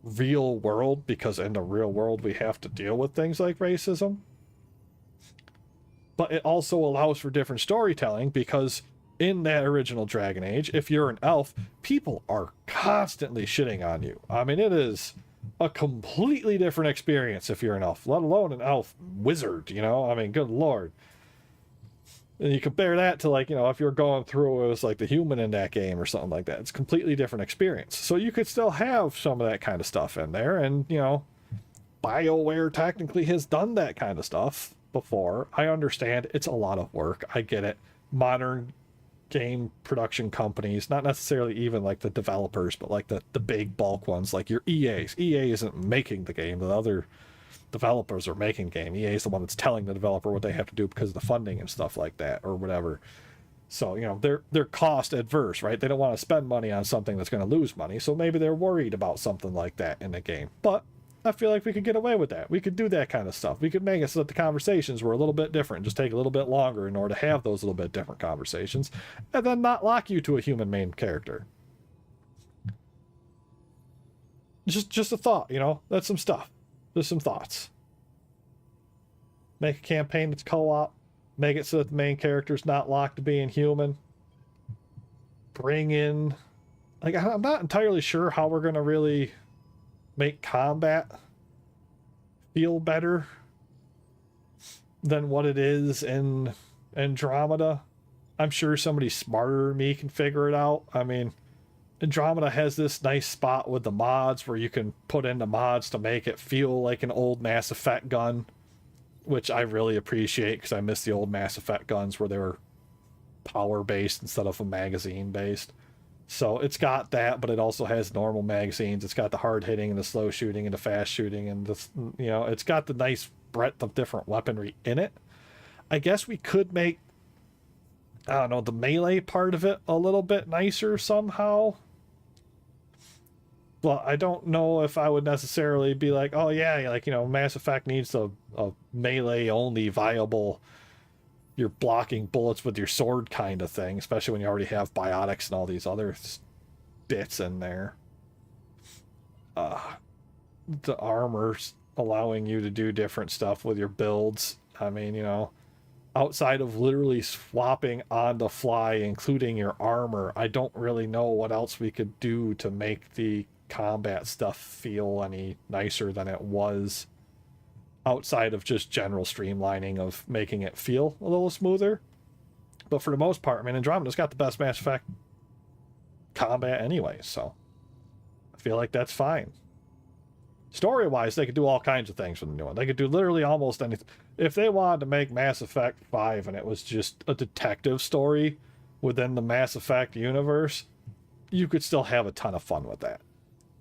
real world, because in the real world we have to deal with things like racism. But it also allows for different storytelling, because in that original Dragon Age, if you're an elf, people are constantly shitting on you. I mean, it is a completely different experience if you're an elf, let alone an elf wizard, you know? I mean, good lord. And you compare that to, like, you know, if you're going through, it was like the human in that game or something like that. It's a completely different experience. So you could still have some of that kind of stuff in there. And, you know, BioWare technically has done that kind of stuff before. I understand it's a lot of work. I get it. Modern game production companies, not necessarily even like the developers, but like the big bulk ones, like your EAs. EA isn't making the game. The other developers are making the game. EA is the one that's telling the developer what they have to do because of the funding and stuff like that or whatever. So, you know, they're cost adverse, right? They don't want to spend money on something that's going to lose money. So maybe they're worried about something like that in the game. But I feel like we could get away with that. We could do that kind of stuff. We could make it so that the conversations were a little bit different, just take a little bit longer in order to have those little bit different conversations, and then not lock you to a human main character. Just a thought, you know? That's some stuff. Just some thoughts. Make a campaign that's co-op. Make it so that the main character's not locked to being human. Bring in... Like, I'm not entirely sure how we're going to really make combat feel better than what it is in Andromeda. I'm sure somebody smarter than me can figure it out. I mean, Andromeda has this nice spot with the mods where you can put in the mods to make it feel like an old Mass Effect gun, which I really appreciate because I miss the old Mass Effect guns where they were power-based instead of a magazine-based. So it's got that, but it also has normal magazines. It's got the hard hitting and the slow shooting and the fast shooting, and the, you know, it's got the nice breadth of different weaponry in it. I guess we could make, I don't know, the melee part of it a little bit nicer somehow. But I don't know if I would necessarily be like, oh yeah, like, you know, Mass Effect needs a melee only viable, you're blocking bullets with your sword kind of thing, especially when you already have biotics and all these other bits in there. The armor's allowing you to do different stuff with your builds. I mean, you know, outside of literally swapping on the fly, including your armor, I don't really know what else we could do to make the combat stuff feel any nicer than it was, outside of just general streamlining of making it feel a little smoother. But for the most part, I mean, Andromeda's got the best Mass Effect combat anyway, so I feel like that's fine. Story-wise, they could do all kinds of things with the new one. They could do literally almost anything. If they wanted to make Mass Effect 5 and it was just a detective story within the Mass Effect universe, you could still have a ton of fun with that.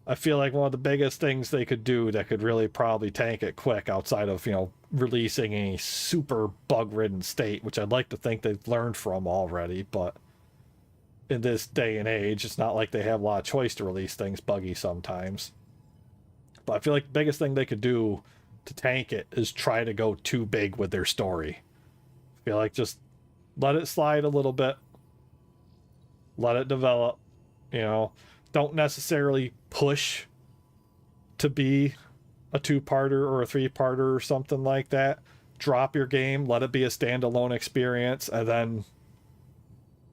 I feel like one of the biggest things they could do that could really probably tank it quick, outside of, you know, releasing a super bug-ridden state, which I'd like to think they've learned from already, but in this day and age, it's not like they have a lot of choice to release things buggy sometimes. But I feel like the biggest thing they could do to tank it is try to go too big with their story. I feel like just let it slide a little bit. Let it develop, you know. Don't necessarily push to be a 2-parter or a 3-parter or something like that. Drop your game, let it be a standalone experience, and then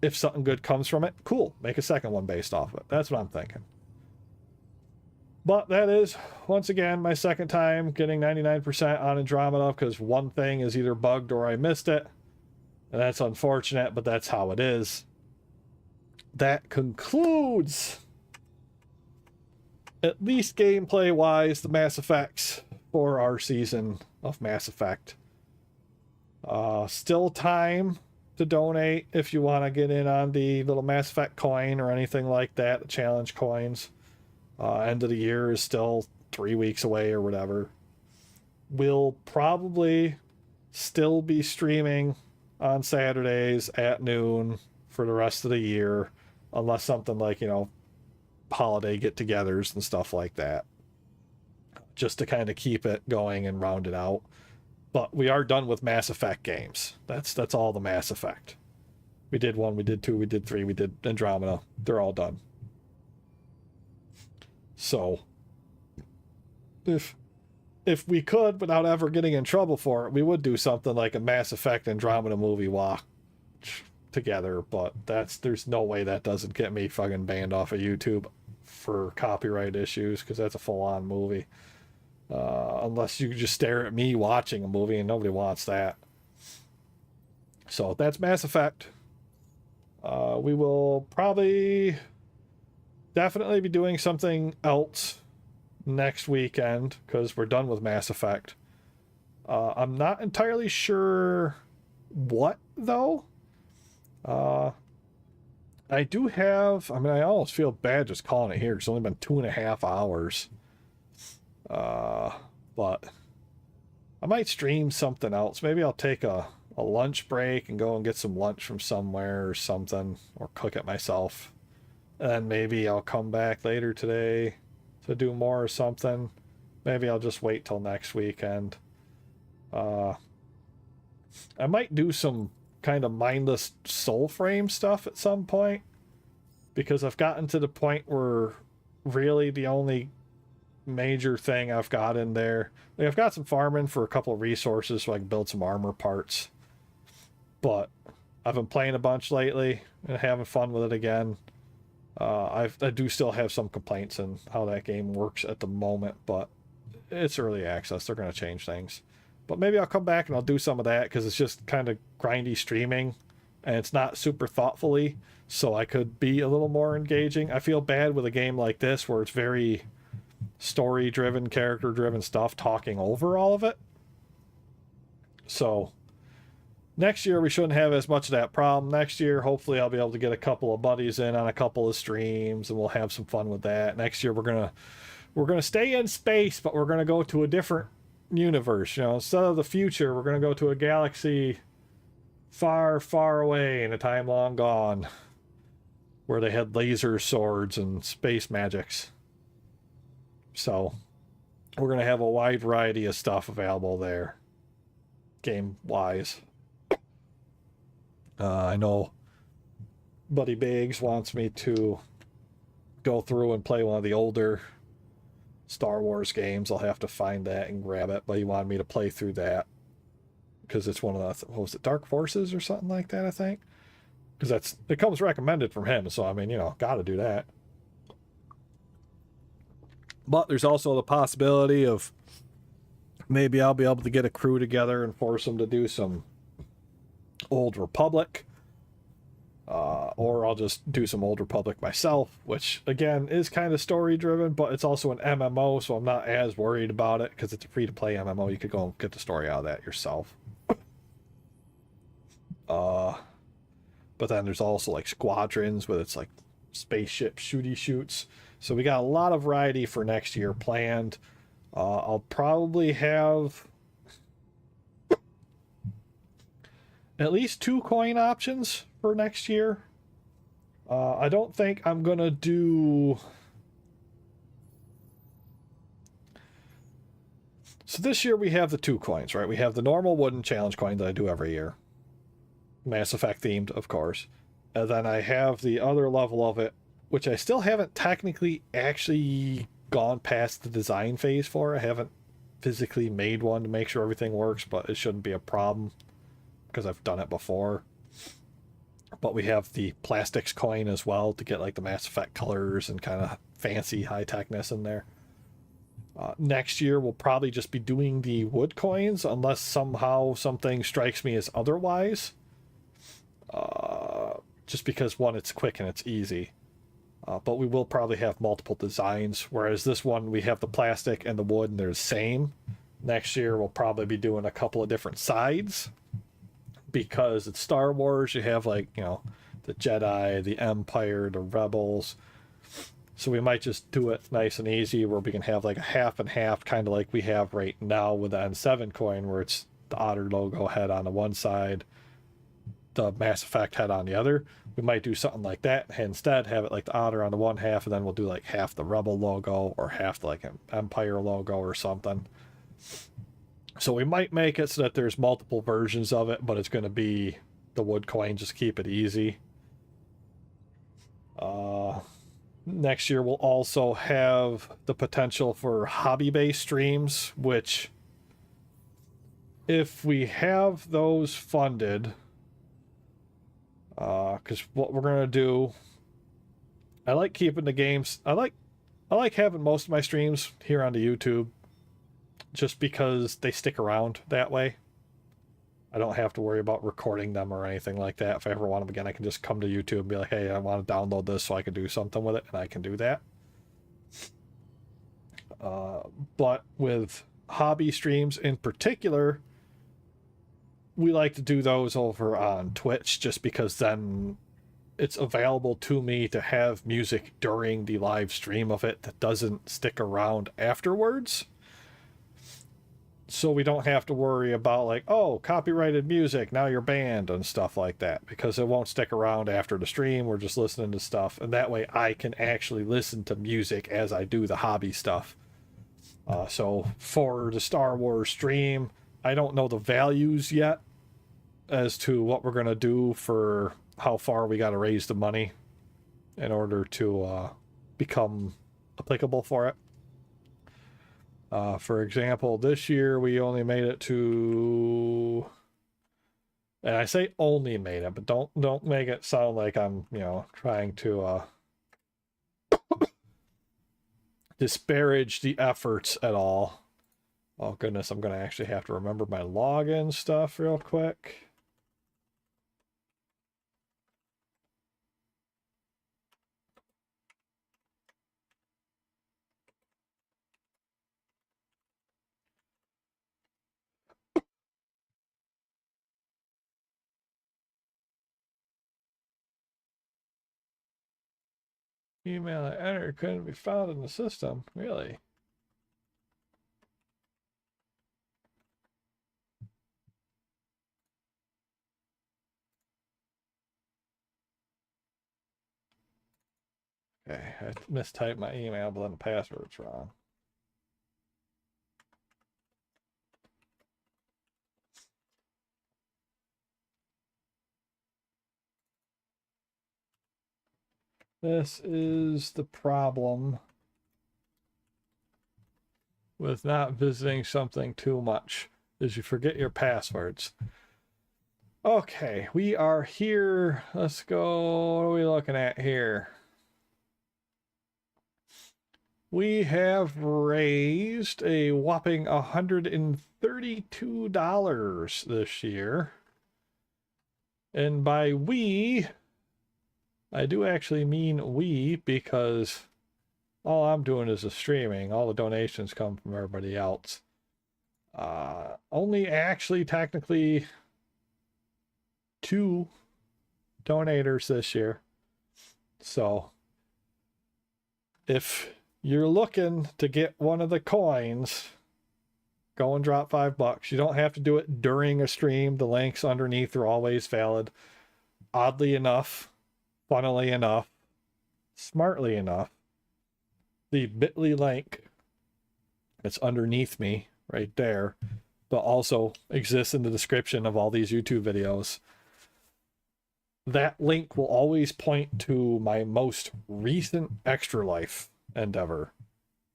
if something good comes from it, cool, make a second one based off of it. That's what I'm thinking. But that is, once again, my second time getting 99% on Andromeda, because one thing is either bugged or I missed it. And that's unfortunate, but that's how it is. That concludes, at least gameplay-wise, the Mass Effects for our season of Mass Effect. Still time to donate if you want to get in on the little Mass Effect coin or anything like that, the challenge coins. End of the year is still 3 weeks away or whatever. We'll probably still be streaming on Saturdays at noon for the rest of the year, unless something like, you know, holiday get-togethers and stuff like that, just to kind of keep it going and round it out. But we are done with Mass Effect games. That's all the Mass Effect. We did 1, we did 2, we did 3, we did Andromeda. They're all done. So if we could, without ever getting in trouble for it, we would do something like a Mass Effect Andromeda movie watch together, but there's no way that doesn't get me fucking banned off of YouTube for copyright issues, because that's a full-on movie. Unless you just stare at me watching a movie, and nobody wants that. So that's Mass Effect. We will probably definitely be doing something else next weekend because we're done with Mass Effect. I'm not entirely sure what, though. I do have, I mean, I almost feel bad just calling it here. It's only been 2.5 hours. But I might stream something else. Maybe I'll take a lunch break and go and get some lunch from somewhere or something, or cook it myself. And then maybe I'll come back later today to do more or something. Maybe I'll just wait till next weekend. I might do some kind of mindless soul frame stuff at some point, because I've gotten to the point where really the only major thing I've got in there, like I've got some farming for a couple of resources so I can build some armor parts, but I've been playing a bunch lately and having fun with it again. I do still have some complaints in how that game works at the moment, but it's early access. They're going to change things. But maybe I'll come back and I'll do some of that because it's just kind of grindy streaming and it's not super thoughtfully, so I could be a little more engaging. I feel bad with a game like this where it's very story-driven, character-driven stuff, talking over all of it. So next year we shouldn't have as much of that problem. Next year, hopefully I'll be able to get a couple of buddies in on a couple of streams and we'll have some fun with that. Next year we're gonna stay in space, but we're gonna go to a different universe. You know, instead of the future, we're gonna go to a galaxy far, far away in a time long gone, where they had laser swords and space magics. So we're gonna have a wide variety of stuff available there, game wise. I know Buddy Biggs wants me to go through and play one of the older Star Wars games. I'll have to find that and grab it, but he wanted me to play through that because it's one of the, what was it, Dark Forces or something like that, I think, because it comes recommended from him, so I mean, you know, gotta do that. But there's also the possibility of maybe I'll be able to get a crew together and force them to do some Old Republic, or I'll just do some Old Republic myself, which again is kind of story driven, but it's also an MMO, so I'm not as worried about it because it's a free-to-play MMO. You could go and get the story out of that yourself. But then there's also like Squadrons, where it's like spaceship shooty shoots. So we got a lot of variety for next year planned. I'll probably have at least 2 coin options for next year. I don't think I'm gonna do... So this year we have the 2 coins, right? We have the normal wooden challenge coin that I do every year. Mass Effect themed, of course. And then I have the other level of it, which I still haven't technically actually gone past the design phase for. I haven't physically made one to make sure everything works, but it shouldn't be a problem because I've done it before. But we have the plastics coin as well to get like the Mass Effect colors and kind of fancy high-techness in there. Next year we'll probably just be doing the wood coins unless somehow something strikes me as otherwise. Just because, one, it's quick and it's easy. But we will probably have multiple designs, whereas this one we have the plastic and the wood and they're the same. Next year we'll probably be doing a couple of different sides, because it's Star Wars. You have, like, you know, the Jedi, the Empire, the Rebels. So we might just do it nice and easy, where we can have like a half and half, kind of like we have right now with the N7 coin, where it's the Otter logo head on the one side, the Mass Effect head on the other. We might do something like that and instead have it like the Otter on the one half, and then we'll do like half the Rebel logo or half the, like, an Empire logo or something. So we might make it so that there's multiple versions of it, but it's going to be the wood coin, just keep it easy. Next year we'll also have the potential for hobby-based streams, which, if we have those funded, because what we're going to do, I like keeping the games, I like having most of my streams here on the YouTube, just because they stick around that way. I don't have to worry about recording them or anything like that. If I ever want them again, I can just come to YouTube and be like, hey, I want to download this so I can do something with it, and I can do that. But with hobby streams in particular, we like to do those over on Twitch just because then it's available to me to have music during the live stream of it that doesn't stick around afterwards. So we don't have to worry about like, oh, copyrighted music, now you're banned and stuff like that, because it won't stick around after the stream. We're just listening to stuff, and that way I can actually listen to music as I do the hobby stuff. So for the Star Wars stream, I don't know the values yet as to what we're going to do for how far we got to raise the money in order to become applicable for it. For example, this year we only made it to, and I say only made it, but don't make it sound like I'm, trying to disparage the efforts at all. Oh goodness, I'm going to actually have to remember my login stuff real quick. Email I entered couldn't be found in the system. Really? Okay, I mistyped my email, but then the password's wrong. This is the problem with not visiting something too much, is you forget your passwords. Okay, we are here. Let's go. What are we looking at here? We have raised a whopping $132 this year. And by we, I do actually mean we, because all I'm doing is the streaming. All the donations come from everybody else. Only actually technically 2 donators this year. So if you're looking to get one of the coins, go and drop $5. You don't have to do it during a stream. The links underneath are always valid. Oddly enough, funnily enough, smartly enough, the bit.ly link that's underneath me right there, but also exists in the description of all these YouTube videos. That link will always point to my most recent Extra Life endeavor,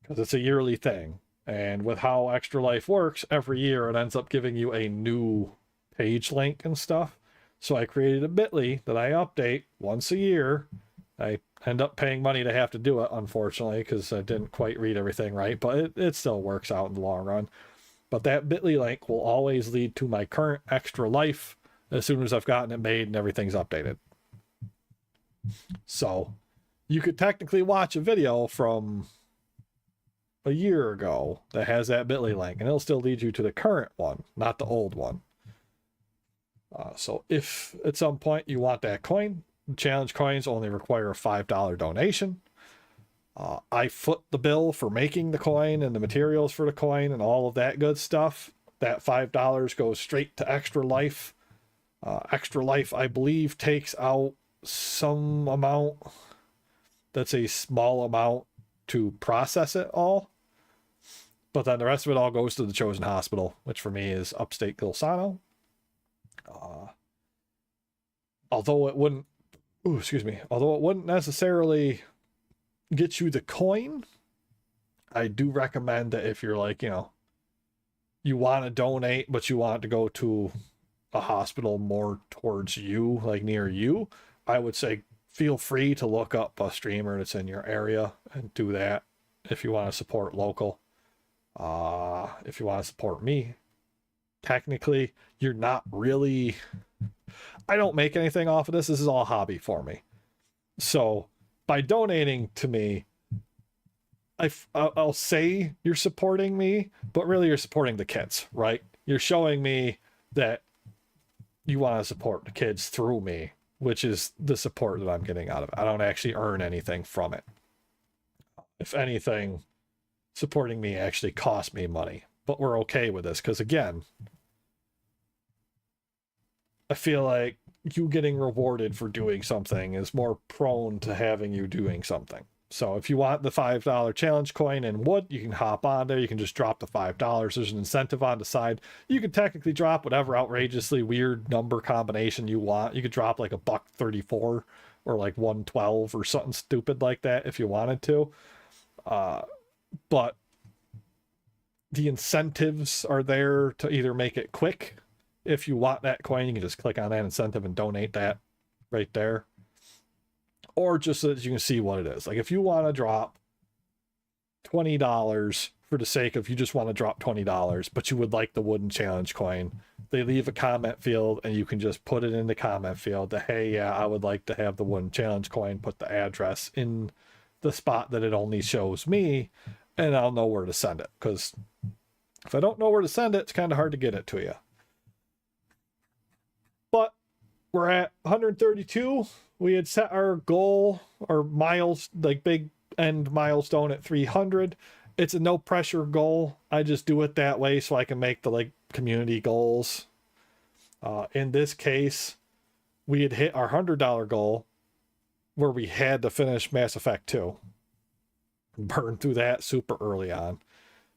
because it's a yearly thing. And with how Extra Life works, every year it ends up giving you a new page link and stuff. So I created a bit.ly that I update once a year. I end up paying money to have to do it, unfortunately, because I didn't quite read everything right, but it still works out in the long run. But that bit.ly link will always lead to my current Extra Life as soon as I've gotten it made and everything's updated. So you could technically watch a video from a year ago that has that bit.ly link, and it'll still lead you to the current one, not the old one. So if at some point you want that coin, challenge coins only require a $5 donation. I foot the bill for making the coin and the materials for the coin and all of that good stuff. That $5 goes straight to Extra Life. Extra Life, I believe, takes out some amount that's a small amount to process it all. But then the rest of it all goes to the Chosen Hospital, which for me is upstate Gilsano. Although it wouldn't necessarily get you the coin, I do recommend that if you're like, you want to donate, but you want to go to a hospital more towards you, like near you, I would say feel free to look up a streamer that's in your area and do that if you want to support local. If you want to support me, technically you're not really, I don't make anything off of this. This is all hobby for me. So by donating to me, I'll say you're supporting me, but really you're supporting the kids, right? You're showing me that you want to support the kids through me, which is the support that I'm getting out of it. I don't actually earn anything from it. If anything, supporting me actually cost me money, but we're okay with this because, again, I feel like you getting rewarded for doing something is more prone to having you doing something. So if you want the $5 challenge coin and wood, you can hop on there. You can just drop the $5. There's an incentive on the side. You can technically drop whatever outrageously weird number combination you want. You could drop like $1.34 or like 112 or something stupid like that if you wanted to. But the incentives are there to either make it quick. If you want that coin, you can just click on that incentive and donate that right there. Or just so that you can see what it is. Like if you want to drop $20 for the sake of you just want to drop $20, but you would like the wooden challenge coin, they leave a comment field and you can just put it in the comment field that, hey, yeah, I would like to have the wooden challenge coin, put the address in the spot that it only shows me, and I'll know where to send it. Because if I don't know where to send it, it's kind of hard to get it to you. But we're at 132. We had set our goal or miles, like big end milestone at 300. It's a no pressure goal. I just do it that way so I can make the like community goals. In this case, we had hit our $100 goal where we had to finish Mass Effect 2. Burn through that super early on.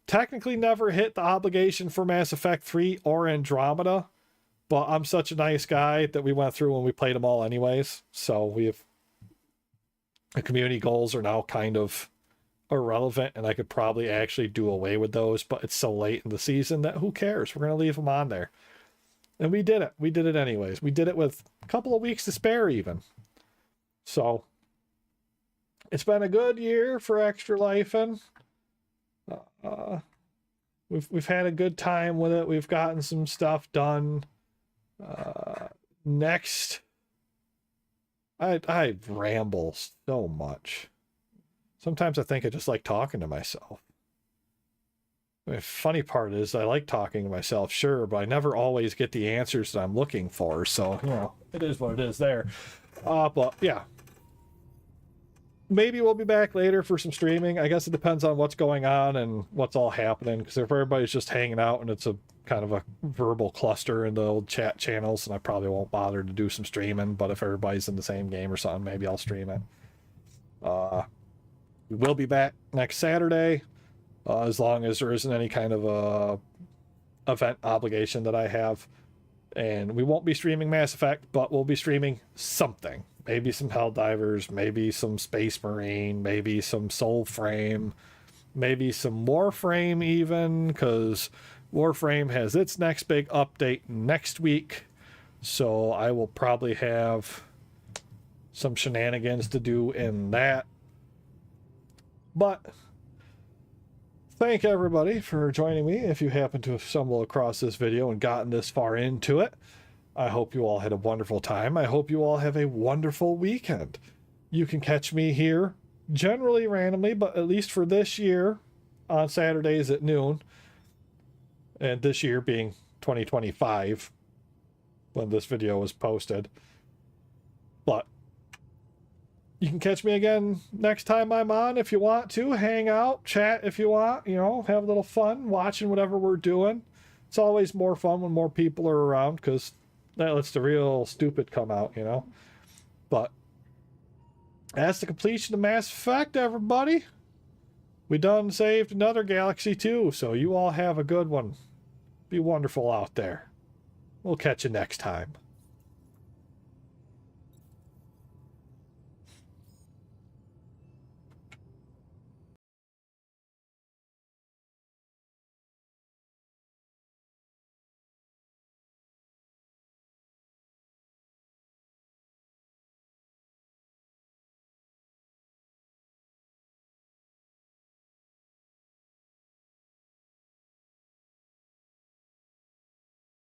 Technically never hit the obligation for Mass Effect 3 or Andromeda. But I'm such a nice guy that we went through when we played them all anyways. So we have the community goals are now kind of irrelevant, and I could probably actually do away with those, but it's so late in the season that who cares? We're going to leave them on there. And we did it. We did it anyways. We did it with a couple of weeks to spare even. So it's been a good year for Extra Lifing. We've had a good time with it. We've gotten some stuff done. Next, I ramble so much. Sometimes I think I just like talking to myself. The funny part is I like talking to myself, sure, but I never always get the answers that I'm looking for. So, you know, it is what it is there. But yeah, maybe we'll be back later for some streaming. I guess it depends on what's going on and what's all happening. Because if everybody's just hanging out and it's a kind of a verbal cluster in the old chat channels, and I probably won't bother to do some streaming. But if everybody's in the same game or something, maybe I'll stream it. We will be back next Saturday, as long as there isn't any kind of event obligation that I have. And we won't be streaming Mass Effect, but we'll be streaming something. Maybe some Helldivers, maybe some Space Marine, maybe some Soulframe, maybe some Warframe even, because Warframe has its next big update next week. So I will probably have some shenanigans to do in that. But thank everybody for joining me. If you happen to have stumbled across this video and gotten this far into it, I hope you all had a wonderful time. I hope you all have a wonderful weekend. You can catch me here, generally randomly, but at least for this year, on Saturdays at noon. And this year being 2025, when this video was posted. But you can catch me again next time I'm on if you want to. Hang out, chat if you want, you know, have a little fun watching whatever we're doing. It's always more fun when more people are around, because that lets the real stupid come out, you know. But that's the completion of Mass Effect, everybody. We done saved another galaxy too, so you all have a good one. Be wonderful out there. We'll catch you next time.